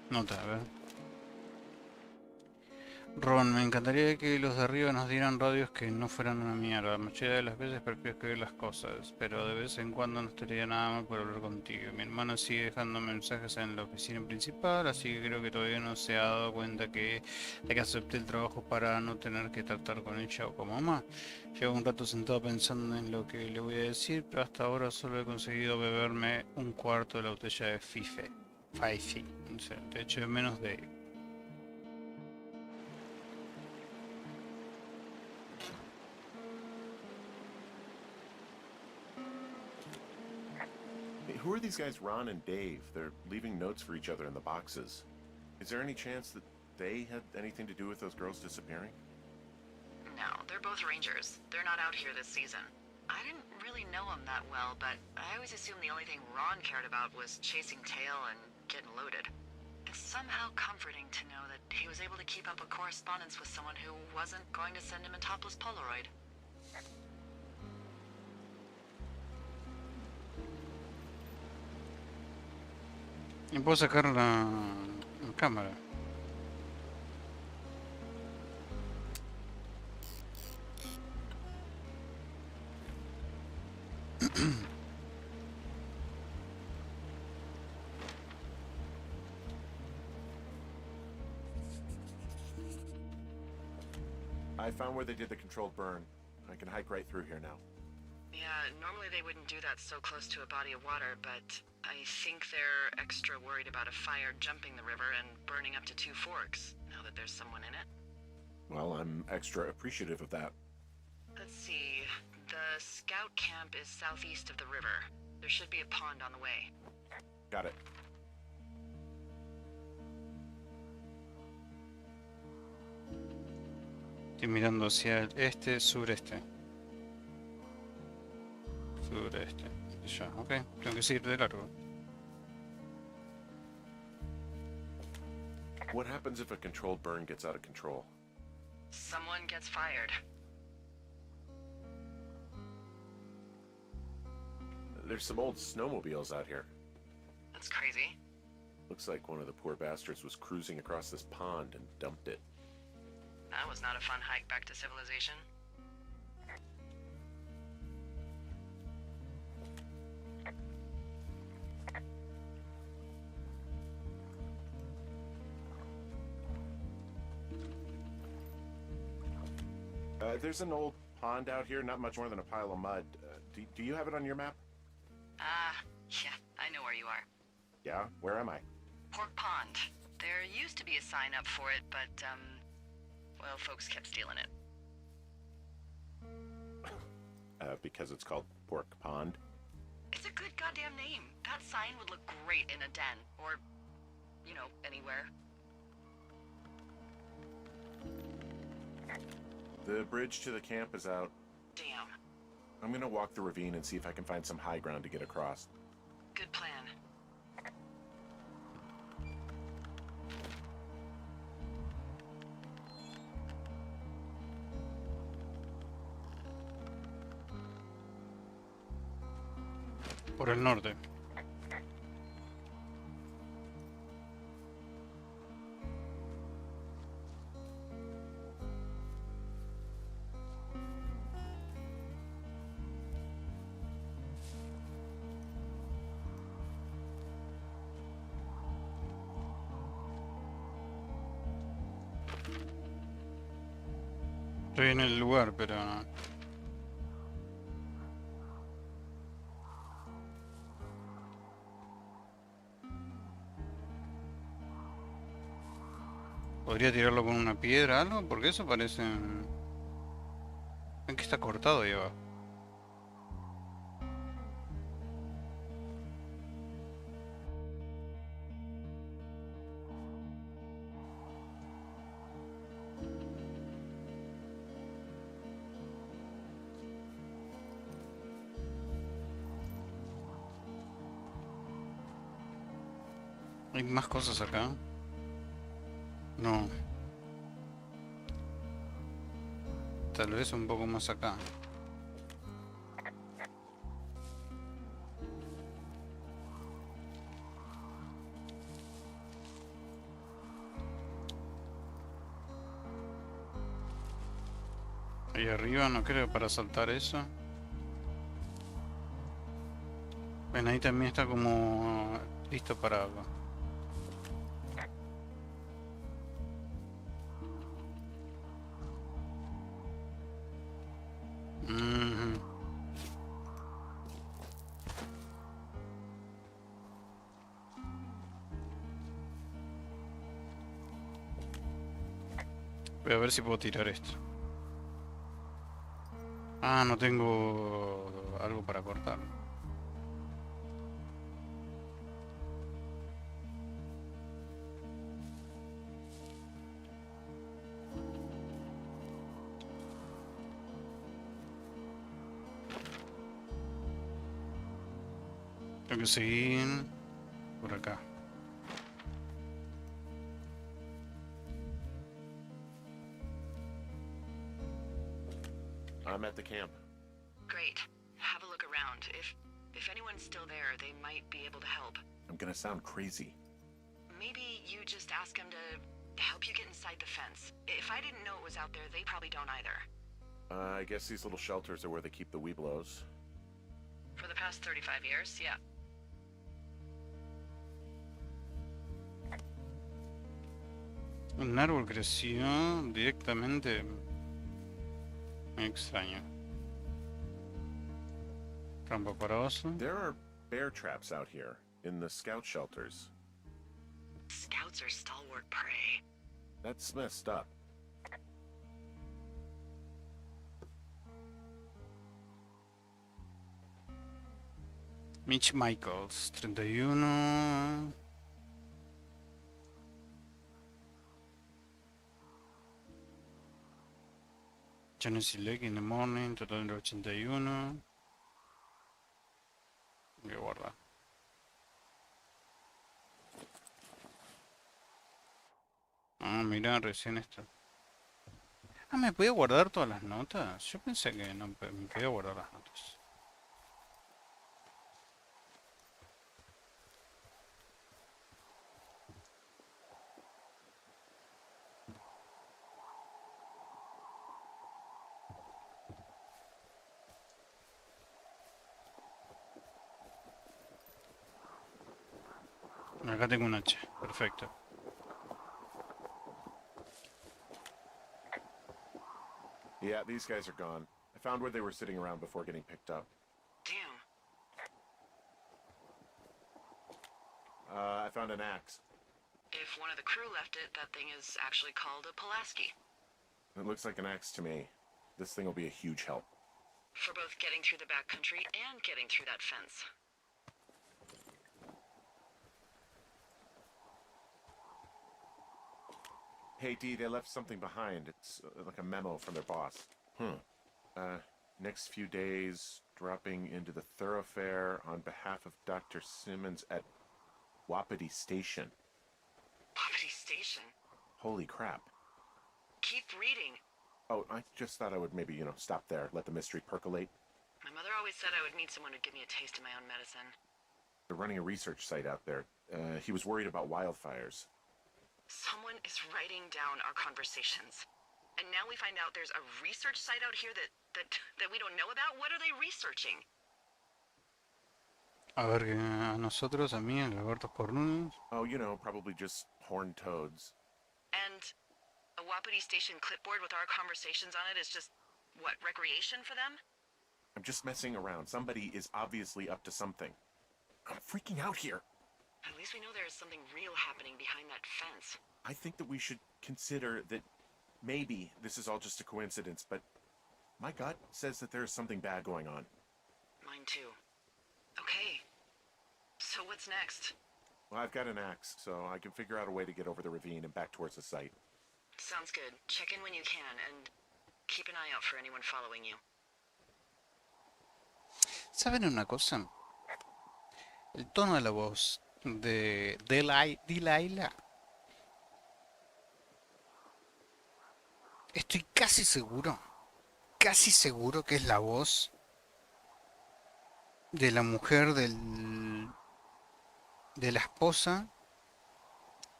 Nota, a ver. Ron, me encantaría que los de arriba nos dieran radios que no fueran una mierda. La mayoría de las veces prefiero escribir las cosas, pero de vez en cuando no estaría nada mal por hablar contigo. Mi hermana sigue dejando mensajes en la oficina principal, así que creo que todavía no se ha dado cuenta de que acepté el trabajo para no tener que tratar con ella o con mamá. Llevo un rato sentado pensando en lo que le voy a decir, pero hasta ahora solo he conseguido beberme un cuarto de la botella de Fife. Fife, no sé, te echo de menos de... Hey, who are these guys, Ron and Dave? They're leaving notes for each other in the boxes. Is there any chance that they had anything to do with those girls disappearing? No, they're both rangers. They're not out here this season. I didn't really know him that well, but I always assumed the only thing Ron cared about was chasing tail and getting loaded. It's somehow comforting to know that he was able to keep up a correspondence with someone who wasn't going to send him a topless Polaroid. Y puedo sacar la cámara. I found where they did the controlled burn. I can hike right through here now. Yeah, normally they wouldn't do that so close to a body of water, but I think they're extra worried about a fire jumping the river and burning up to 2 forks, now that there's someone in it. Well, I'm extra appreciative of that. Let's see. The scout camp is southeast of the river. There should be a pond on the way. Got it. Estoy mirando hacia el este, sureste. Sureste. Ya, ok. Tengo que seguir de largo. What happens if a controlled burn gets out of control? Someone gets fired. There's some old snowmobiles out here. That's crazy. Looks like one of the poor bastards was cruising across this pond and dumped it. That was not a fun hike back to civilization. There's an old pond out here, not much more than a pile of mud. Do you have it on your map? Yeah, I know where you are. Yeah? Where am I? Pork Pond. There used to be a sign up for it, but, well, folks kept stealing it. Because it's called Pork Pond? It's a good goddamn name. That sign would look great in a den, or, you know, anywhere. The bridge to the camp is out. Damn. I'm gonna walk the ravine and see if I can find some high ground to get across. Good plan. Por el norte. Estoy en el lugar, pero no. ¿Podría tirarlo con una piedra o algo? Porque eso parece... Ven que está cortado ahí abajo. ¿Hay más cosas acá? No. Tal vez un poco más acá. Ahí arriba no creo para saltar eso. Ven, ahí también está como listo para algo. Voy a ver si puedo tirar esto. Ah, no tengo algo para cortar. Tengo que seguir por acá. I'm at the camp. Great. Have a look around. If anyone's still there, they might be able to help. I'm gonna sound crazy. Maybe you just ask them to help you get inside the fence. If I didn't know it was out there, they probably don't either. I guess these little shelters are where they keep the weeblos. For the past 35 years, yeah. Un árbol creció directamente. Muy extraño. Rampa para oso. There are bear traps out here in the scout shelters. Scouts are stalwart prey. That's messed up. Mitch Michaels, 31. Johnny Lake in the morning, total de 81. Voy a guardar. Ah, mira, recién esto. Ah, ¿me podía guardar todas las notas? Yo pensé que no me podía guardar las notas. Acá tengo un H, perfecto. Yeah, these guys are gone. I found where they were sitting around before getting picked up. Damn. I found an axe. If one of the crew left it, that thing is actually called a Pulaski. It looks like an axe to me. This thing will be a huge help. For both getting through the backcountry and getting through that fence. Hey, D, they left something behind. It's like a memo from their boss. Next few days, dropping into the thoroughfare on behalf of Dr. Simmons at Wapiti Station. Wapiti Station? Holy crap. Keep reading. Oh, I just thought I would maybe, stop there, let the mystery percolate. My mother always said I would need someone to give me a taste of my own medicine. They're running a research site out there. He was worried about wildfires. Someone is writing down our conversations. And now we find out there's a research site out here that we don't know about? What are they researching? A ver, que a nosotros, a mí, a Alberto Cornudos. Oh, probably just horned toads. And a Wapiti Station clipboard with our conversations on it is just, what, recreation for them? I'm just messing around. Somebody is obviously up to something. I'm freaking out here. At least we know there is something real happening behind that fence. I think that we should consider that maybe this is all just a coincidence, but my gut says that there's something bad going on. Mine too. Okay. So what's next? Well, I've got an axe, so I can figure out a way to get over the ravine and back towards the site. Sounds good. Check in when you can, and keep an eye out for anyone following you. ¿Saben una cosa? El tono de la voz de Delilah. Estoy casi seguro que es la voz de la mujer de la esposa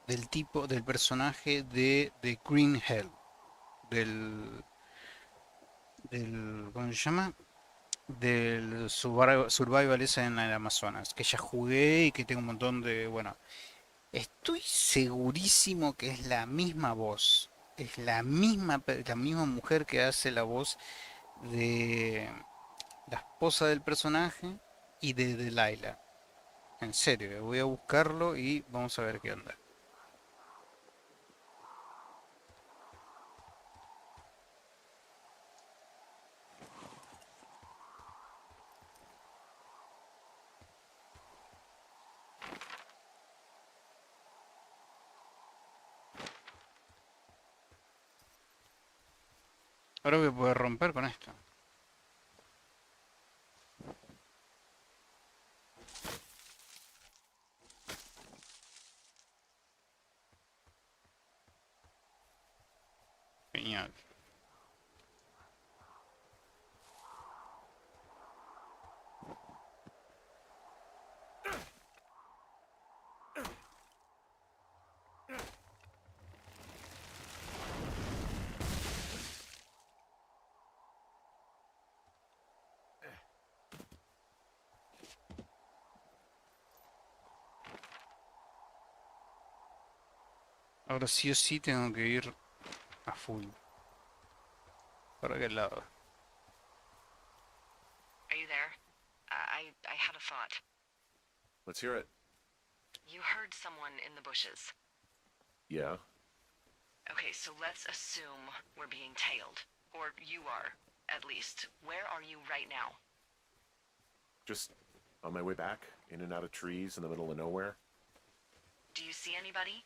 del personaje de Green Hell, ¿cómo se llama? Del survival ese en el Amazonas, que ya jugué y que tengo un montón de, bueno, estoy segurísimo que es la misma voz, es la misma mujer que hace la voz de la esposa del personaje y de Delilah. En serio, voy a buscarlo y vamos a ver qué onda. Ahora voy a poder romper con esto. Genial. Ahora sí o sí tengo que ir a full. ¿Para qué lado? Are you there? I had a thought. Let's hear it. You heard someone in the bushes. Yeah? Okay, so let's assume we're being tailed. Or you are, at least. Where are you right now? Just on my way back, in and out of trees in the middle of nowhere? Do you see anybody?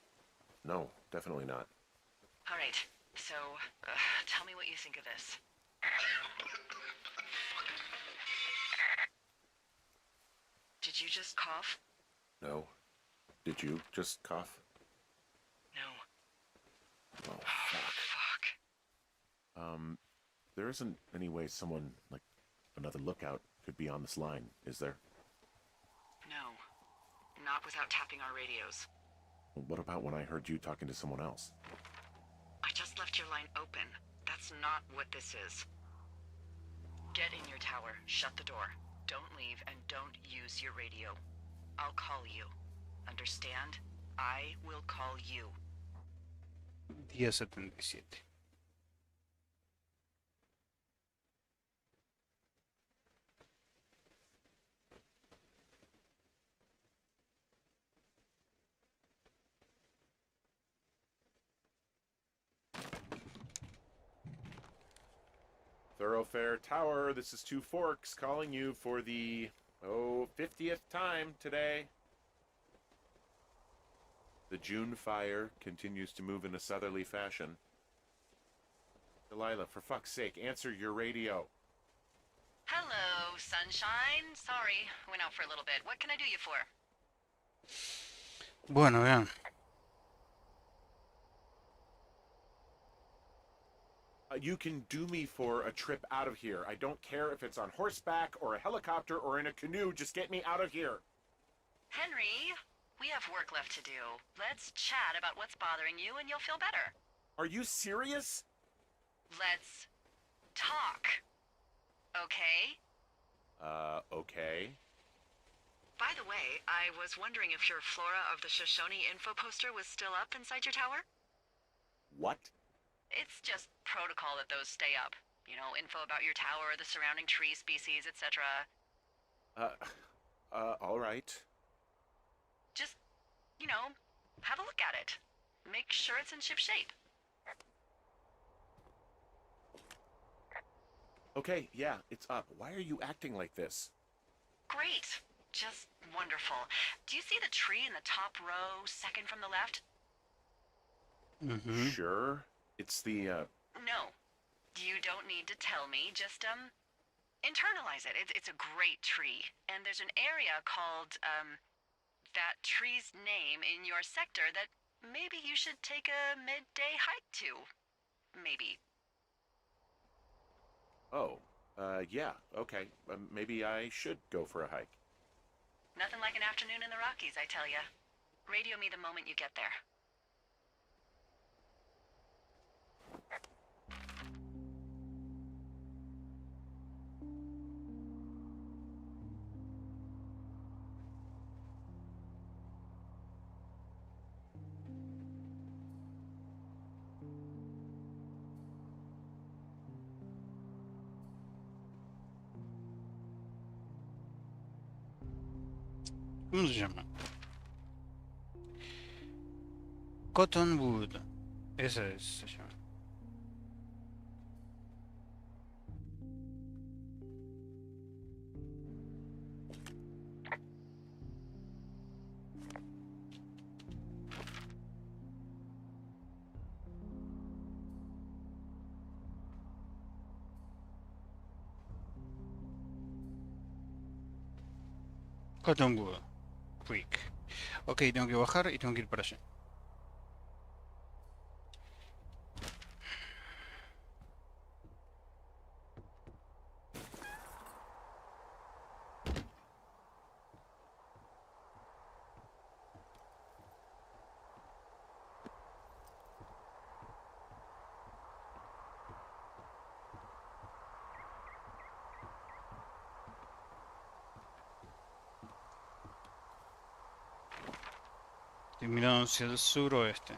No, definitely not. All right, so tell me what you think of this. Did you just cough? No. Did you just cough? No. Oh, fuck. Fuck. There isn't any way someone, like, another lookout could be on this line, is there? No. Not without tapping our radios. What about when I heard you talking to someone else? I just left your line open. That's not what this is. Get in your tower, shut the door. Don't leave and don't use your radio. I'll call you. Understand? I will call you. Día 77. Thoroughfare Tower, this is Two Forks calling you for the, 50th time today. The June fire continues to move in a southerly fashion. Delilah, for fuck's sake, answer your radio. Hello, sunshine. Sorry, went out for a little bit. What can I do you for? Bueno, vean. You can do me for a trip out of here. I don't care if it's on horseback or a helicopter or in a canoe. Just get me out of here. Henry, we have work left to do. Let's chat about what's bothering you and you'll feel better. Are you serious? Let's talk. Okay? Okay. By the way, I was wondering if your Flora of the Shoshone info poster was still up inside your tower? What? It's just protocol that those stay up. You know, info about your tower, the surrounding tree species, etc. All right. Just, you know, have a look at it. Make sure it's in ship shape. Okay, yeah, it's up. Why are you acting like this? Great. Just wonderful. Do you see the tree in the top row, second from the left? Ujú. Sure. It's the, No. You don't need to tell me. Just, internalize it. It's a great tree. And there's an area called, that tree's name in your sector that maybe you should take a midday hike to. Maybe. Oh, yeah, okay. Maybe I should go for a hike. Nothing like an afternoon in the Rockies, I tell ya. Radio me the moment you get there. ¿Cómo se llama? Cottonwood. Esa es, se llama. Cottonwood Creek. Ok, tengo que bajar y tengo que ir para allá. Estoy mirando hacia el suroeste.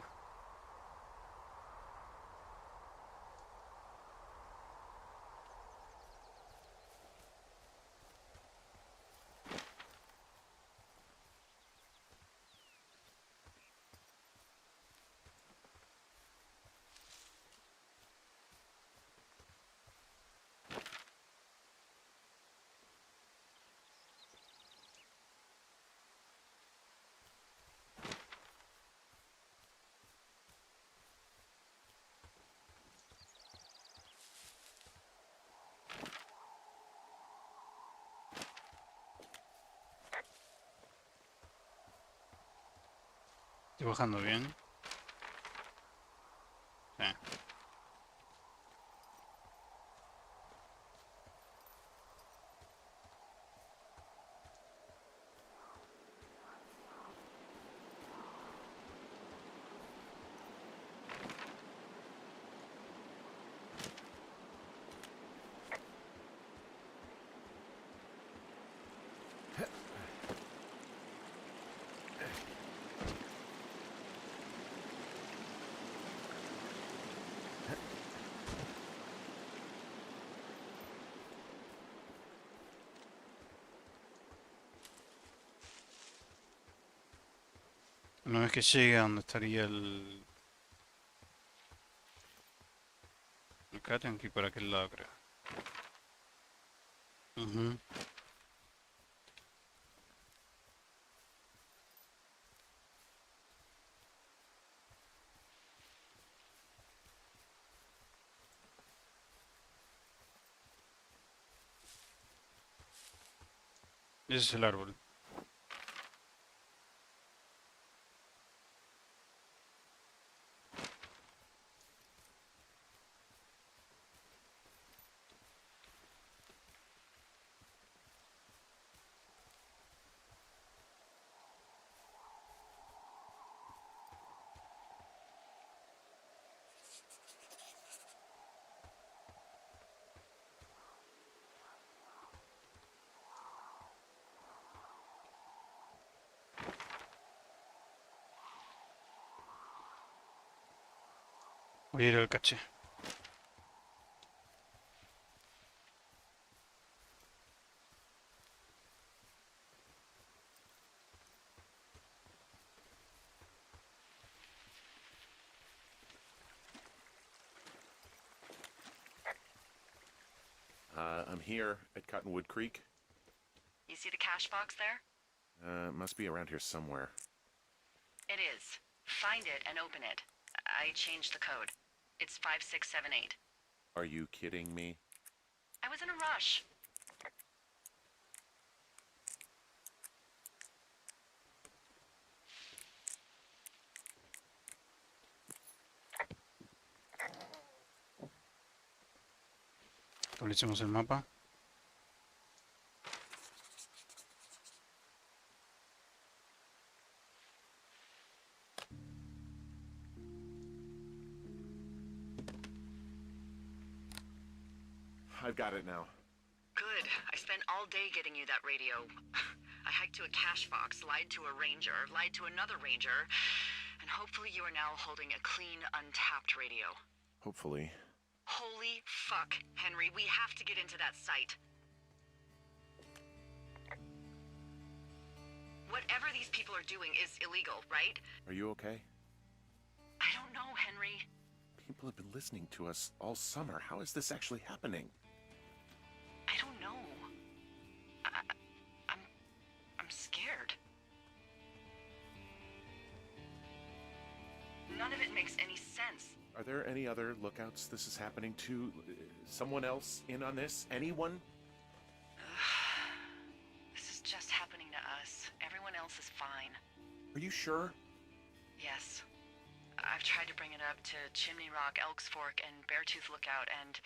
Estoy bajando bien. Sí. Una vez que llegue a donde estaría el... Acá tengo que ir para aquel lado, creo. Ujú. Ese es el árbol. Voy a ir al caché. I'm here at Cottonwood Creek. You see the cash box there? It must be around here somewhere. It is. Find it and open it. I changed the code. It's 5678. Are you kidding me? I was in a rush. Actualicemos el mapa. I've got it now. Good. I spent all day getting you that radio. I hiked to a cash box, lied to a ranger, lied to another ranger, and hopefully you are now holding a clean, untapped radio. Hopefully. Holy fuck, Henry, we have to get into that site. Whatever these people are doing is illegal, right? Are you okay? I don't know, Henry. People have been listening to us all summer. How is this actually happening? I don't know. I'm scared. None of it makes any sense. Are there any other lookouts this is happening to? Someone else in on this? Anyone? This is just happening to us. Everyone else is fine. Are you sure? Yes. I've tried to bring it up to Chimney Rock, Elks Fork, and Beartooth Lookout, and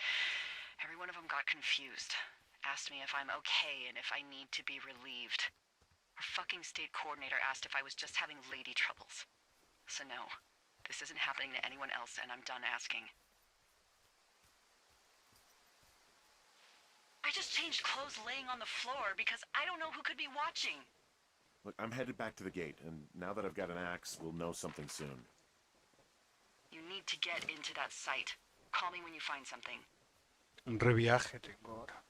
every one of them got confused. Asked me if I'm okay and if I need to be relieved. Our fucking state coordinator asked if I was just having lady troubles. So no, this isn't happening to anyone else, and I'm done asking. I just changed clothes laying on the floor because I don't know who could be watching. Look, I'm headed back to the gate, and now that I've got an axe, we'll know something soon. You need to get into that site. Call me when you find something. Un reviaje tengo ahora.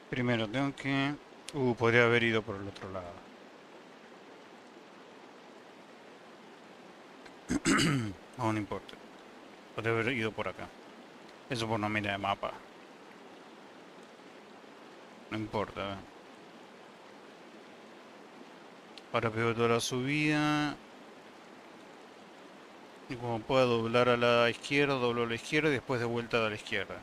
Primero tengo que... podría haber ido por el otro lado. No, no importa. Podría haber ido por acá. Eso por no mirar el mapa. No importa. Ahora veo toda la subida. Y como puedo doblar a la izquierda, doblo a la izquierda y después de vuelta a la izquierda.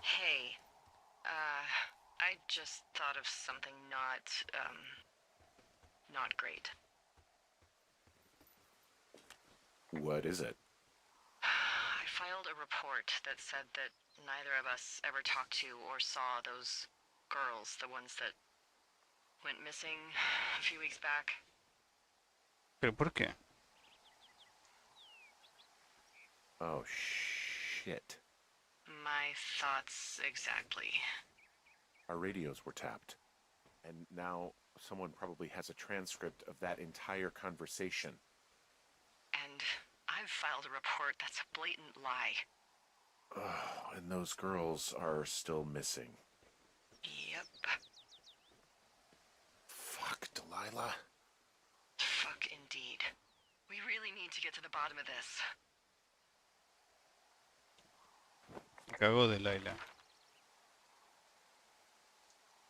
Hey, I just thought of something not great. What is it? I filed a report that said that neither of us ever talked to or saw those girls, the ones that went missing a few weeks back. ¿Pero por qué? Oh, shit. My thoughts exactly. Our radios were tapped. And now someone probably has a transcript of that entire conversation. And I've filed a report that's a blatant lie. Oh, and those girls are still missing. Yep. Fuck, Delilah. Fuck indeed. We really need to get to the bottom of this. Me cago de Laila.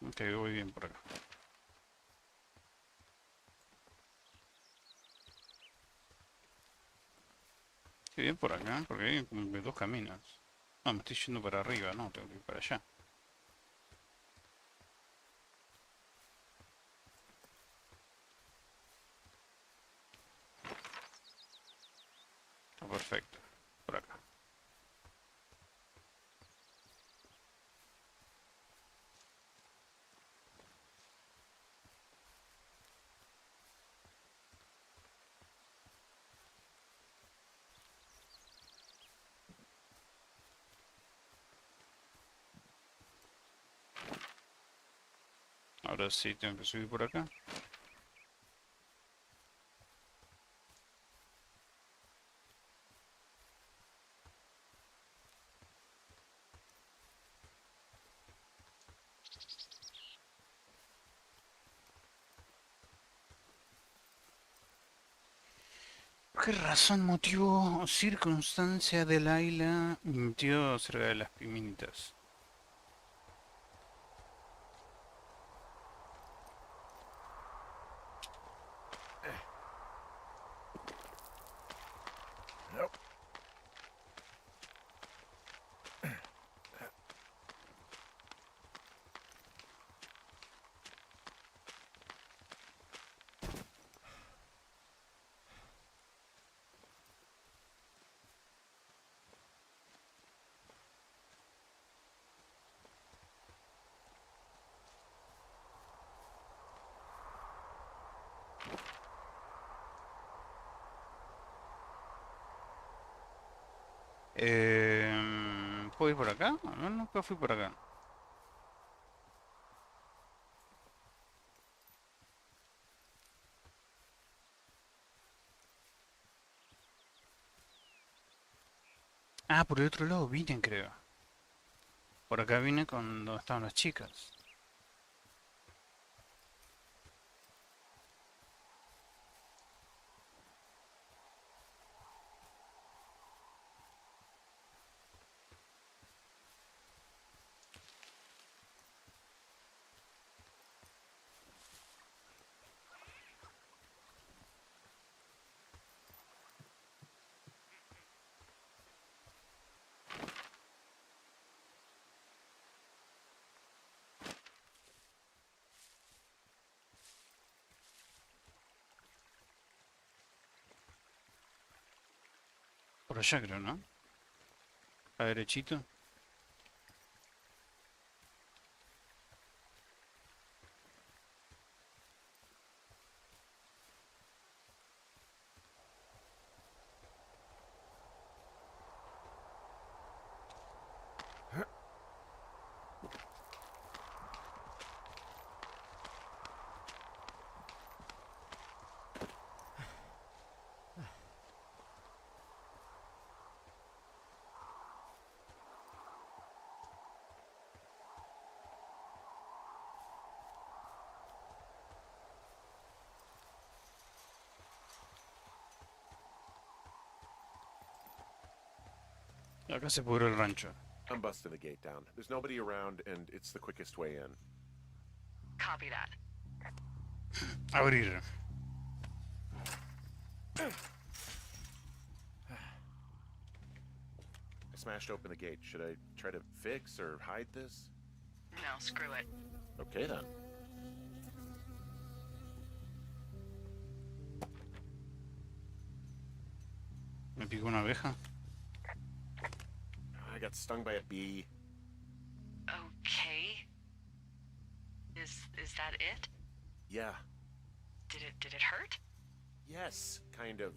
Ok, voy bien por acá. Estoy bien por acá, porque hay como que dos caminos. No, me estoy yendo para arriba, no, tengo que ir para allá. Está perfecto. Por acá. Ahora sí tengo que subir por acá. ¿Por qué razón, motivo o circunstancia de Laila mintió cerca de las pimientas? Nope. ¿Puedo ir por acá? No, nunca fui por acá. Ah, por el otro lado vine, creo. Por acá vine cuando estaban las chicas. por allá creo, ¿no? A derechito. Acá se pudrió el rancho. I'm busting the gate down. There's nobody around, and it's the quickest way in. Copy that. Abrir. I smashed open the gate. Should I try to fix or hide this? No, screw it. Okay, then. Me picó una abeja. I got stung by a bee. Okay. Is that it? Yeah. Did it hurt? Yes, kind of.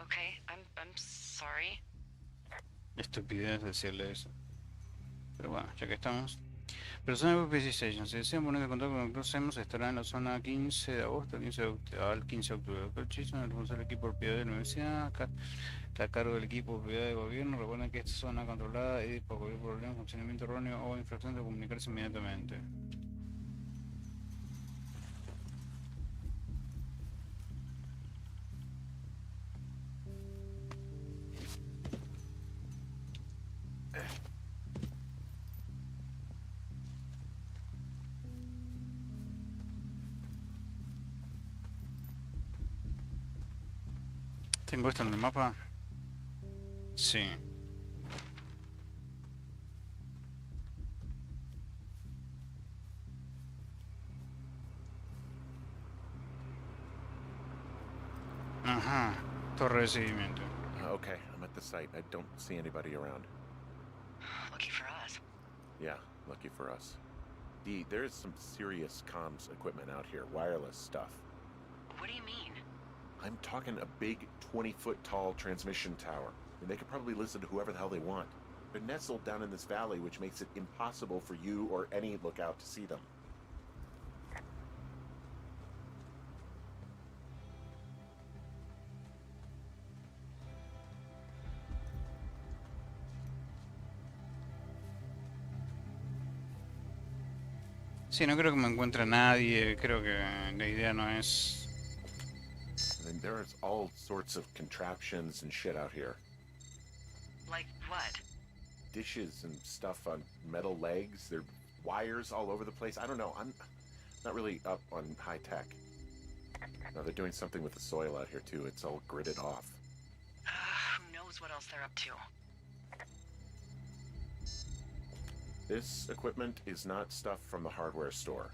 Okay, I'm sorry. Estupidez decirle eso. Pero bueno, ya que estamos. Personas de PC Station, si desean ponerse en contacto con nosotros, hemos estará en la zona 15 de agosto al 15 de octubre. El Chiso, el responsable del equipo de propiedad de la universidad, acá está a cargo del equipo de propiedad de gobierno. Recuerden que esta zona controlada es para cualquier problema, funcionamiento erróneo o infracción de comunicarse inmediatamente. ¿Tengo esto en el mapa? Sí. Ajá. Torre de seguimiento. Okay, I'm at the site. I don't see anybody around. Lucky for us. Yeah, lucky for us. D, there's some serious comms equipment out here, wireless stuff. What do you mean? I'm talking a big 20-foot tall transmission tower, and they could probably listen to whoever the hell they want. They're nestled down in this valley, which makes it impossible for you or any lookout to see them. Sí, no creo que me encuentre nadie. Creo que la idea no es... I mean, there's all sorts of contraptions and shit out here. Like what? Dishes and stuff on metal legs. There are wires all over the place. I don't know. I'm not really up on high tech. Now they're doing something with the soil out here too. It's all gridded off. Who knows what else they're up to? This equipment is not stuff from the hardware store.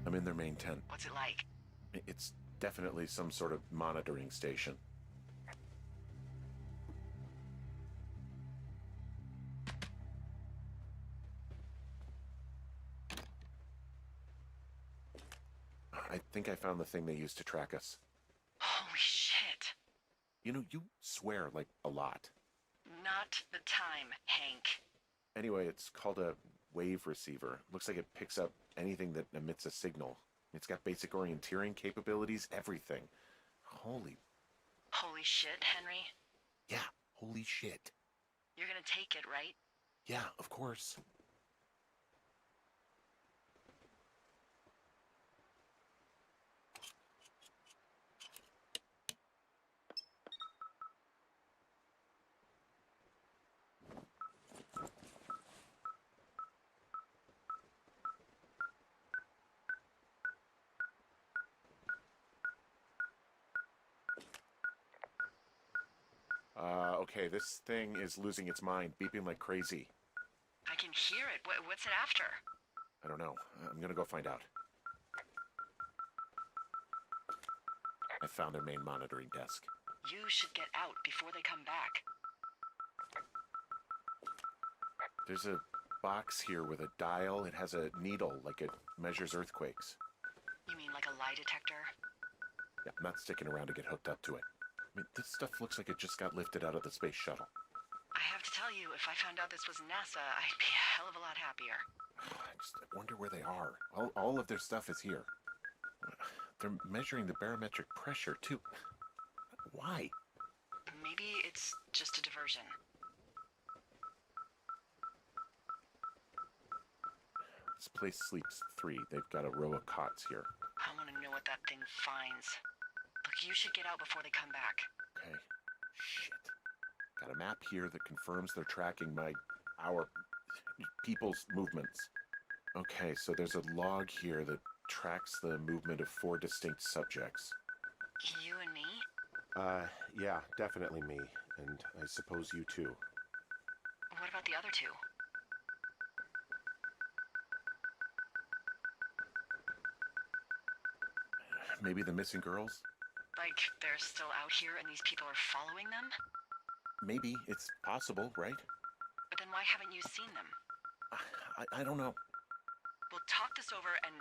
I'm in their main tent. What's it like? It's definitely some sort of monitoring station. I think I found the thing they used to track us. Holy shit. You know, you swear like a lot. Not the time, Hank. Anyway, it's called a wave receiver. Looks like it picks up anything that emits a signal. It's got basic orienteering capabilities, everything. Holy Shit, Henry. Yeah, holy shit. You're gonna take it, right? Yeah, of course. Okay, this thing is losing its mind, beeping like crazy. I can hear it. What's it after? I don't know. I'm gonna go find out. I found their main monitoring desk. You should get out before they come back. There's a box here with a dial. It has a needle, like it measures earthquakes. You mean like a lie detector? Yeah, I'm not sticking around to get hooked up to it. I mean, this stuff looks like it just got lifted out of the space shuttle. I have to tell you, if I found out this was NASA, I'd be a hell of a lot happier. I wonder where they are. All of their stuff is here. They're measuring the barometric pressure, too. Why? Maybe it's just a diversion. This place sleeps 3. They've got a row of cots here. I want to know what that thing finds. Look, you should get out before they come back. Okay. Shit. Got a map here that confirms they're tracking our people's movements. Okay, so there's a log here that tracks the movement of 4 distinct subjects. You and me? Yeah, definitely me. And I suppose you too. What about the other 2? Maybe the missing girls? Like, they're still out here and these people are following them? Maybe. It's possible, right? But then why haven't you seen them? I don't know. We'll talk this over and...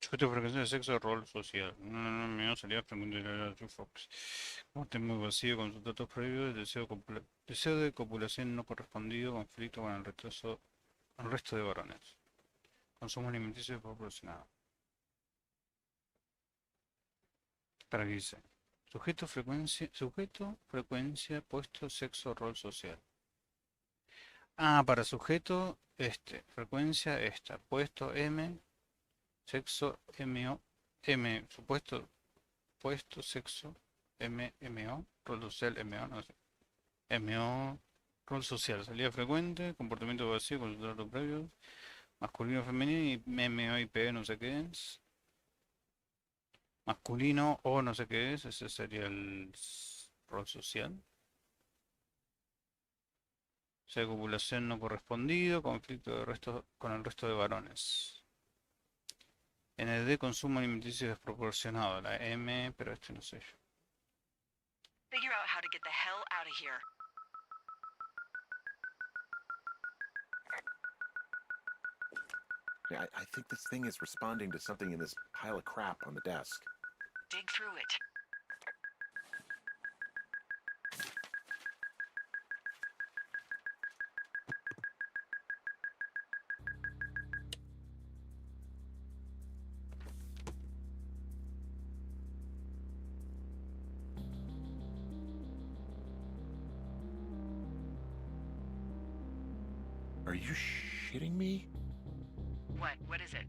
Sujeto, frecuencia de sexo, rol social. No, mío salía preguntar a tu Fox. Como tengo vacío con sus datos previos, deseo de copulación no correspondido, conflicto con el resto de varones. Consumo alimenticio desproporcionado. Para que dice, sujeto, frecuencia, puesto, sexo, rol social. Ah, para sujeto, frecuencia, esta, puesto, M, sexo, supuesto, puesto, sexo, MO, rol social, MO, no sé. MO, rol social, salida frecuente, comportamiento vacío, con sus datos previos, masculino, femenino, y MO y P, no sé qué es. Masculino o no sé qué es, ese sería el rol social. O sea, copulación no correspondido, conflicto con el resto de varones. En el D, consumo alimenticio desproporcionado, la M, pero no sé yo. Figure out how to get the hell out of here. Yeah, I think this thing is responding to something in this pile of crap on the desk. Dig through it. Are you shitting me? What? What is it?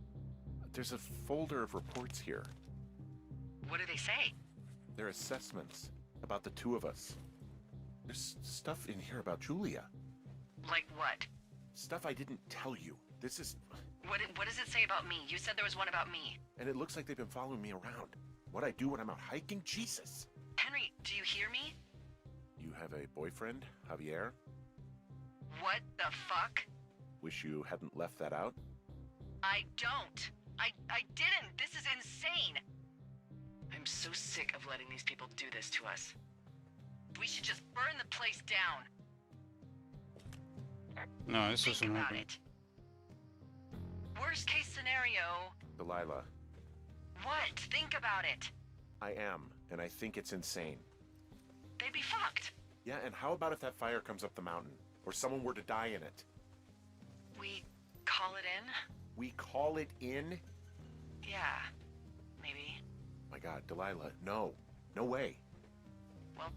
There's a folder of reports here. What do they say? They're assessments about the 2 of us. There's stuff in here about Julia. Like what? Stuff I didn't tell you. This is... What does it say about me? You said there was one about me. And it looks like they've been following me around. What I do when I'm out hiking? Jesus! Henry, do you hear me? You have a boyfriend, Javier? What the fuck? Wish you hadn't left that out? I don't. I didn't. This is insane. I'm so sick of letting these people do this to us. We should just burn the place down. No, eso es Think una... about it. Worst case scenario. Delilah, What? Think about it. I am, and I think it's insane. They'd be fucked. Yeah, and how about if that fire comes up the mountain? Or someone were to die in it? We call it in? We call it in? Yeah. Maybe. My God, Delilah, no. No way. Well,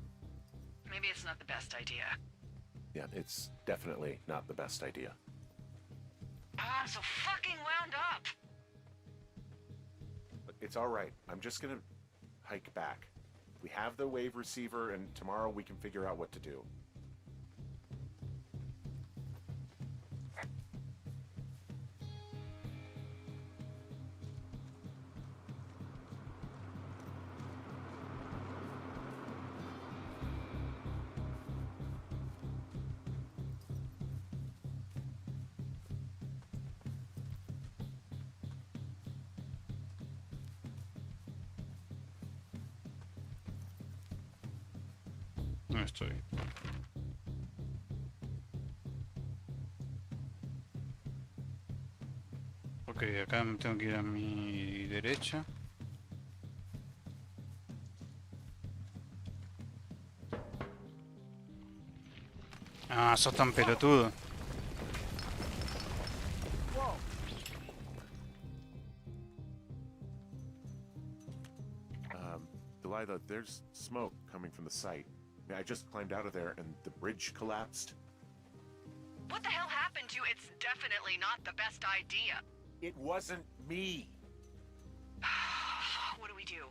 maybe it's not the best idea. Yeah, it's definitely not the best idea. Oh, I'm so fucking wound up. But it's all right. I'm just gonna hike back. We have the wave receiver, and tomorrow we can figure out what to do. No estoy. Ok, acá me tengo que ir a mi derecha. Ah, sos tan pelotudo. Delilah, there's smoke coming from the site. I just climbed out of there and the bridge collapsed. What the hell happened to you? It's definitely not the best idea. It wasn't me. What do we do?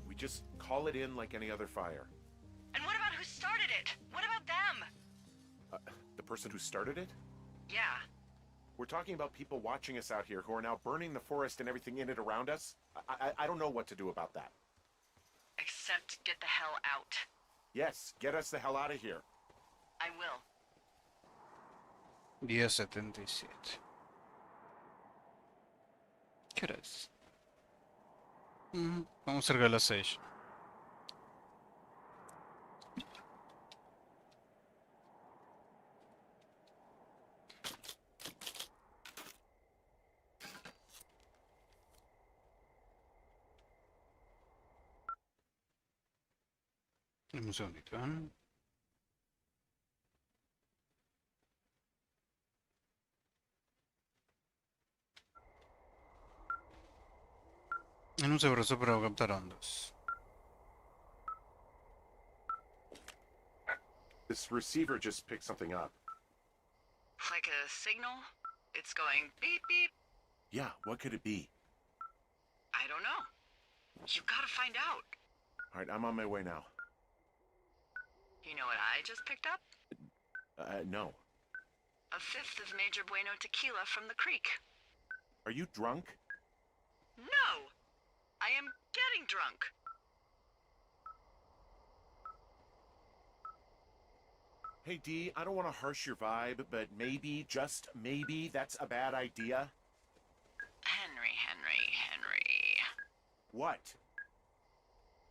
We just call it in like any other fire. And what about who started it? What about them? The person who started it? Yeah. We're talking about people watching us out here who are now burning the forest and everything in it around us. I don't know what to do about that. Except get the hell out. Yes, get us the hell out of here. I will. 10:77. ¿Qué hora es? Vamos cerca de las 6. Dame un segundito, ¿eh? En un segundo para captar ondas. This receiver just picked something up. Like a signal? It's going beep beep. Yeah, what could it be? I don't know. You gotta find out. All right, I'm on my way now. You know what I just picked up? No. A fifth of Major Bueno tequila from the creek. Are you drunk? No! I am getting drunk. Hey, D, I don't want to harsh your vibe, but maybe, just maybe, that's a bad idea. Henry. What?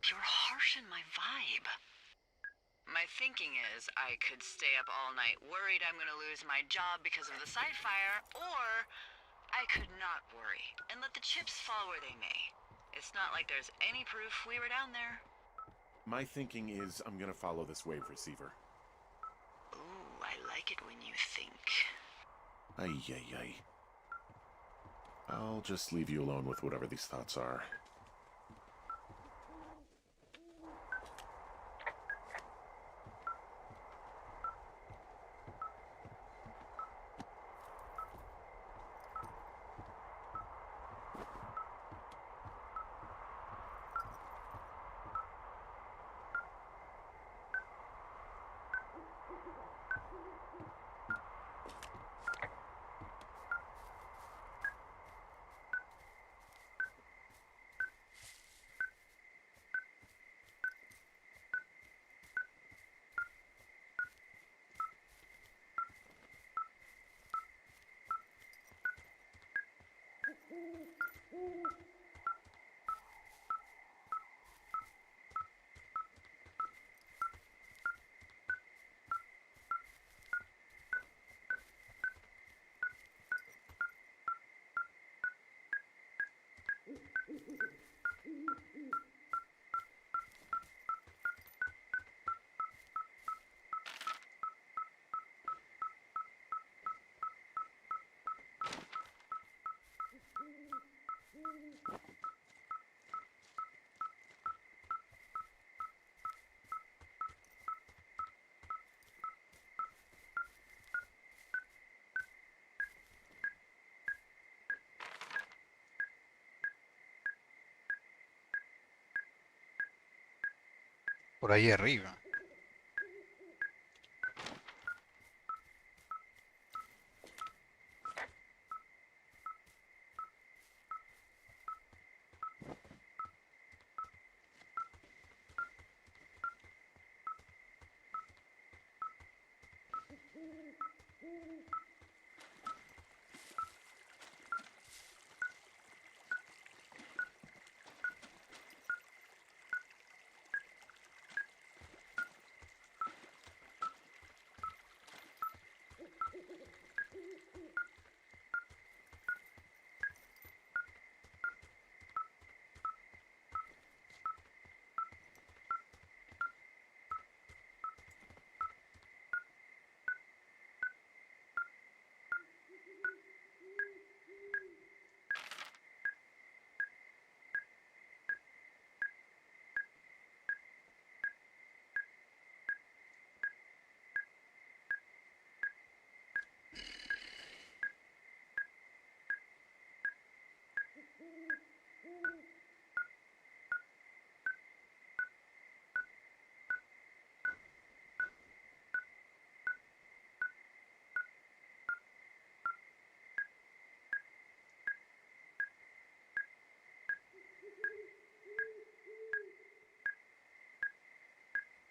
You're harshing my vibe. My thinking is I could stay up all night worried I'm gonna lose my job because of the side fire, or I could not worry and let the chips fall where they may. It's not like there's any proof we were down there. My thinking is I'm gonna follow this wave receiver. Ooh, I like it when you think. Ay. I'll just leave you alone with whatever these thoughts are. Por ahí arriba.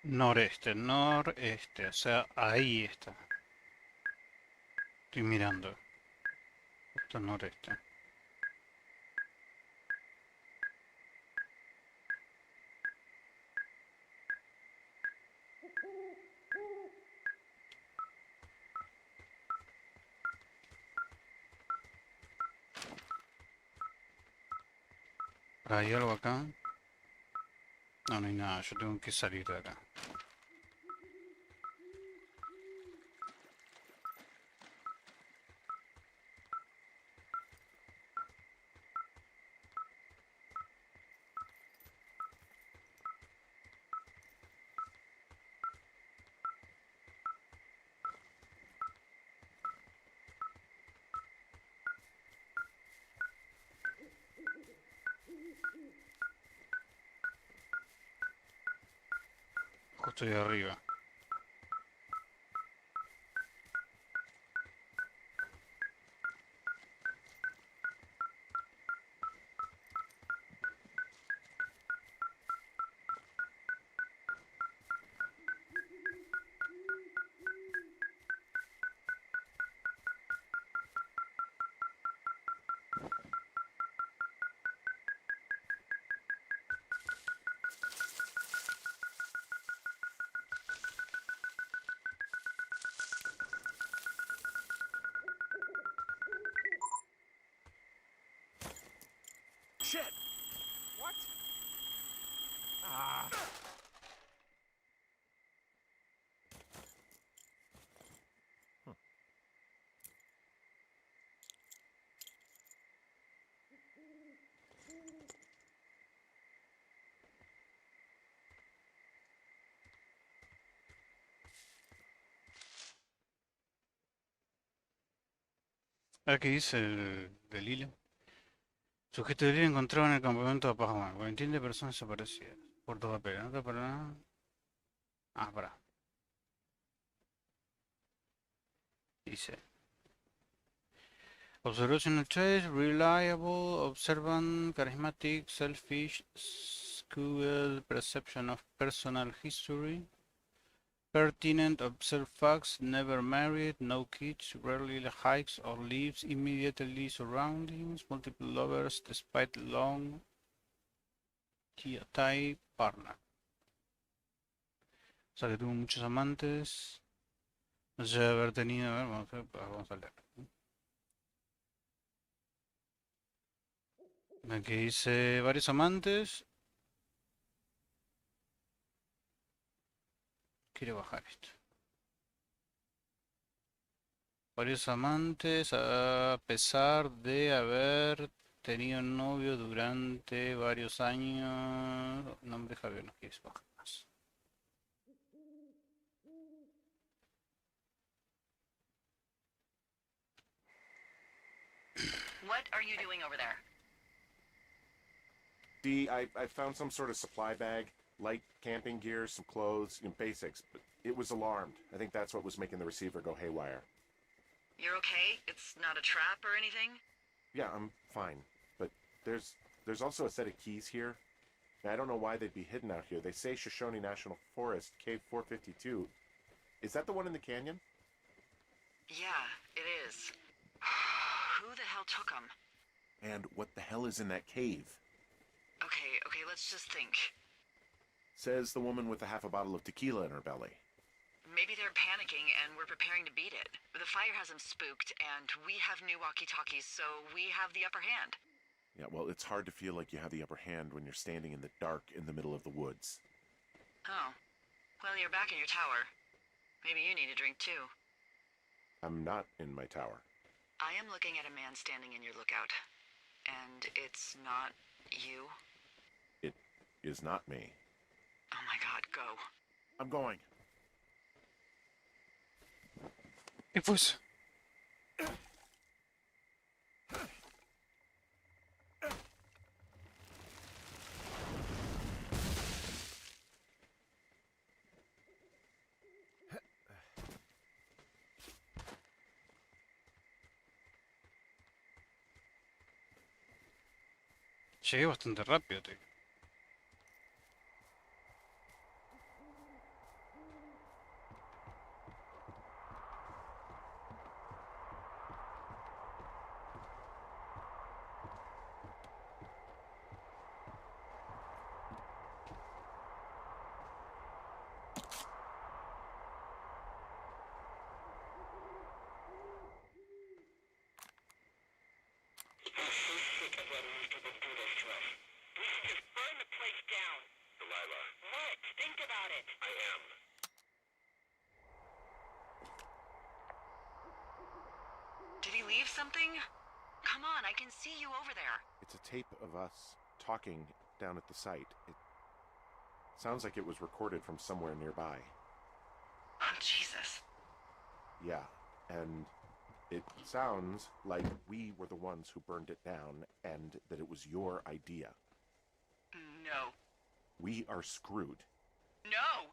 Noreste, noreste, o sea, ahí está. Estoy mirando. Esto es noreste. ¿Hay algo acá? No, no hay nada, yo tengo que salir de acá. Justo ahí arriba. Shit! What? Ah. Aquí dice el hilo. Sujeto de hilo encontrado en el campamento de Pajamar. 20 personas desaparecidas. Puerto Papel, ¿no? Para nada. Ah, pará. Dice. Observational choice, reliable, observant, charismatic, selfish, skewed perception of personal history, pertinent, observe facts, never married, no kids, rarely hikes or lives immediately surroundings, multiple lovers despite long tie partner. O sea que tuvo muchos amantes. No sé haber tenido, a ver, vamos a leer. Aquí dice varios amantes. Quiero bajar esto. Varios amantes a pesar de haber tenido novio durante varios años. Nombre Javier, no quieres bajar más. What are you doing over there? D, I found some sort of supply bag, light camping gear, some clothes, basics, but it was alarmed. I think that's what was making the receiver go haywire. You're okay? It's not a trap or anything? Yeah, I'm fine, but there's also a set of keys here. I don't know why they'd be hidden out here. They say Shoshone National Forest, Cave 452. Is that the one in the canyon? Yeah, it is. Who the hell took them? And what the hell is in that cave? Okay, let's just think. Says the woman with a half a bottle of tequila in her belly. Maybe they're panicking and we're preparing to beat it. The fire has them spooked, and we have new walkie-talkies, so we have the upper hand. Yeah, well, it's hard to feel like you have the upper hand when you're standing in the dark in the middle of the woods. Oh. Well, you're back in your tower. Maybe you need a drink, too. I'm not in my tower. I am looking at a man standing in your lookout. And it's not you? It is not me. Oh my god, go. I'm going. ¿Qué fue eso? Llegué bastante rápido, tío. Did he leave something? Come on, I can see you over there. It's a tape of us talking down at the site. It sounds like it was recorded from somewhere nearby. Oh, Jesus. Yeah, and it sounds like we were the ones who burned it down and that it was your idea. No. We are screwed. No!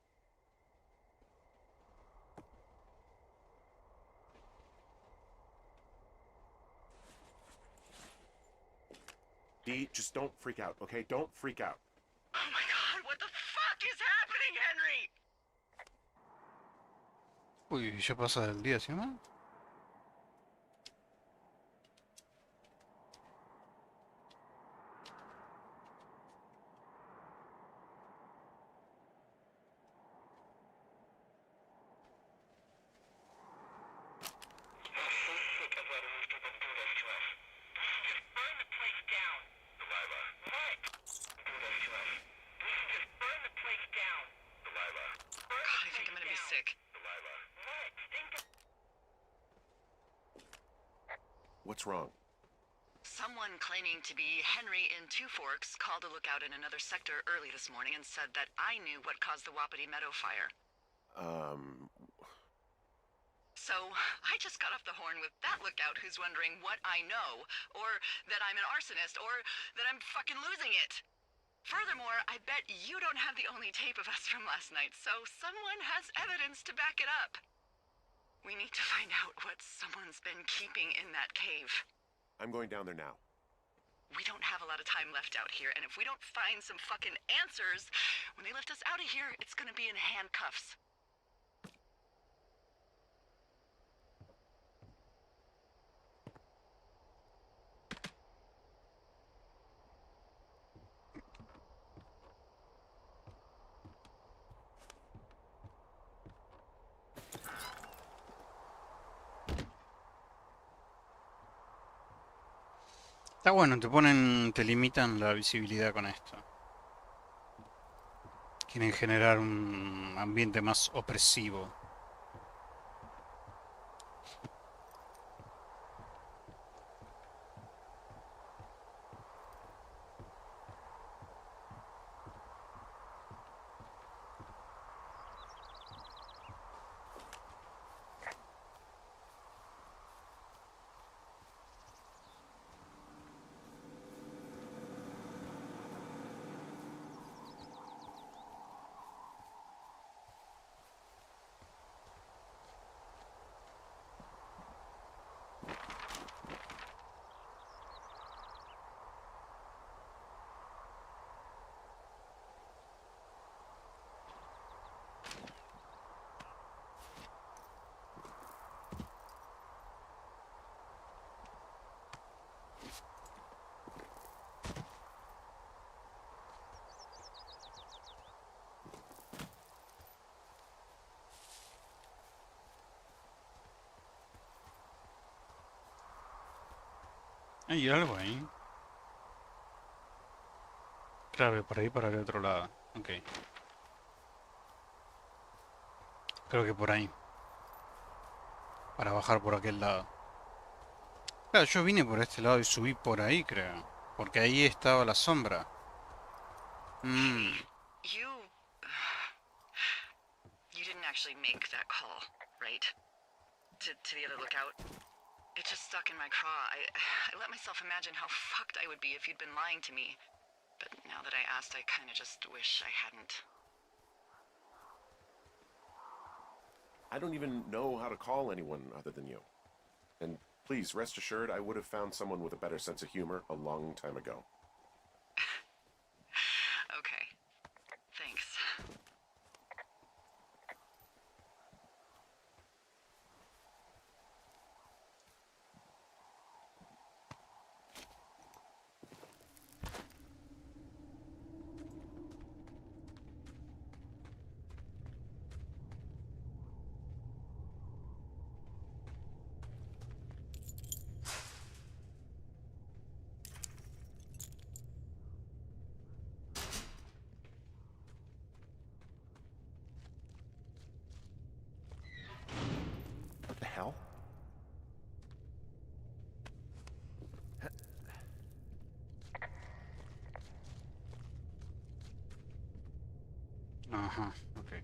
Dee, just don't freak out, okay? Don't freak out. Oh my god, what the fuck is happening, Henry? Uy, ya pasa el día, ¿sí, no? God, I think I'm gonna be sick. What's wrong? Someone claiming to be Henry in Two Forks called a lookout in another sector early this morning and said that I knew what caused the Wapiti Meadow fire. So, I just got off the horn with that lookout who's wondering what I know, or that I'm an arsonist, or that I'm fucking losing it. Furthermore, I bet you don't have the only tape of us from last night, so someone has evidence to back it up. We need to find out what someone's been keeping in that cave. I'm going down there now. We don't have a lot of time left out here, and if we don't find some fucking answers, when they lift us out of here, it's gonna be in handcuffs. Está bueno, te limitan la visibilidad con esto. Quieren generar un ambiente más opresivo. Hay algo ahí. Claro, por ahí para el otro lado. Ok. Creo que por ahí. Para bajar por aquel lado. Claro, yo vine por este lado y subí por ahí, creo. Porque ahí estaba la sombra. Mmm. You didn't actually make that call, right? To the other lookout? It just stuck in my craw. I let myself imagine how fucked I would be if you'd been lying to me. But now that I asked, I kinda just wish I hadn't. I don't even know how to call anyone other than you. And please, rest assured, I would have found someone with a better sense of humor a long time ago. Okay. Thanks. Ajá, ok.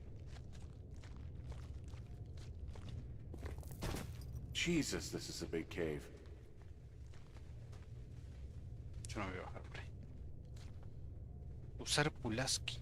Jesus, this is a big cave. Yo no voy a bajar por ahí. Usar Pulaski.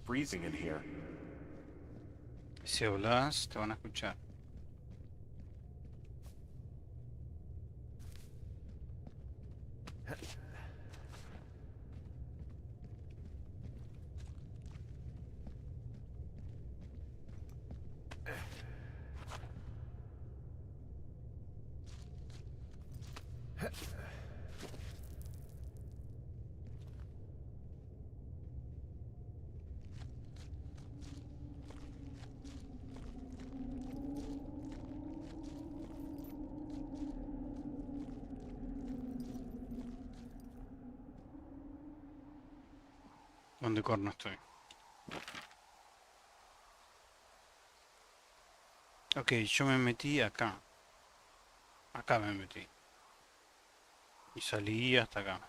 Freezing in here. Si hablas, te van a escuchar. ¿Dónde corno estoy? Ok, yo me metí acá. Acá me metí. Y salí hasta acá.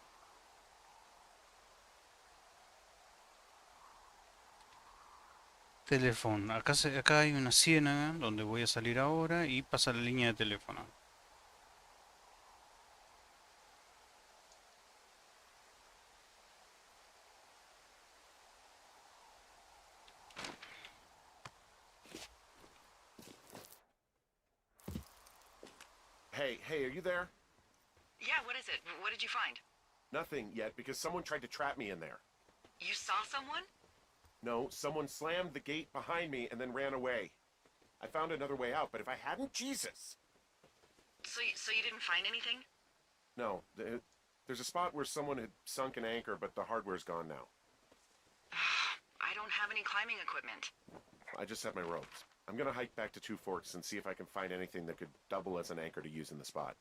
Teléfono. Acá, acá hay una ciénaga donde voy a salir ahora y pasa la línea de teléfono. Hey, are you there? Yeah, what is it? What did you find? Nothing yet, because someone tried to trap me in there. You saw someone? No, someone slammed the gate behind me and then ran away. I found another way out, but if I hadn't, Jesus! So you didn't find anything? No, there's a spot where someone had sunk an anchor, but the hardware's gone now. I don't have any climbing equipment. I just have my ropes. I'm gonna hike back to Two Forks and see if I can find anything that could double as an anchor to use in the spot.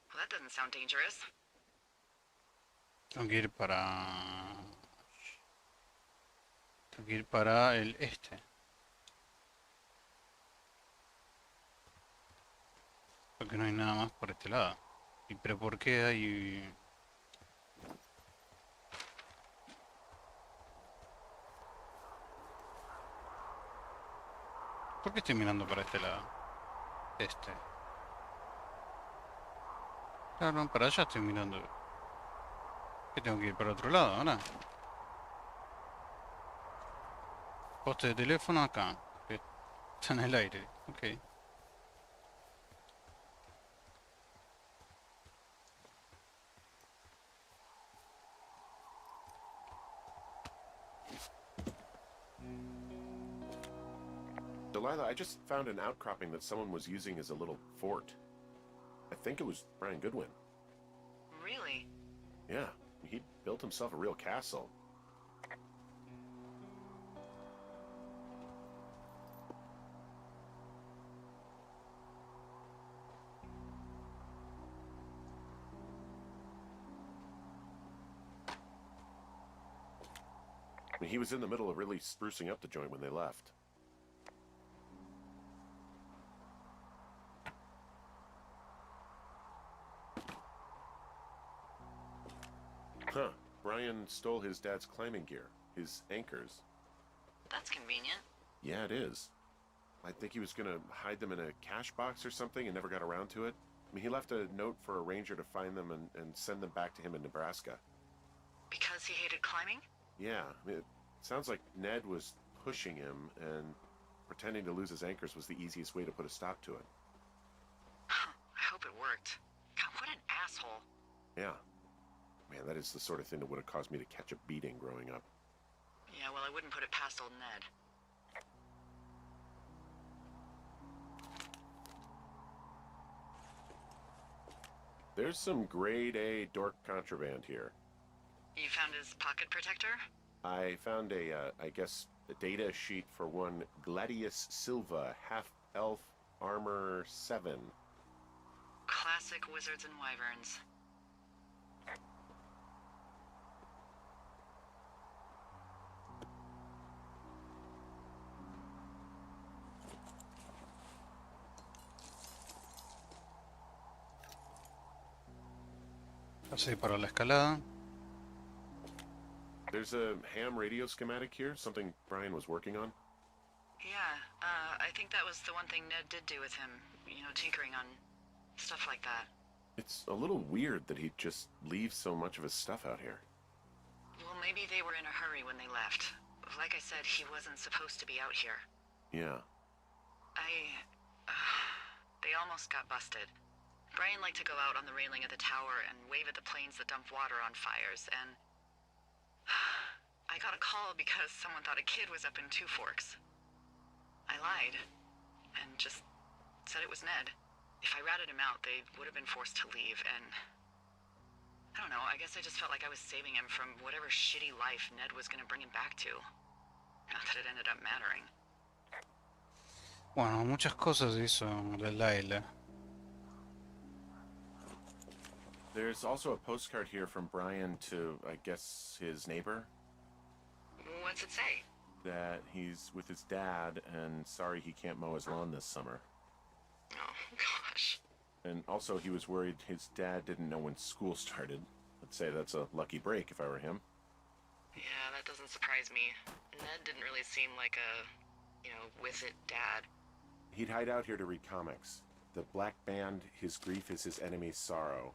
Well, that doesn't sound dangerous. Tengo que ir para... Tengo que ir para el este. Porque no hay nada más por este lado. ¿Y pero por qué hay...? ¿Por qué estoy mirando para este lado? Este. Claro, para allá estoy mirando. ¿Qué tengo que ir para otro lado ahora? Poste de teléfono acá. Que está en el aire. Ok. Delilah, I just found an outcropping that someone was using as a little fort. I think it was Brian Goodwin. Really? Yeah, he built himself a real castle. I mean, he was in the middle of really sprucing up the joint when they left. Huh. Brian stole his dad's climbing gear, his anchors. That's convenient. Yeah, it is. I think he was gonna hide them in a cash box or something and never got around to it. I mean, he left a note for a ranger to find them and send them back to him in Nebraska. Because he hated climbing? Yeah, I mean, it sounds like Ned was pushing him, and pretending to lose his anchors was the easiest way to put a stop to it. I hope it worked. God, what an asshole. Yeah. Man, that is the sort of thing that would have caused me to catch a beating growing up. Yeah, well, I wouldn't put it past old Ned. There's some grade A dork contraband here. You found his pocket protector? I found a, I guess, a data sheet for one Gladius Silva, half-elf, Armor 7. Classic wizards and wyverns. Así para la escalada. There's a ham radio schematic here, something Brian was working on. Yeah, I think that was the one thing Ned did do with him. You know, tinkering on stuff like that. It's a little weird that he just leaves so much of his stuff out here. Well, maybe they were in a hurry when they left. Like I said, he wasn't supposed to be out here. Yeah. They almost got busted. Brian liked to go out on the railing of the tower and wave at the planes that dumped water on fires, and I got a call because someone thought a kid was up in Two Forks. I lied, and just said it was Ned. If I ratted him out, they would have been forced to leave, and I don't know, I guess I just felt like I was saving him from whatever shitty life Ned was gonna bring him back to. Not that it ended up mattering. Bueno, muchas cosas hizo de Laila. There's also a postcard here from Brian to, I guess, his neighbor. What's it say? That he's with his dad and sorry he can't mow his lawn this summer. Oh, gosh. And also he was worried his dad didn't know when school started. I'd say that's a lucky break if I were him. Yeah, that doesn't surprise me. Ned didn't really seem like a, with it dad. He'd hide out here to read comics. The Black Band, his grief is his enemy's sorrow.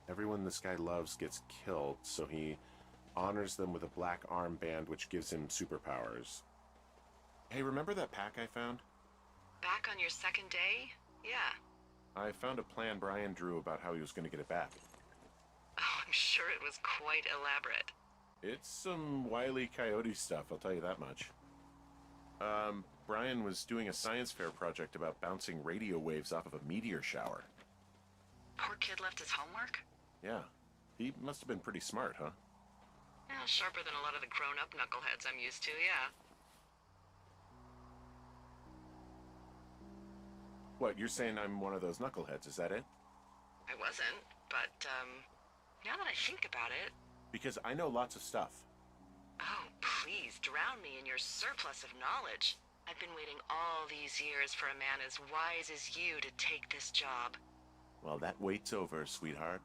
Everyone this guy loves gets killed, so he honors them with a black armband which gives him superpowers. Hey, remember that pack I found? Back on your second day? Yeah. I found a plan Brian drew about how he was going to get it back. Oh, I'm sure it was quite elaborate. It's some Wile E. Coyote stuff, I'll tell you that much. Brian was doing a science fair project about bouncing radio waves off of a meteor shower. Poor kid left his homework? Yeah. He must have been pretty smart, huh? Yeah, sharper than a lot of the grown-up knuckleheads I'm used to, yeah. What, you're saying I'm one of those knuckleheads, is that it? I wasn't, but, now that I think about it... Because I know lots of stuff. Oh, please, drown me in your surplus of knowledge. I've been waiting all these years for a man as wise as you to take this job. Well, that wait's over, sweetheart.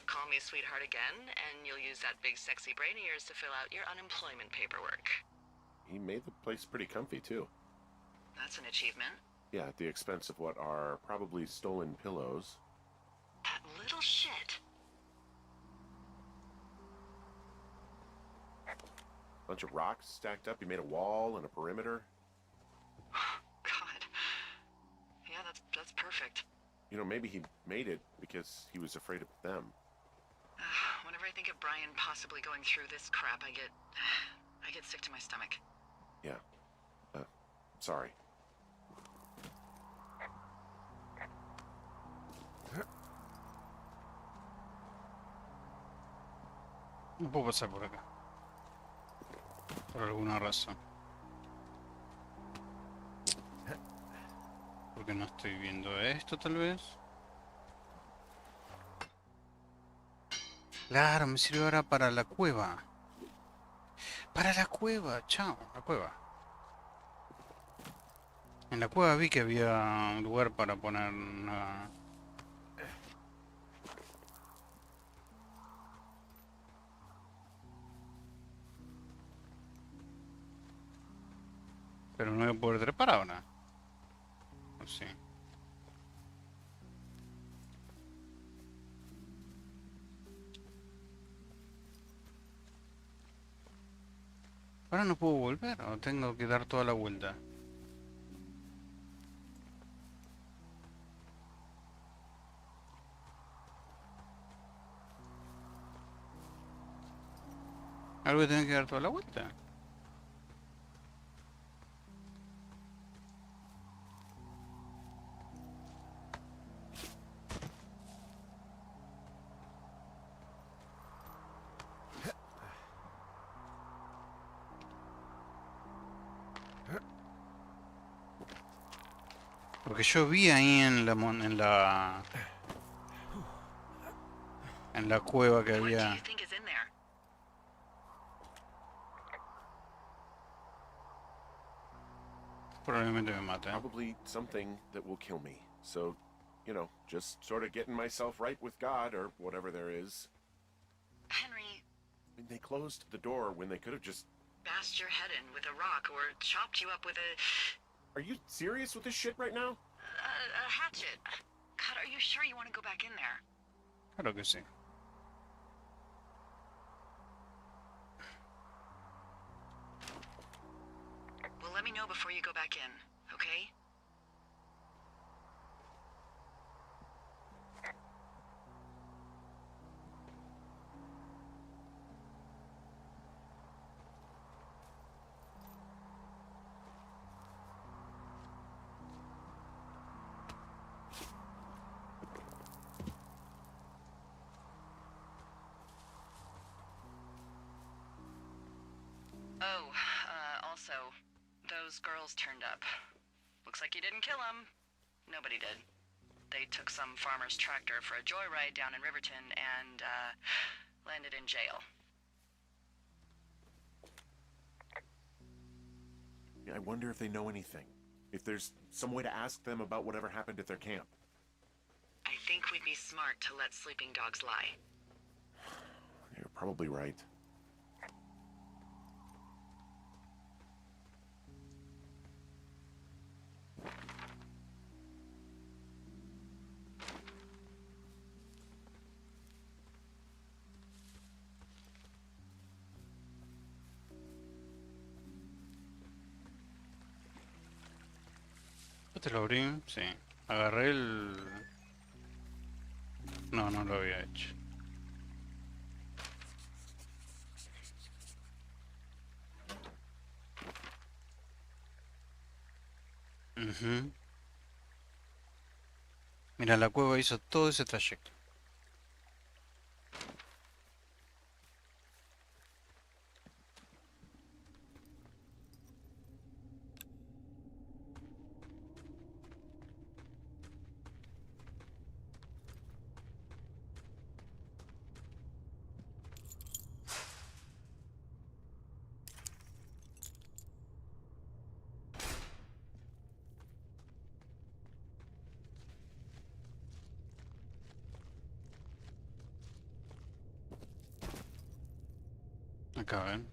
Call me sweetheart again, and you'll use that big sexy brain of yours to fill out your unemployment paperwork. He made the place pretty comfy, too. That's an achievement. Yeah, at the expense of what are probably stolen pillows. That little shit. Bunch of rocks stacked up. He made a wall and a perimeter. God. Yeah, that's perfect. You know, maybe he made it because he was afraid of them. Whenever I think of Brian possibly going through this crap, I get sick to my stomach. Yeah. Sorry. No puedo pasar por acá. Por alguna razón. Porque no estoy viendo esto, tal vez. Claro, me sirve ahora para la cueva. Para la cueva, chao, la cueva. En la cueva vi que había un lugar para poner una... Pero no voy a poder trepar ahora. ¿O sí? Ahora no puedo volver, o tengo que dar toda la vuelta. Ahora voy a tener que dar toda la vuelta. Porque yo vi ahí en la en la cueva que What do you había. think is in there? Probablemente me mate. Probably something that will kill me. So, you know, just sort of getting myself right with God or whatever there is. Henry, I mean, they closed the door when they could have just... bashed your head in with a rock or chopped you up with a Are you serious with this shit right now? hatchet. God, are you sure you want to go back in there? Claro que sí. Well, let me know before you go back in, okay? Oh, also, those girls turned up. Looks like you didn't kill them. Nobody did. They took some farmer's tractor for a joyride down in Riverton and, landed in jail. I wonder if they know anything. If there's some way to ask them about whatever happened at their camp. I think we'd be smart to let sleeping dogs lie. You're probably right. ¿Este lo abrí? Sí. Agarré el... No, no lo había hecho. Ujú. Mira, la cueva hizo todo ese trayecto. Acá ven.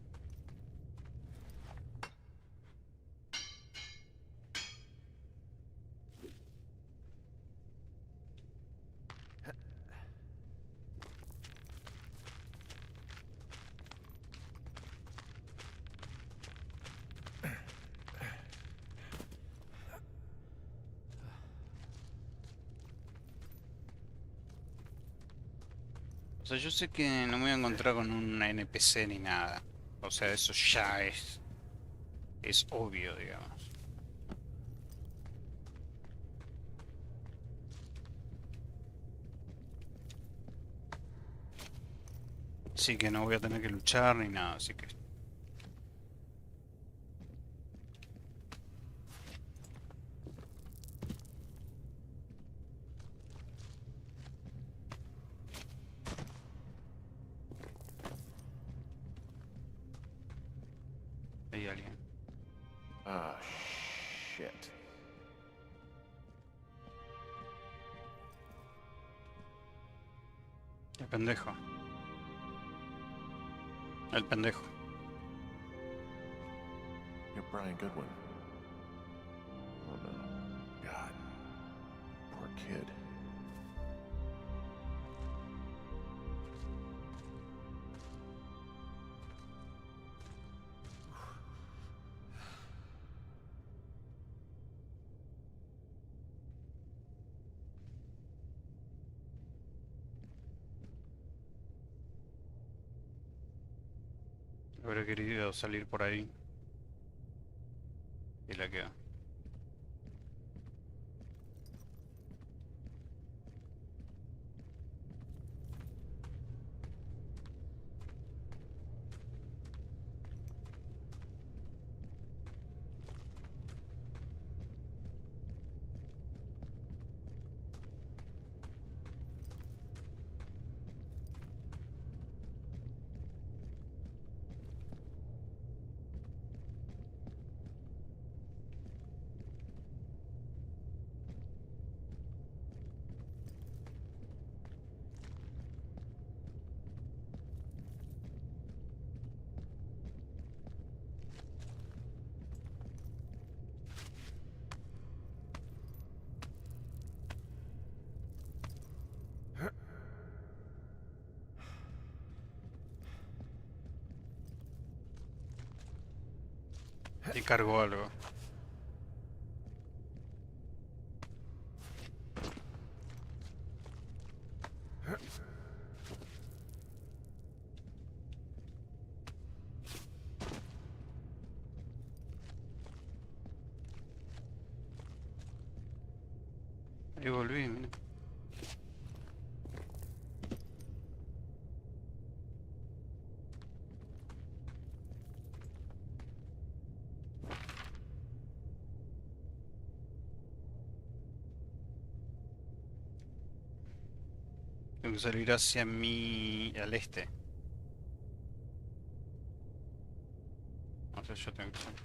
O sea, yo sé que no me voy a encontrar con un NPC ni nada. O sea, eso ya es obvio, digamos. Así que no voy a tener que luchar ni nada, así que... Hay alguien. Ah, shit. El pendejo. El pendejo. You're Brian Goodwin. Oh no. God. Poor kid. Hubiera querido salir por ahí. Y la quedo. Y cargo algo. Ahí volví, mira. Tengo que salir hacia al este. No sé, yo tengo que salir.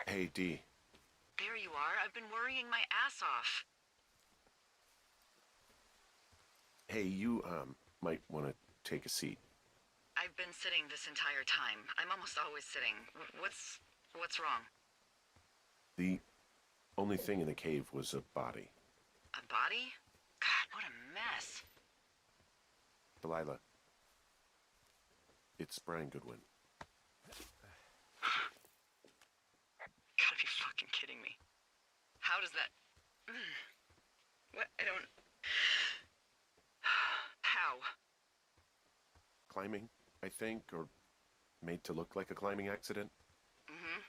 Hey, D. There you are. I've been worrying my ass off. Hey, you, might want to take a seat. I've been sitting this entire time. I'm almost always sitting. What's wrong? The only thing in the cave was a body. A body? God, what a mess. Delilah. It's Brian Goodwin. Gotta be fucking kidding me. How does that... What? I don't... How? Climbing, I think, or made to look like a climbing accident. Mm-hmm.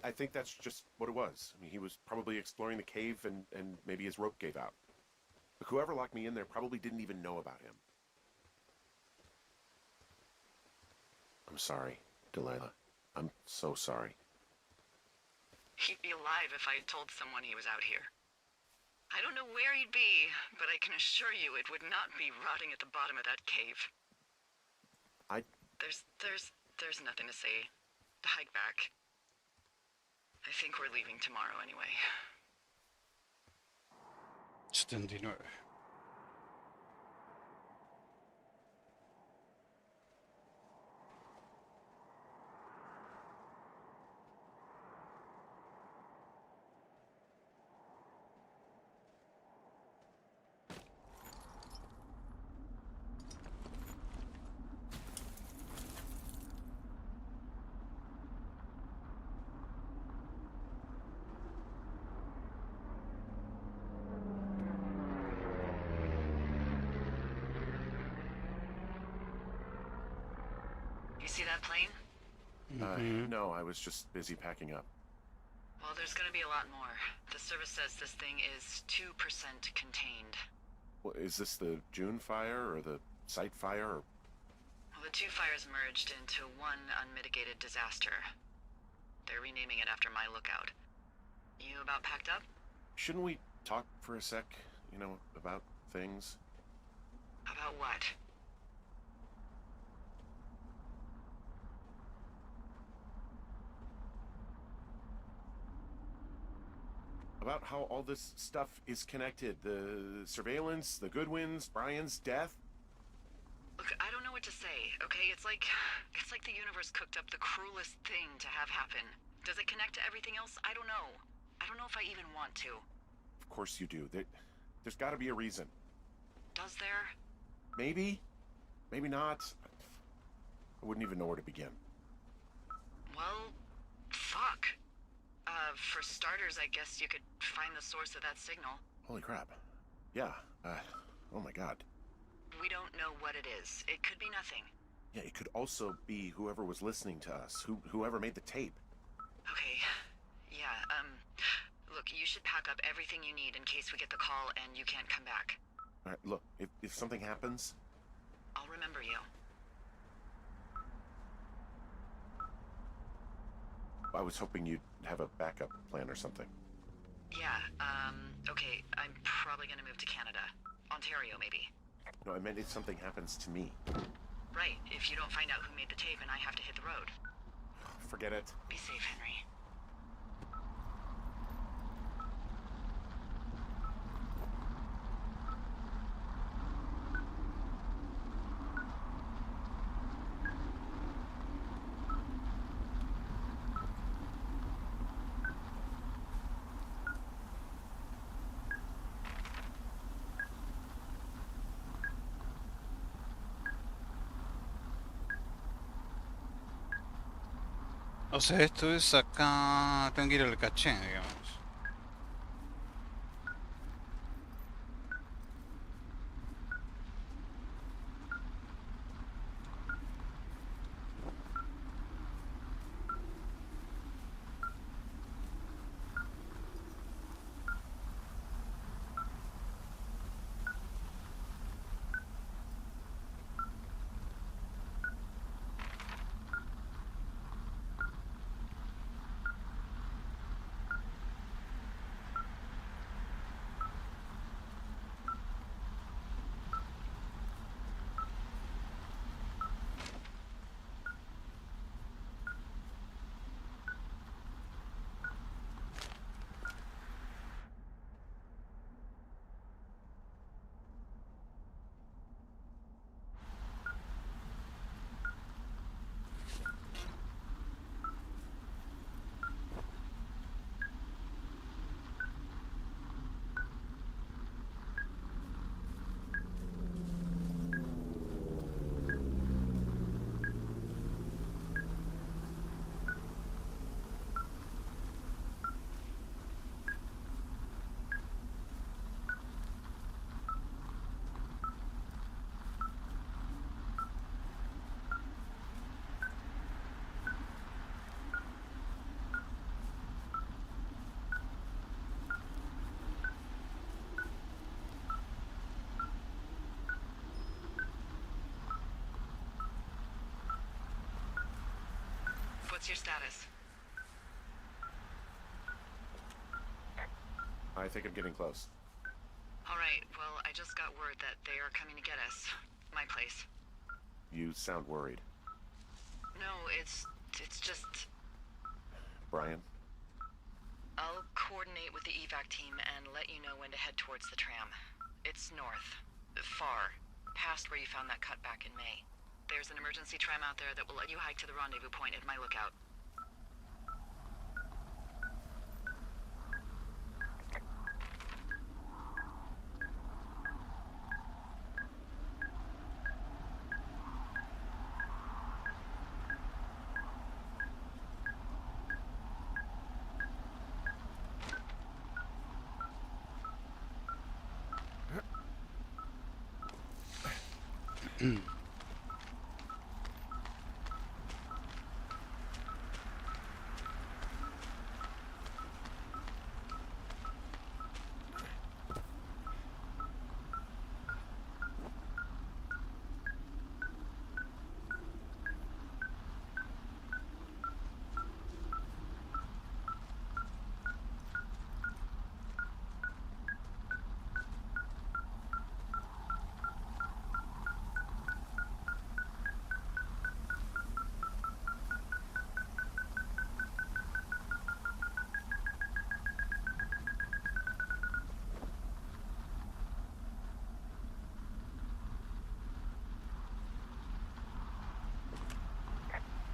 I think that's just what it was. I mean, he was probably exploring the cave and maybe his rope gave out. But whoever locked me in there probably didn't even know about him. I'm sorry, Delilah. I'm so sorry. He'd be alive if I had told someone he was out here. I don't know where he'd be, but I can assure you it would not be rotting at the bottom of that cave. There's nothing to say. Hike back. I think we're leaving tomorrow anyway. 79. You see that plane? No, I was just busy packing up. Well, there's gonna be a lot more. The service says this thing is 2% contained. Well, is this the June fire or the site fire? Or... Well, the two fires merged into one unmitigated disaster. They're renaming it after my lookout. You about packed up? Shouldn't we talk for a sec, you know, about things? About what? About how all this stuff is connected. The surveillance, the Goodwins, Brian's death. Look, I don't know what to say, okay? It's like the universe cooked up the cruelest thing to have happen. Does it connect to everything else? I don't know. I don't know if I even want to. Of course you do. There's got to be a reason. Does there? Maybe. Maybe not. I wouldn't even know where to begin. Well, fuck. For starters, I guess you could find the source of that signal. Holy crap. Yeah. Oh my god. We don't know what it is. It could be nothing. Yeah, it could also be whoever was listening to us. Whoever made the tape. Okay. Yeah, look, you should pack up everything you need in case we get the call and you can't come back. All right, look, if something happens... I'll remember you. I was hoping you'd have a backup plan or something. Yeah, okay, I'm probably gonna move to Canada. Ontario, maybe. No, I meant if something happens to me. Right, if you don't find out who made the tape and I have to hit the road. Forget it. Be safe, Henry. O sea, esto es acá... Tengo que ir al caché, digamos. What's your status? I think I'm getting close. Alright, well, I just got word that they are coming to get us. My place. You sound worried. No, it's just... Brian? I'll coordinate with the evac team and let you know when to head towards the tram. It's north. Far. Past where you found that cut back in May. There's an emergency tram out there that will let you hike to the rendezvous point at my lookout.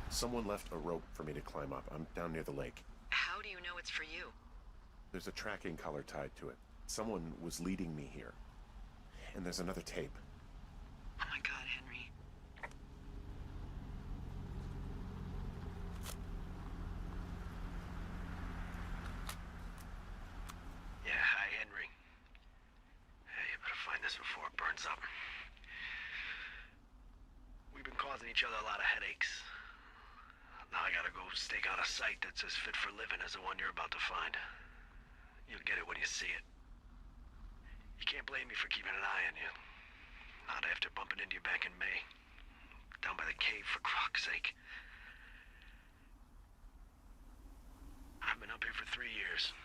Someone left a rope for me to climb up. I'm down near the lake. How do you know it's for you? There's a tracking collar tied to it. Someone was leading me here. And there's another tape. Oh my god, Henry. Yeah, hi, Henry. Hey, you better find this before it burns up. We've been causing each other a lot of headaches. Now I gotta go stake out a site that's as fit for living as the one you're about to find. You'll get it when you see it. You can't blame me for keeping an eye on you. Not after bumping into you back in May. Down by the cave, for fuck's sake. I've been up here for 3 years.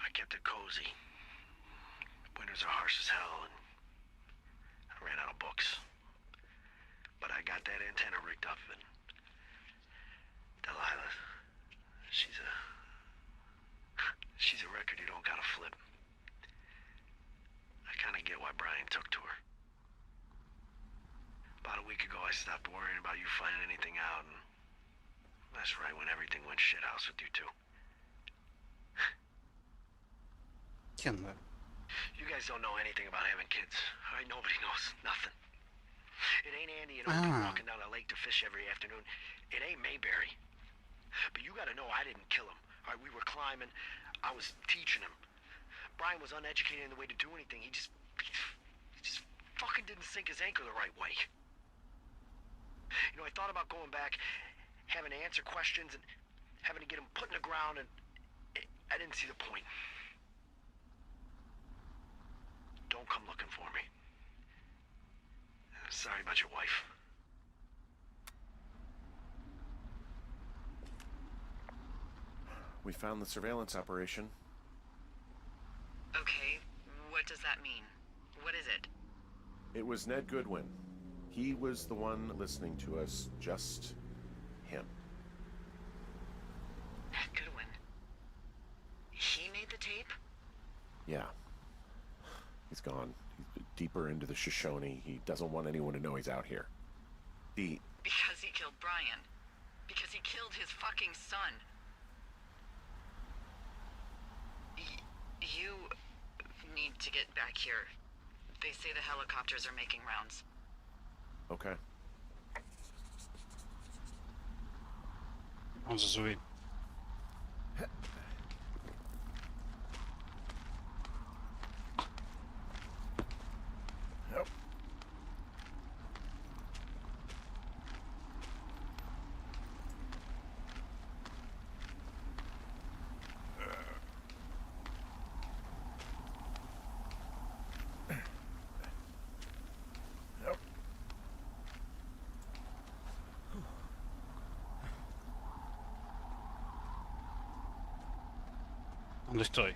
I kept it cozy. Winters are harsh as hell, and I ran out of books. But I got that antenna rigged up, and Delilah, she's a record you don't gotta flip. I kinda get why Brian took to her. About a week ago, I stopped worrying about you finding anything out, and that's right when everything went shithouse with you two. ¿Qué onda? You guys don't know anything about having kids. All right, nobody knows nothing. It ain't Andy and Opie walking down a lake to fish every afternoon. It ain't Mayberry. But you I didn't kill him. All right, we were climbing. I was teaching him. Brian was uneducated in the way to do anything. He just fucking didn't sink his anchor the right way. You know, I thought about going back, having to answer questions, and having to get him put in the ground, and I didn't see the point. Don't come looking for me. Sorry about your wife. We found the surveillance operation. Okay, what does that mean? What is it? It was Ned Goodwin. He was the one listening to us, just him. Goodwin. He made the tape? Yeah. He's gone. He's deeper into the Shoshone. He doesn't want anyone to know he's out here. Because he killed Brian. Because he killed his fucking son. You need to get back here. They say the helicopters are making rounds. Okay. Vamos a subir. ¿Dónde estoy?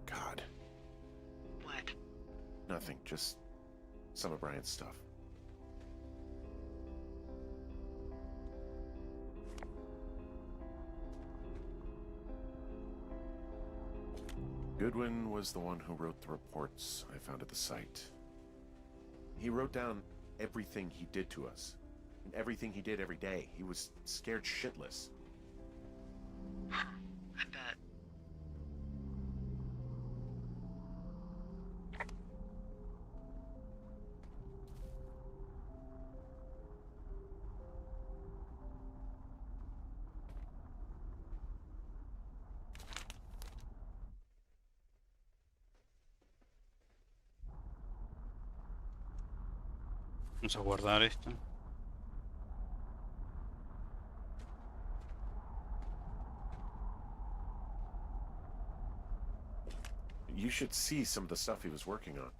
God. What? Nothing, just some of Brian's stuff. Goodwin was the one who wrote the reports I found at the site. He wrote down everything he did to us, and everything he did every day. He was scared shitless. I bet. Vamos a guardar esto. You should see some of the stuff he was working on.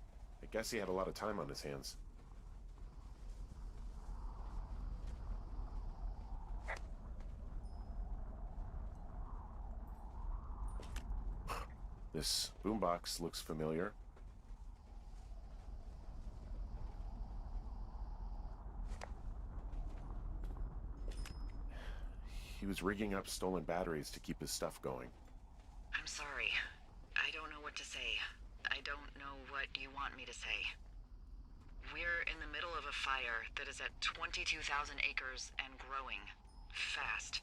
I guess he had a lot of time on his hands. This boombox looks familiar. He was rigging up stolen batteries to keep his stuff going. I'm sorry. I don't know what to say. I don't know what you want me to say. We're in the middle of a fire that is at 22,000 acres and growing. Fast.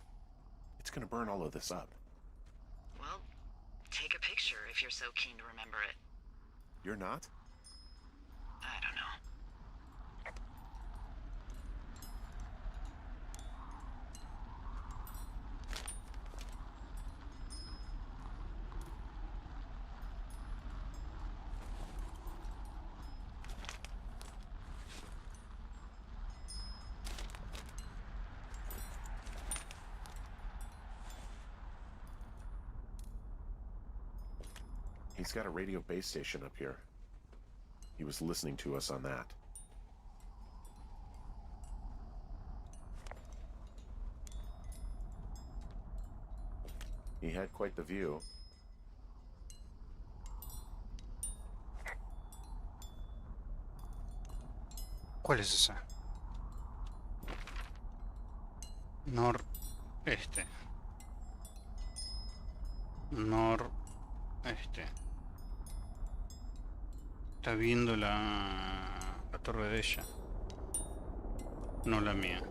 It's gonna burn all of this up. Well, take a picture if you're so keen to remember it. You're not? I don't know. He's got a radio base station up here. He was listening to us on that. He had quite the view. ¿Cuál es esa? Noreste. Noreste. Está viendo la torre de ella. No la mía.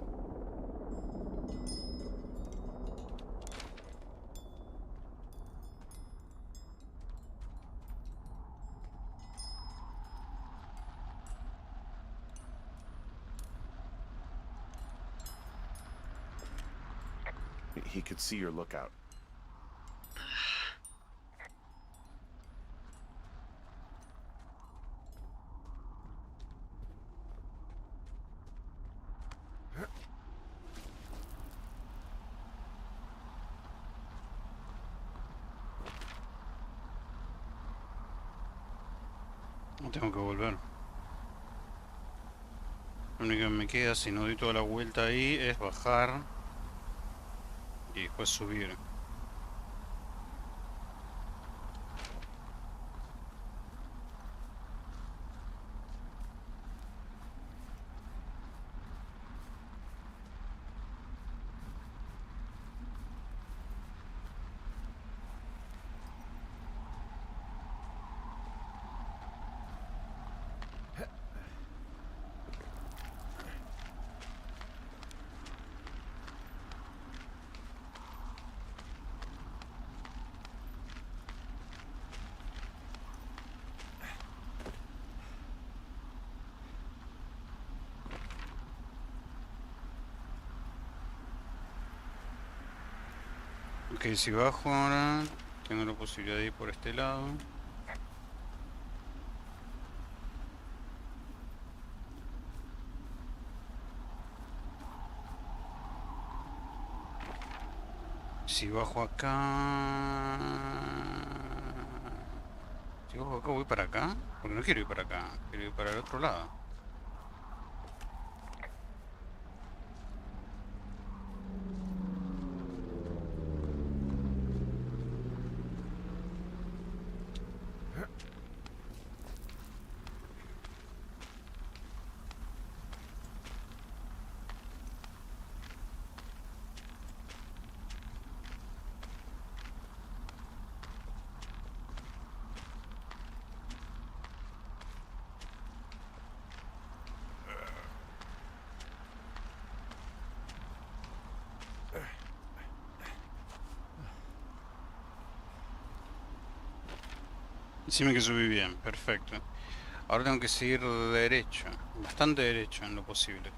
He could see your lookout. No tengo que volver. Lo único que me queda, si no doy toda la vuelta ahí, es bajar y después subir. Ok, si bajo ahora, tengo la posibilidad de ir por este lado. Si bajo acá... Si bajo acá, voy para acá. Porque no quiero ir para acá, quiero ir para el otro lado. Decime que subí bien, perfecto. Ahora tengo que seguir derecho, bastante derecho en lo posible.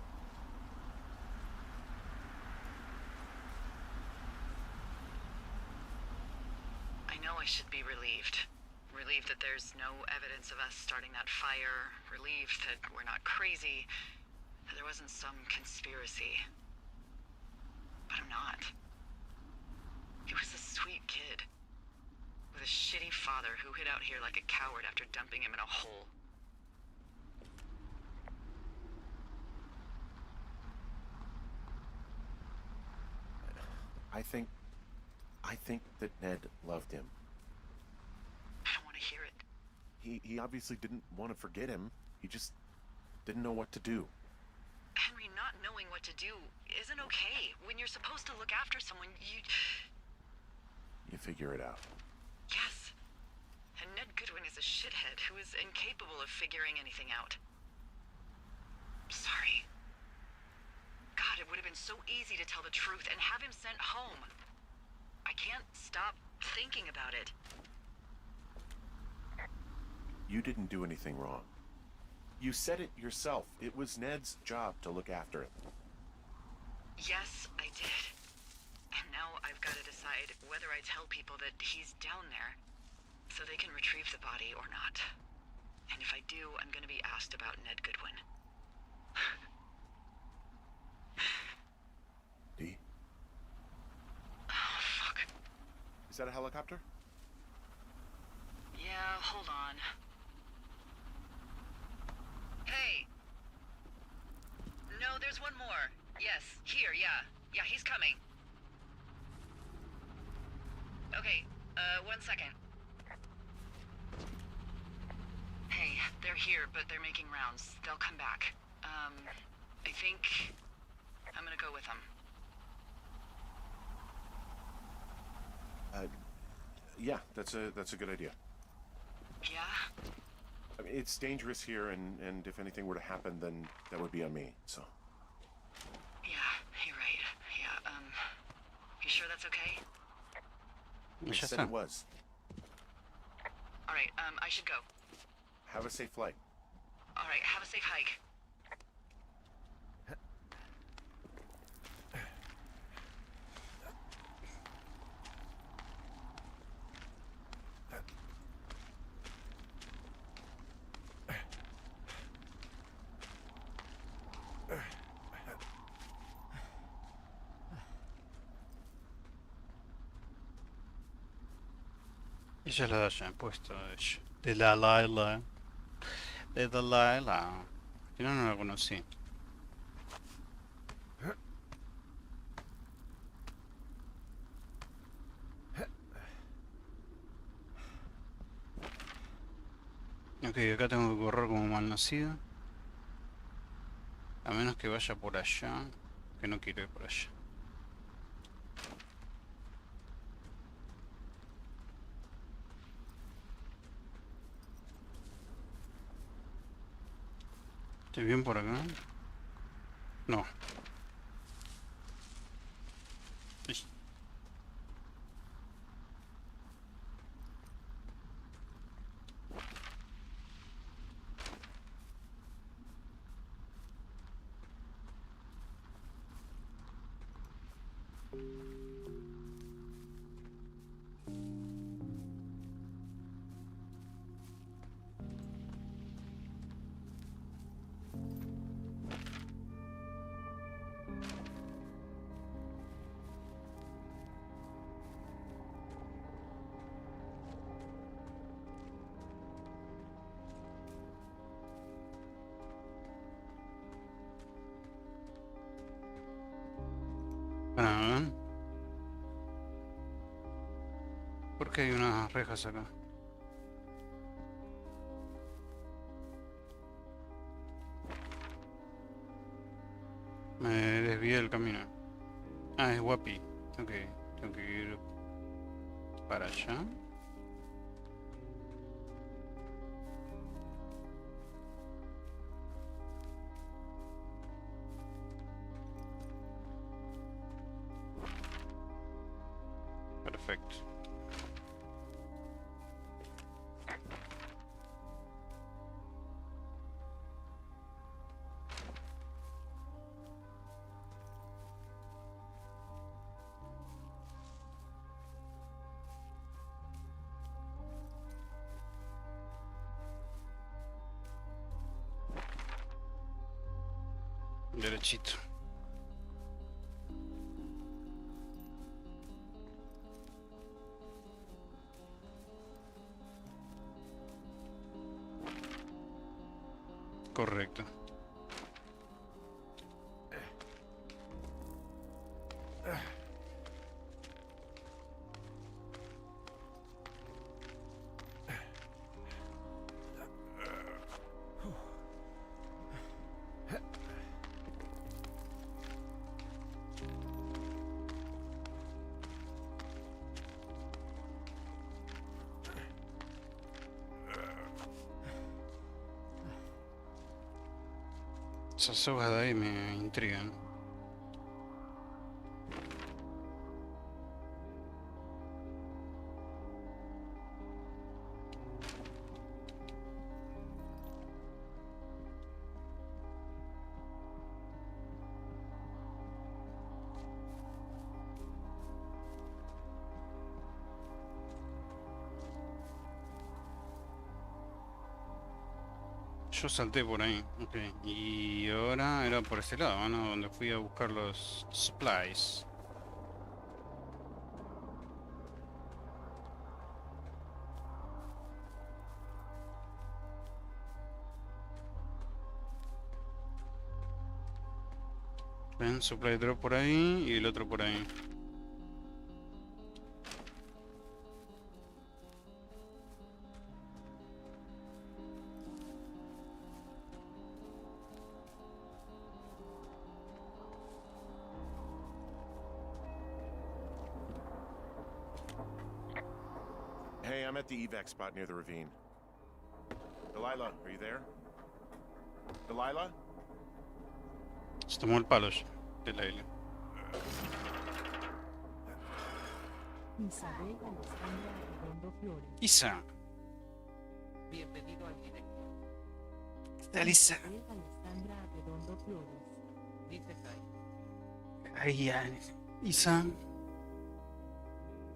I know I should be relieved. Relieved that there's no evidence of us starting that fire. Relieved that we're not crazy. That there wasn't some conspiracy. But I'm not. He was a sweet kid. With a shitty father who hid out here like a coward after dumping him in a hole. I think that Ned loved him. I don't want to hear it. He obviously didn't want to forget him. He just didn't know what to do. Henry, not knowing what to do isn't okay. When you're supposed to look after someone, you figure it out. Yes. And Ned Goodwin is a shithead who is incapable of figuring anything out. Sorry. God, it would have been so easy to tell the truth and have him sent home. I can't stop thinking about it. You didn't do anything wrong. You said it yourself. It was Ned's job to look after him. Yes, I did. And now I've got to decide whether I tell people that he's down there so they can retrieve the body or not. And if I do, I'm going to be asked about Ned Goodwin. D? Oh, fuck. Is that a helicopter? Yeah, hold on. They're here, but they're making rounds. They'll come back. I think I'm gonna go with them. Yeah, that's a good idea. Yeah? I mean, it's dangerous here, and if anything were to happen, then that would be on me, so. Yeah, you're right. Yeah, you sure that's okay? I Ya said está. it was. Alright, I should go. Have a safe flight. Alright, have a safe hike. Y ya la hayan puesto ellos. De la Laila. De la Laila. Si no, no la conocí. Ok, acá tengo que correr como malnacido. A menos que vaya por allá. Que no quiero ir por allá. ¿Estoy bien por acá? No. Ay. Ah, ¿por qué hay unas rejas acá? Me desvié del camino. Ah, es guapi. Ok, tengo que ir para allá. Perfecto. Derechito. Correcto. Esas hojas de ahí me intrigan. Yo salté por ahí, ok. Y ahora era por este lado, ¿no? Donde fui a buscar los supplies. ¿Ven? Supply drop por ahí y el otro por ahí. at the evac spot near the ravine. Delilah, are you there? Delilah? Se tomó el palo ya, de la isla. Isabel Alessandra Redondo Flores. Isa. Bienvenido al directo. Isa. Isabel Alessandra Redondo Flores. Dice Kai. Ahí ya. Isa.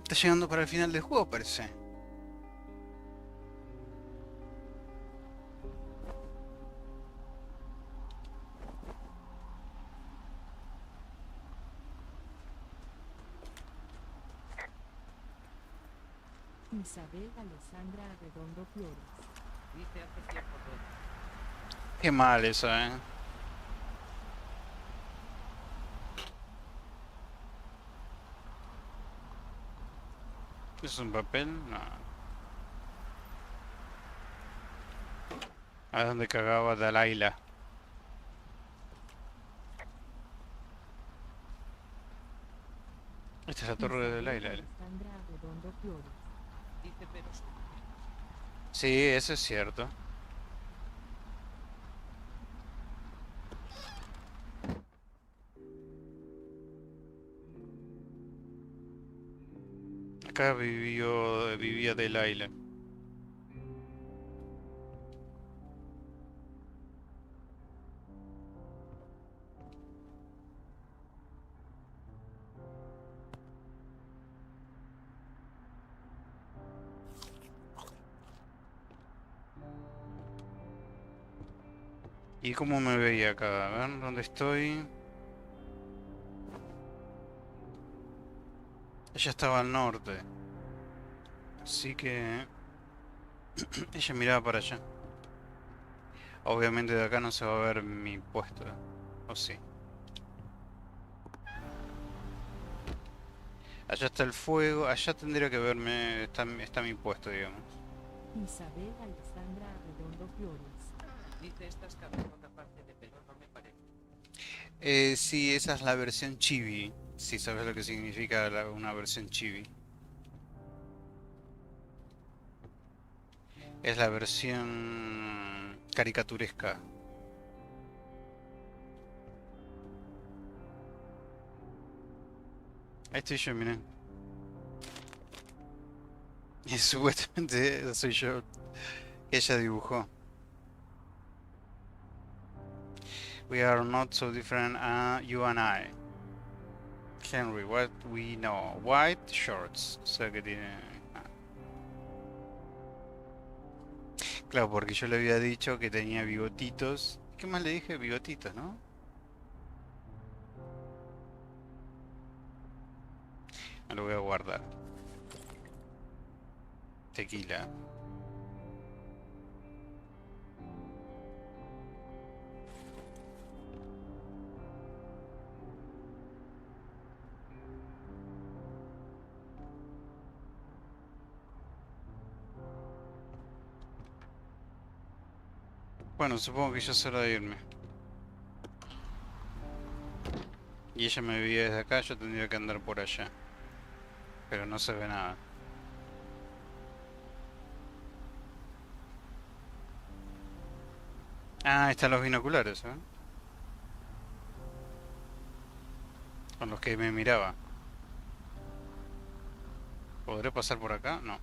Está llegando para el final del juego, parece. Isabel Alessandra Redondo Flores. Dice hace tiempo todo. Qué mal eso, eh. ¿Es un papel? No. ¿A dónde cagaba Dalaila? Esta es la torre de Dalaila. Alessandra Redondo Flores. Dice pero Sí, eso es cierto. Acá vivía Delilah. ¿Y cómo me veía acá? A ver, ¿dónde estoy? Ella estaba al norte. Así que... ella miraba para allá. Obviamente de acá no se va a ver mi puesto. ¿O sí? Allá está el fuego. Allá tendría que verme... Está mi puesto, digamos. Isabel Alessandra Redondo Flores. dice estas cabezas aparte de pelo, no me parece. Sí, esa es la versión chibi. Si sabes lo que significa una versión chibi. Es la versión caricaturesca. Ahí estoy yo, miren. Y supuestamente soy yo. Ella dibujó. We are not so different, you and I. Henry, what we know. White shorts. O sea que tiene... Claro, porque yo le había dicho que tenía bigotitos. ¿Qué más le dije? Bigotitos, ¿no? Me lo voy a guardar. Tequila. Bueno, supongo que ya es hora de irme. Y ella me veía desde acá, yo tendría que andar por allá. Pero no se ve nada. Ah, ahí están los binoculares, ¿eh? Con los que me miraba. ¿Podré pasar por acá? No.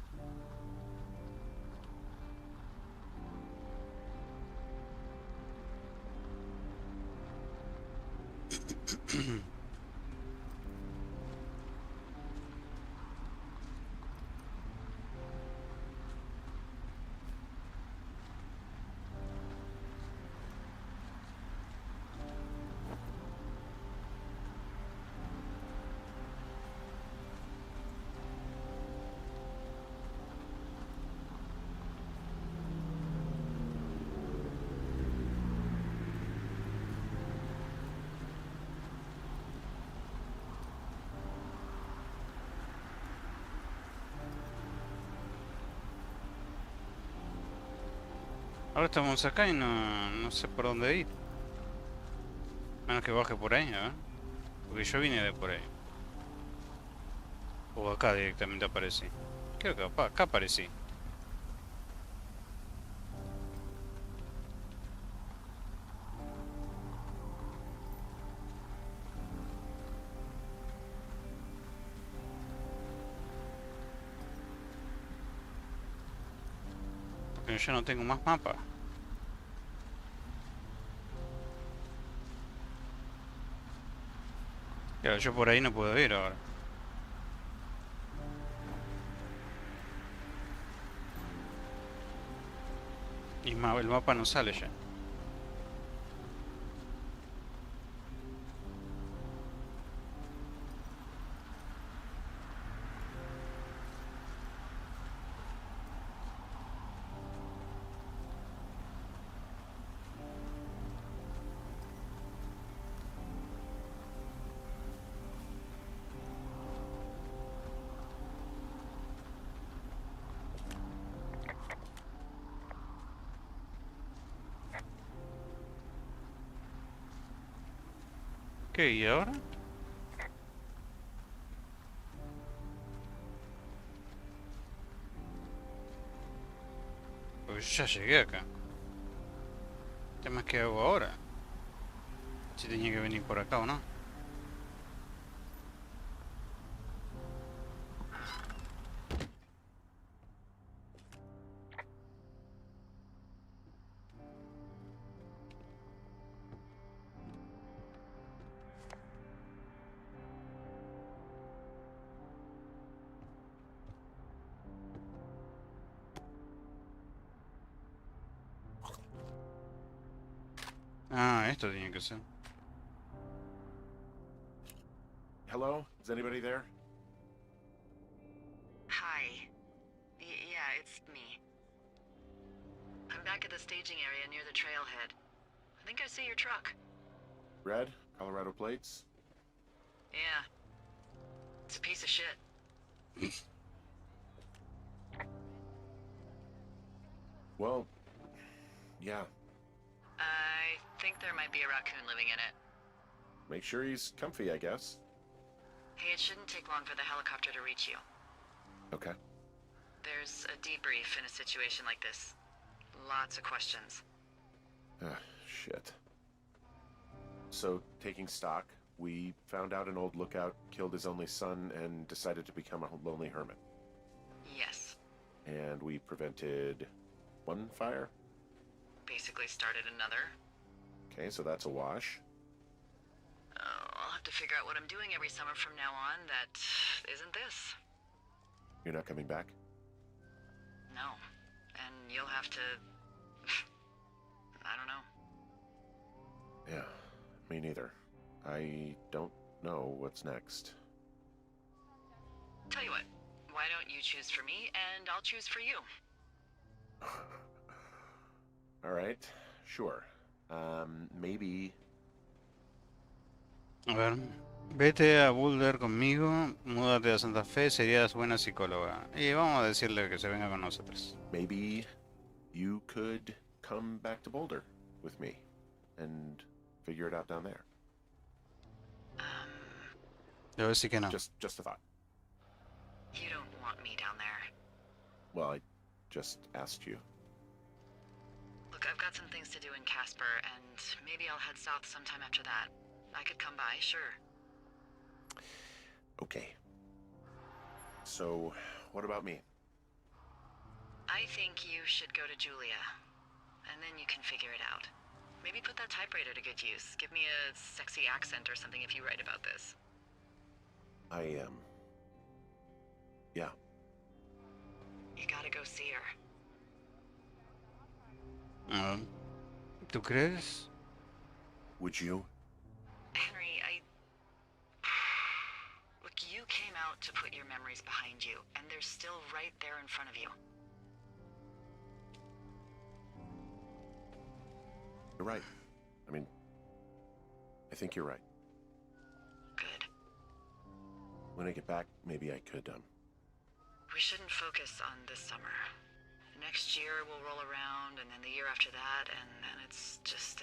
Ahora estamos acá y no sé por dónde ir. Menos que baje por ahí, a ver. Porque yo vine de por ahí. O acá directamente aparecí. Creo que acá aparecí. Pero yo no tengo más mapa. Claro, yo por ahí no puedo ir ahora. Y el mapa no sale ya. ¿Qué? ¿Y ahora? Porque yo ya llegué acá. El tema es qué hago ahora. Si tenía que venir por acá o no. Ah, esto tiene que ser. Hello? Is anybody there? Hi. Yeah, it's me. I'm back at the staging area near the trailhead. I think I see your truck. Red? Colorado plates? Yeah. It's a piece of shit. Well, yeah. I think there might be a raccoon living in it. Make sure he's comfy, I guess. Hey, it shouldn't take long for the helicopter to reach you. Okay. There's a debrief in a situation like this. Lots of questions. Shit. So, taking stock, we found out an old lookout killed his only son and decided to become a lonely hermit. Yes. And we prevented one fire? Basically started another. Okay, so that's a wash. I'll have to figure out what I'm doing every summer from now on that isn't this. You're not coming back? No. And you'll have to... I don't know. Yeah, me neither. I don't know what's next. Tell you what, why don't you choose for me and I'll choose for you? Alright, sure. Maybe... A ver. Vete a Boulder conmigo. Múdate a Santa Fe. Serías buena psicóloga. Y vamos a decirle que se venga con nosotros. Maybe you could come back to Boulder with me and figure it out down there. Le voy a decir que no. Just a thought. You don't want me down there. Well, I just asked you. Look, I've got some things to do in Casper, and maybe I'll head south sometime after that. I could come by, sure. Okay. So, what about me? I think you should go to Julia, and then you can figure it out. Maybe put that typewriter to good use. Give me a sexy accent or something if you write about this. Yeah. You gotta go see her. A ver. ¿Tú crees? Would you? Henry, Look, you came out to put your memories behind you, and they're still right there in front of you. You're right. I mean, I think you're right. Good. When I get back, maybe I could, We shouldn't focus on this summer. Next year we'll roll around, and then the year after that, and then it's just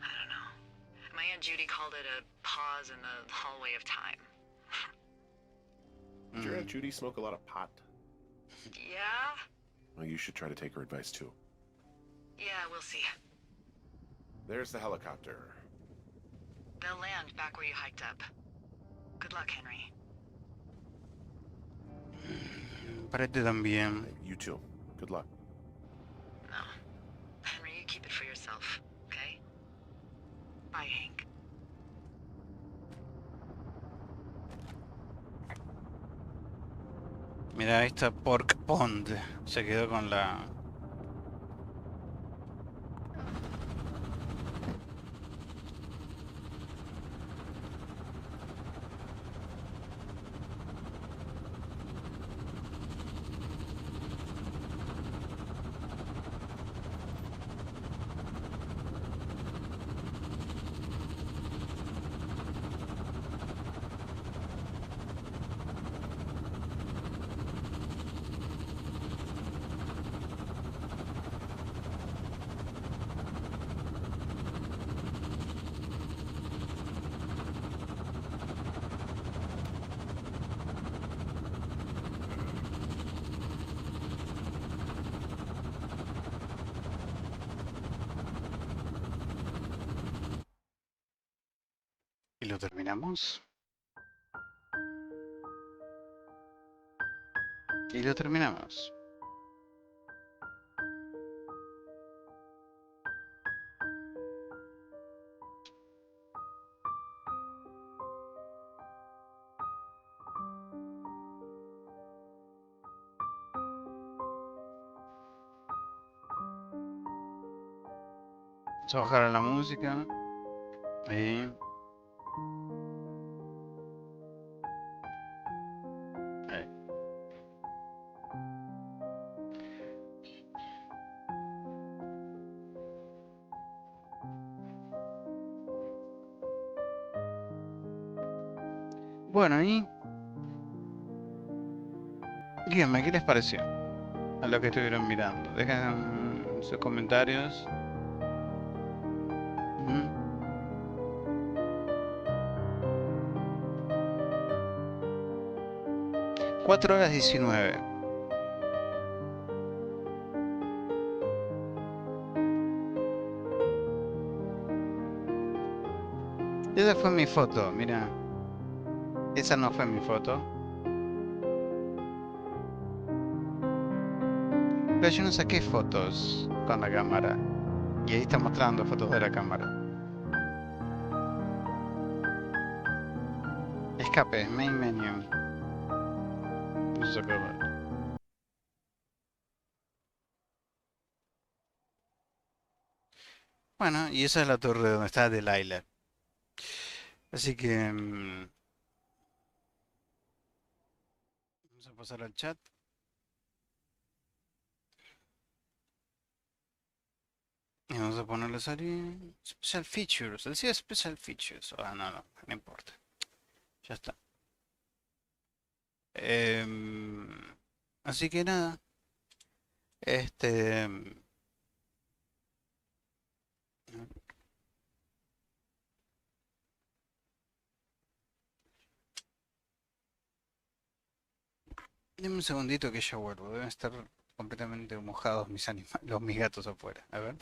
I don't know. My Aunt Judy called it a pause in the hallway of time. Did your Aunt Judy smoke a lot of pot? Yeah? Well, you should try to take her advice, too. Yeah, we'll see. There's the helicopter. They'll land back where you hiked up. Good luck, Henry. Para ti también. You too. Good luck. No. Henry, you keep it for yourself, okay? Bye, Hank. Mira, ahí está Pork Pond. Se quedó con la... Y lo terminamos. Y lo terminamos. Vamos a bajar a la música. Ahí. Ahí. Bueno, y díganme, ¿qué les pareció a lo que estuvieron mirando? Dejen sus comentarios. Ujú. 4 horas 19. Esa fue mi foto, mira. Esa no fue mi foto. Pero yo no saqué fotos con la cámara. Y ahí está mostrando fotos de la cámara. Escape, main menu. Vamos a acabar. Bueno, y esa es la torre donde está Delilah. Así que... vamos a pasar al chat. Y vamos a ponerle salir... Special Features. Decía Special Features. Ah, no, no, no importa. Ya está. Em, así que nada. Este... Deme un segundito que ya vuelvo. Deben estar completamente mojados mis animales, mis gatos afuera. A ver.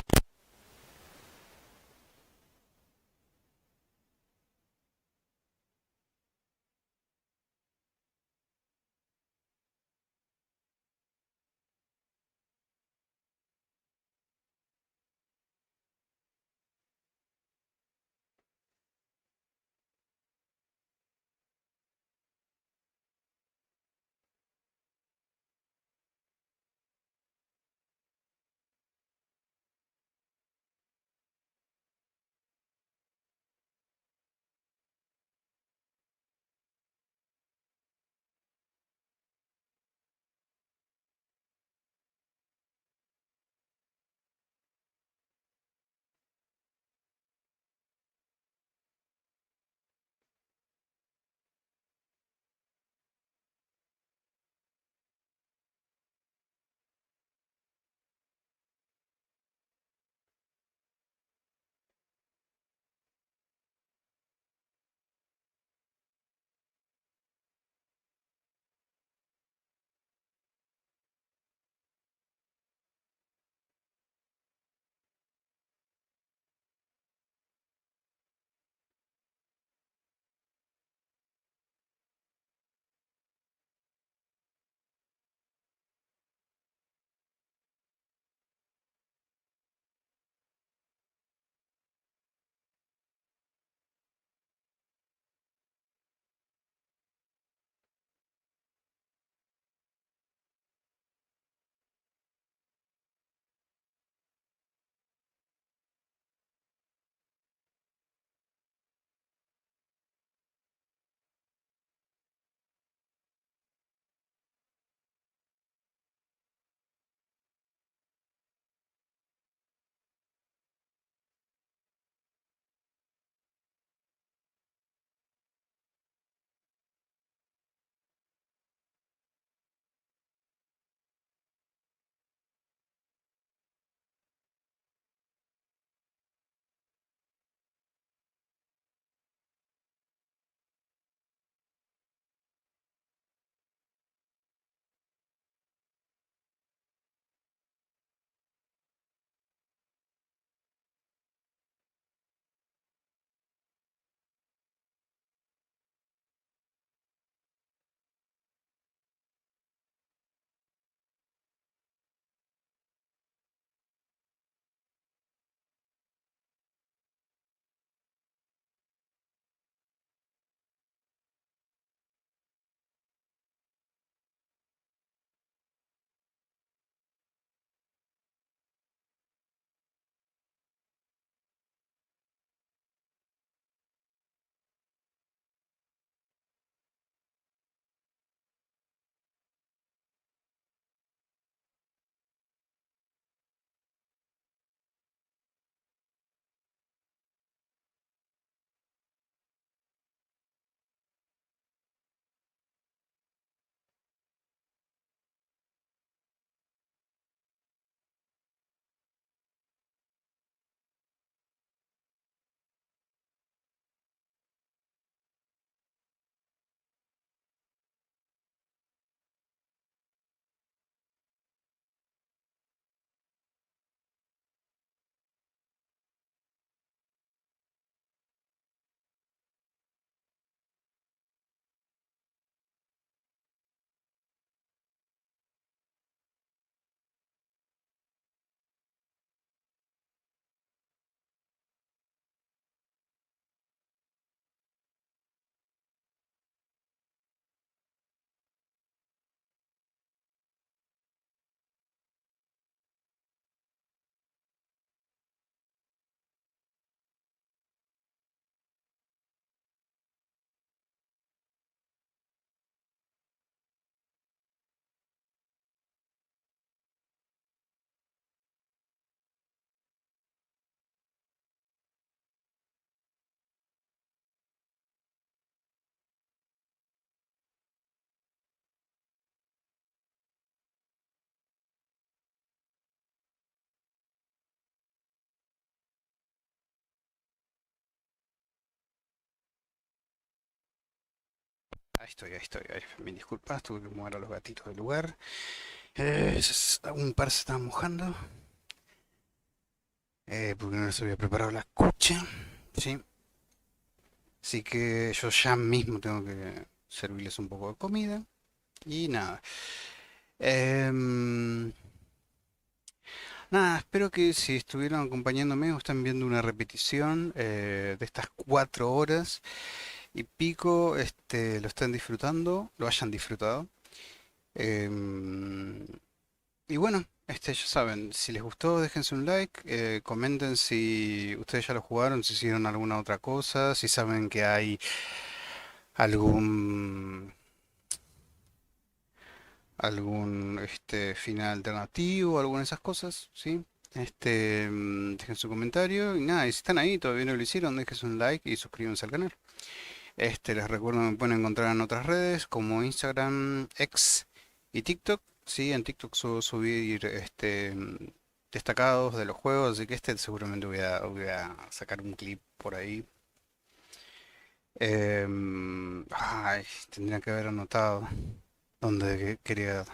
ahí estoy. Ahí. Me disculpas, tuve que mover a los gatitos del lugar. Un par se estaban mojando. Porque no les había preparado la escucha. Sí. Así que yo ya mismo tengo que servirles un poco de comida. Y nada. Em, Nada, espero que si estuvieron acompañándome o están viendo una repetición de estas 4 horas y pico, lo estén disfrutando, lo hayan disfrutado. Em, y bueno, ya saben, si les gustó, déjense un like, comenten si ustedes ya lo jugaron, si hicieron alguna otra cosa, si saben que hay algún final alternativo, alguna de esas cosas, ¿sí? Dejen su comentario y nada, y si están ahí, todavía no lo hicieron, déjense un like y suscríbanse al canal. Les recuerdo que me pueden encontrar en otras redes como Instagram, X y TikTok. Sí, en TikTok suelo subir destacados de los juegos, así que seguramente voy a sacar un clip por ahí. Ay, tendría que haber anotado donde quería,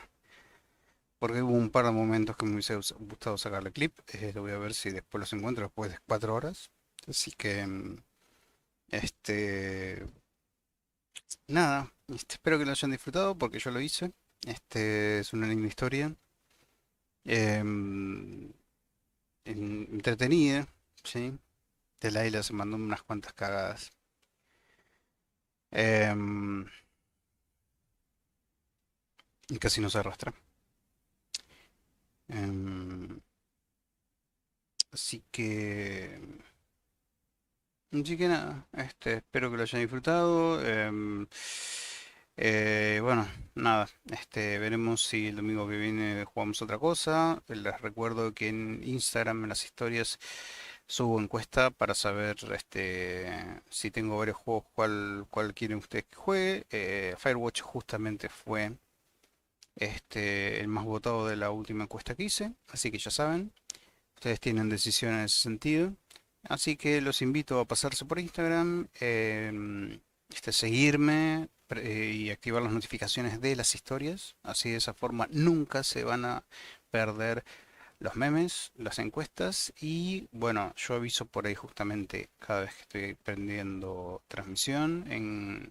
porque hubo un par de momentos que me hubiese gustado sacarle clip. Lo voy a ver si después los encuentro después de 4 horas. Así que, este, nada, espero que lo hayan disfrutado porque yo lo hice. Es una linda historia. em, Entretenida, ¿sí? De Laila se mandó unas cuantas cagadas. em, y casi no se arrastra. Em, así que... Así que nada, espero que lo hayan disfrutado. Bueno, nada, veremos si el domingo que viene jugamos otra cosa. Les recuerdo que en Instagram, en las historias, subo encuesta para saber si tengo varios juegos, cuál quieren ustedes que juegue. Firewatch justamente fue el más votado de la última encuesta que hice, así que ya saben, ustedes tienen decisión en ese sentido. Así que los invito a pasarse por Instagram, seguirme y activar las notificaciones de las historias. Así de esa forma nunca se van a perder los memes, las encuestas y bueno, yo aviso por ahí justamente cada vez que estoy prendiendo transmisión en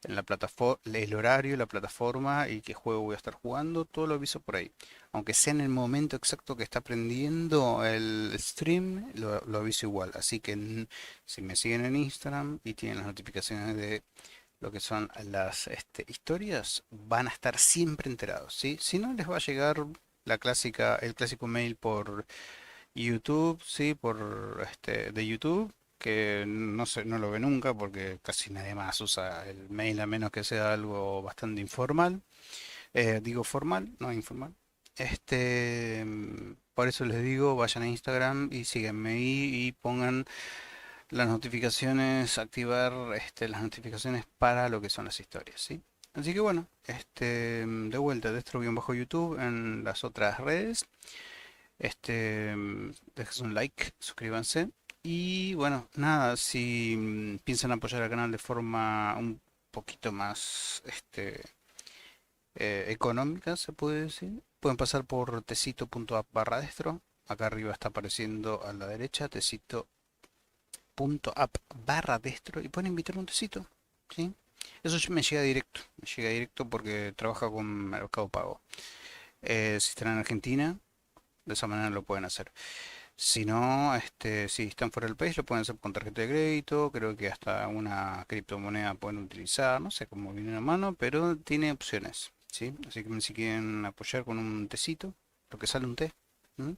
la plataforma, el horario, la plataforma y qué juego voy a estar jugando, todo lo aviso por ahí. Aunque sea en el momento exacto que está prendiendo el stream, lo aviso igual. Así que si me siguen en Instagram y tienen las notificaciones de lo que son las historias, van a estar siempre enterados, ¿sí? Si no, les va a llegar el clásico mail por YouTube, sí, por de YouTube, que no sé, no lo ve nunca porque casi nadie más usa el mail a menos que sea algo bastante informal. Digo formal, no informal. Por eso les digo, vayan a Instagram y síganme ahí y pongan las notificaciones, activar las notificaciones para lo que son las historias, ¿sí? Así que bueno, de vuelta, bajo YouTube en las otras redes. Dejen un like, suscríbanse. Y bueno, nada, si piensan apoyar al canal de forma un poquito más económica, se puede decir, pueden pasar por tecito.app/destro. Acá arriba está apareciendo a la derecha, tecito.app/destro y pueden invitarme un tecito, ¿sí? Eso sí me llega directo porque trabaja con Mercado Pago. Si están en Argentina, de esa manera lo pueden hacer. Si no, si están fuera del país, lo pueden hacer con tarjeta de crédito. Creo que hasta una criptomoneda pueden utilizar. No sé cómo viene a mano, pero tiene opciones, ¿sí? Así que si quieren apoyar con un tecito, lo que sale un té, ¿m?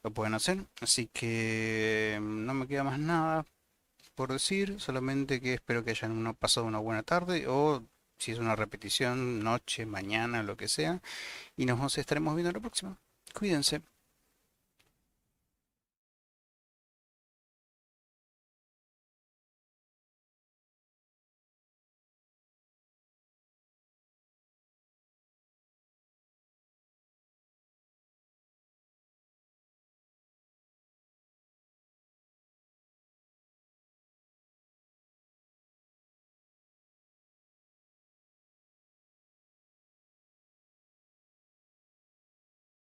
Lo pueden hacer. Así que no me queda más nada por decir, solamente que espero que hayan pasado una buena tarde o si es una repetición, noche, mañana, lo que sea. Y nos estaremos viendo la próxima. Cuídense.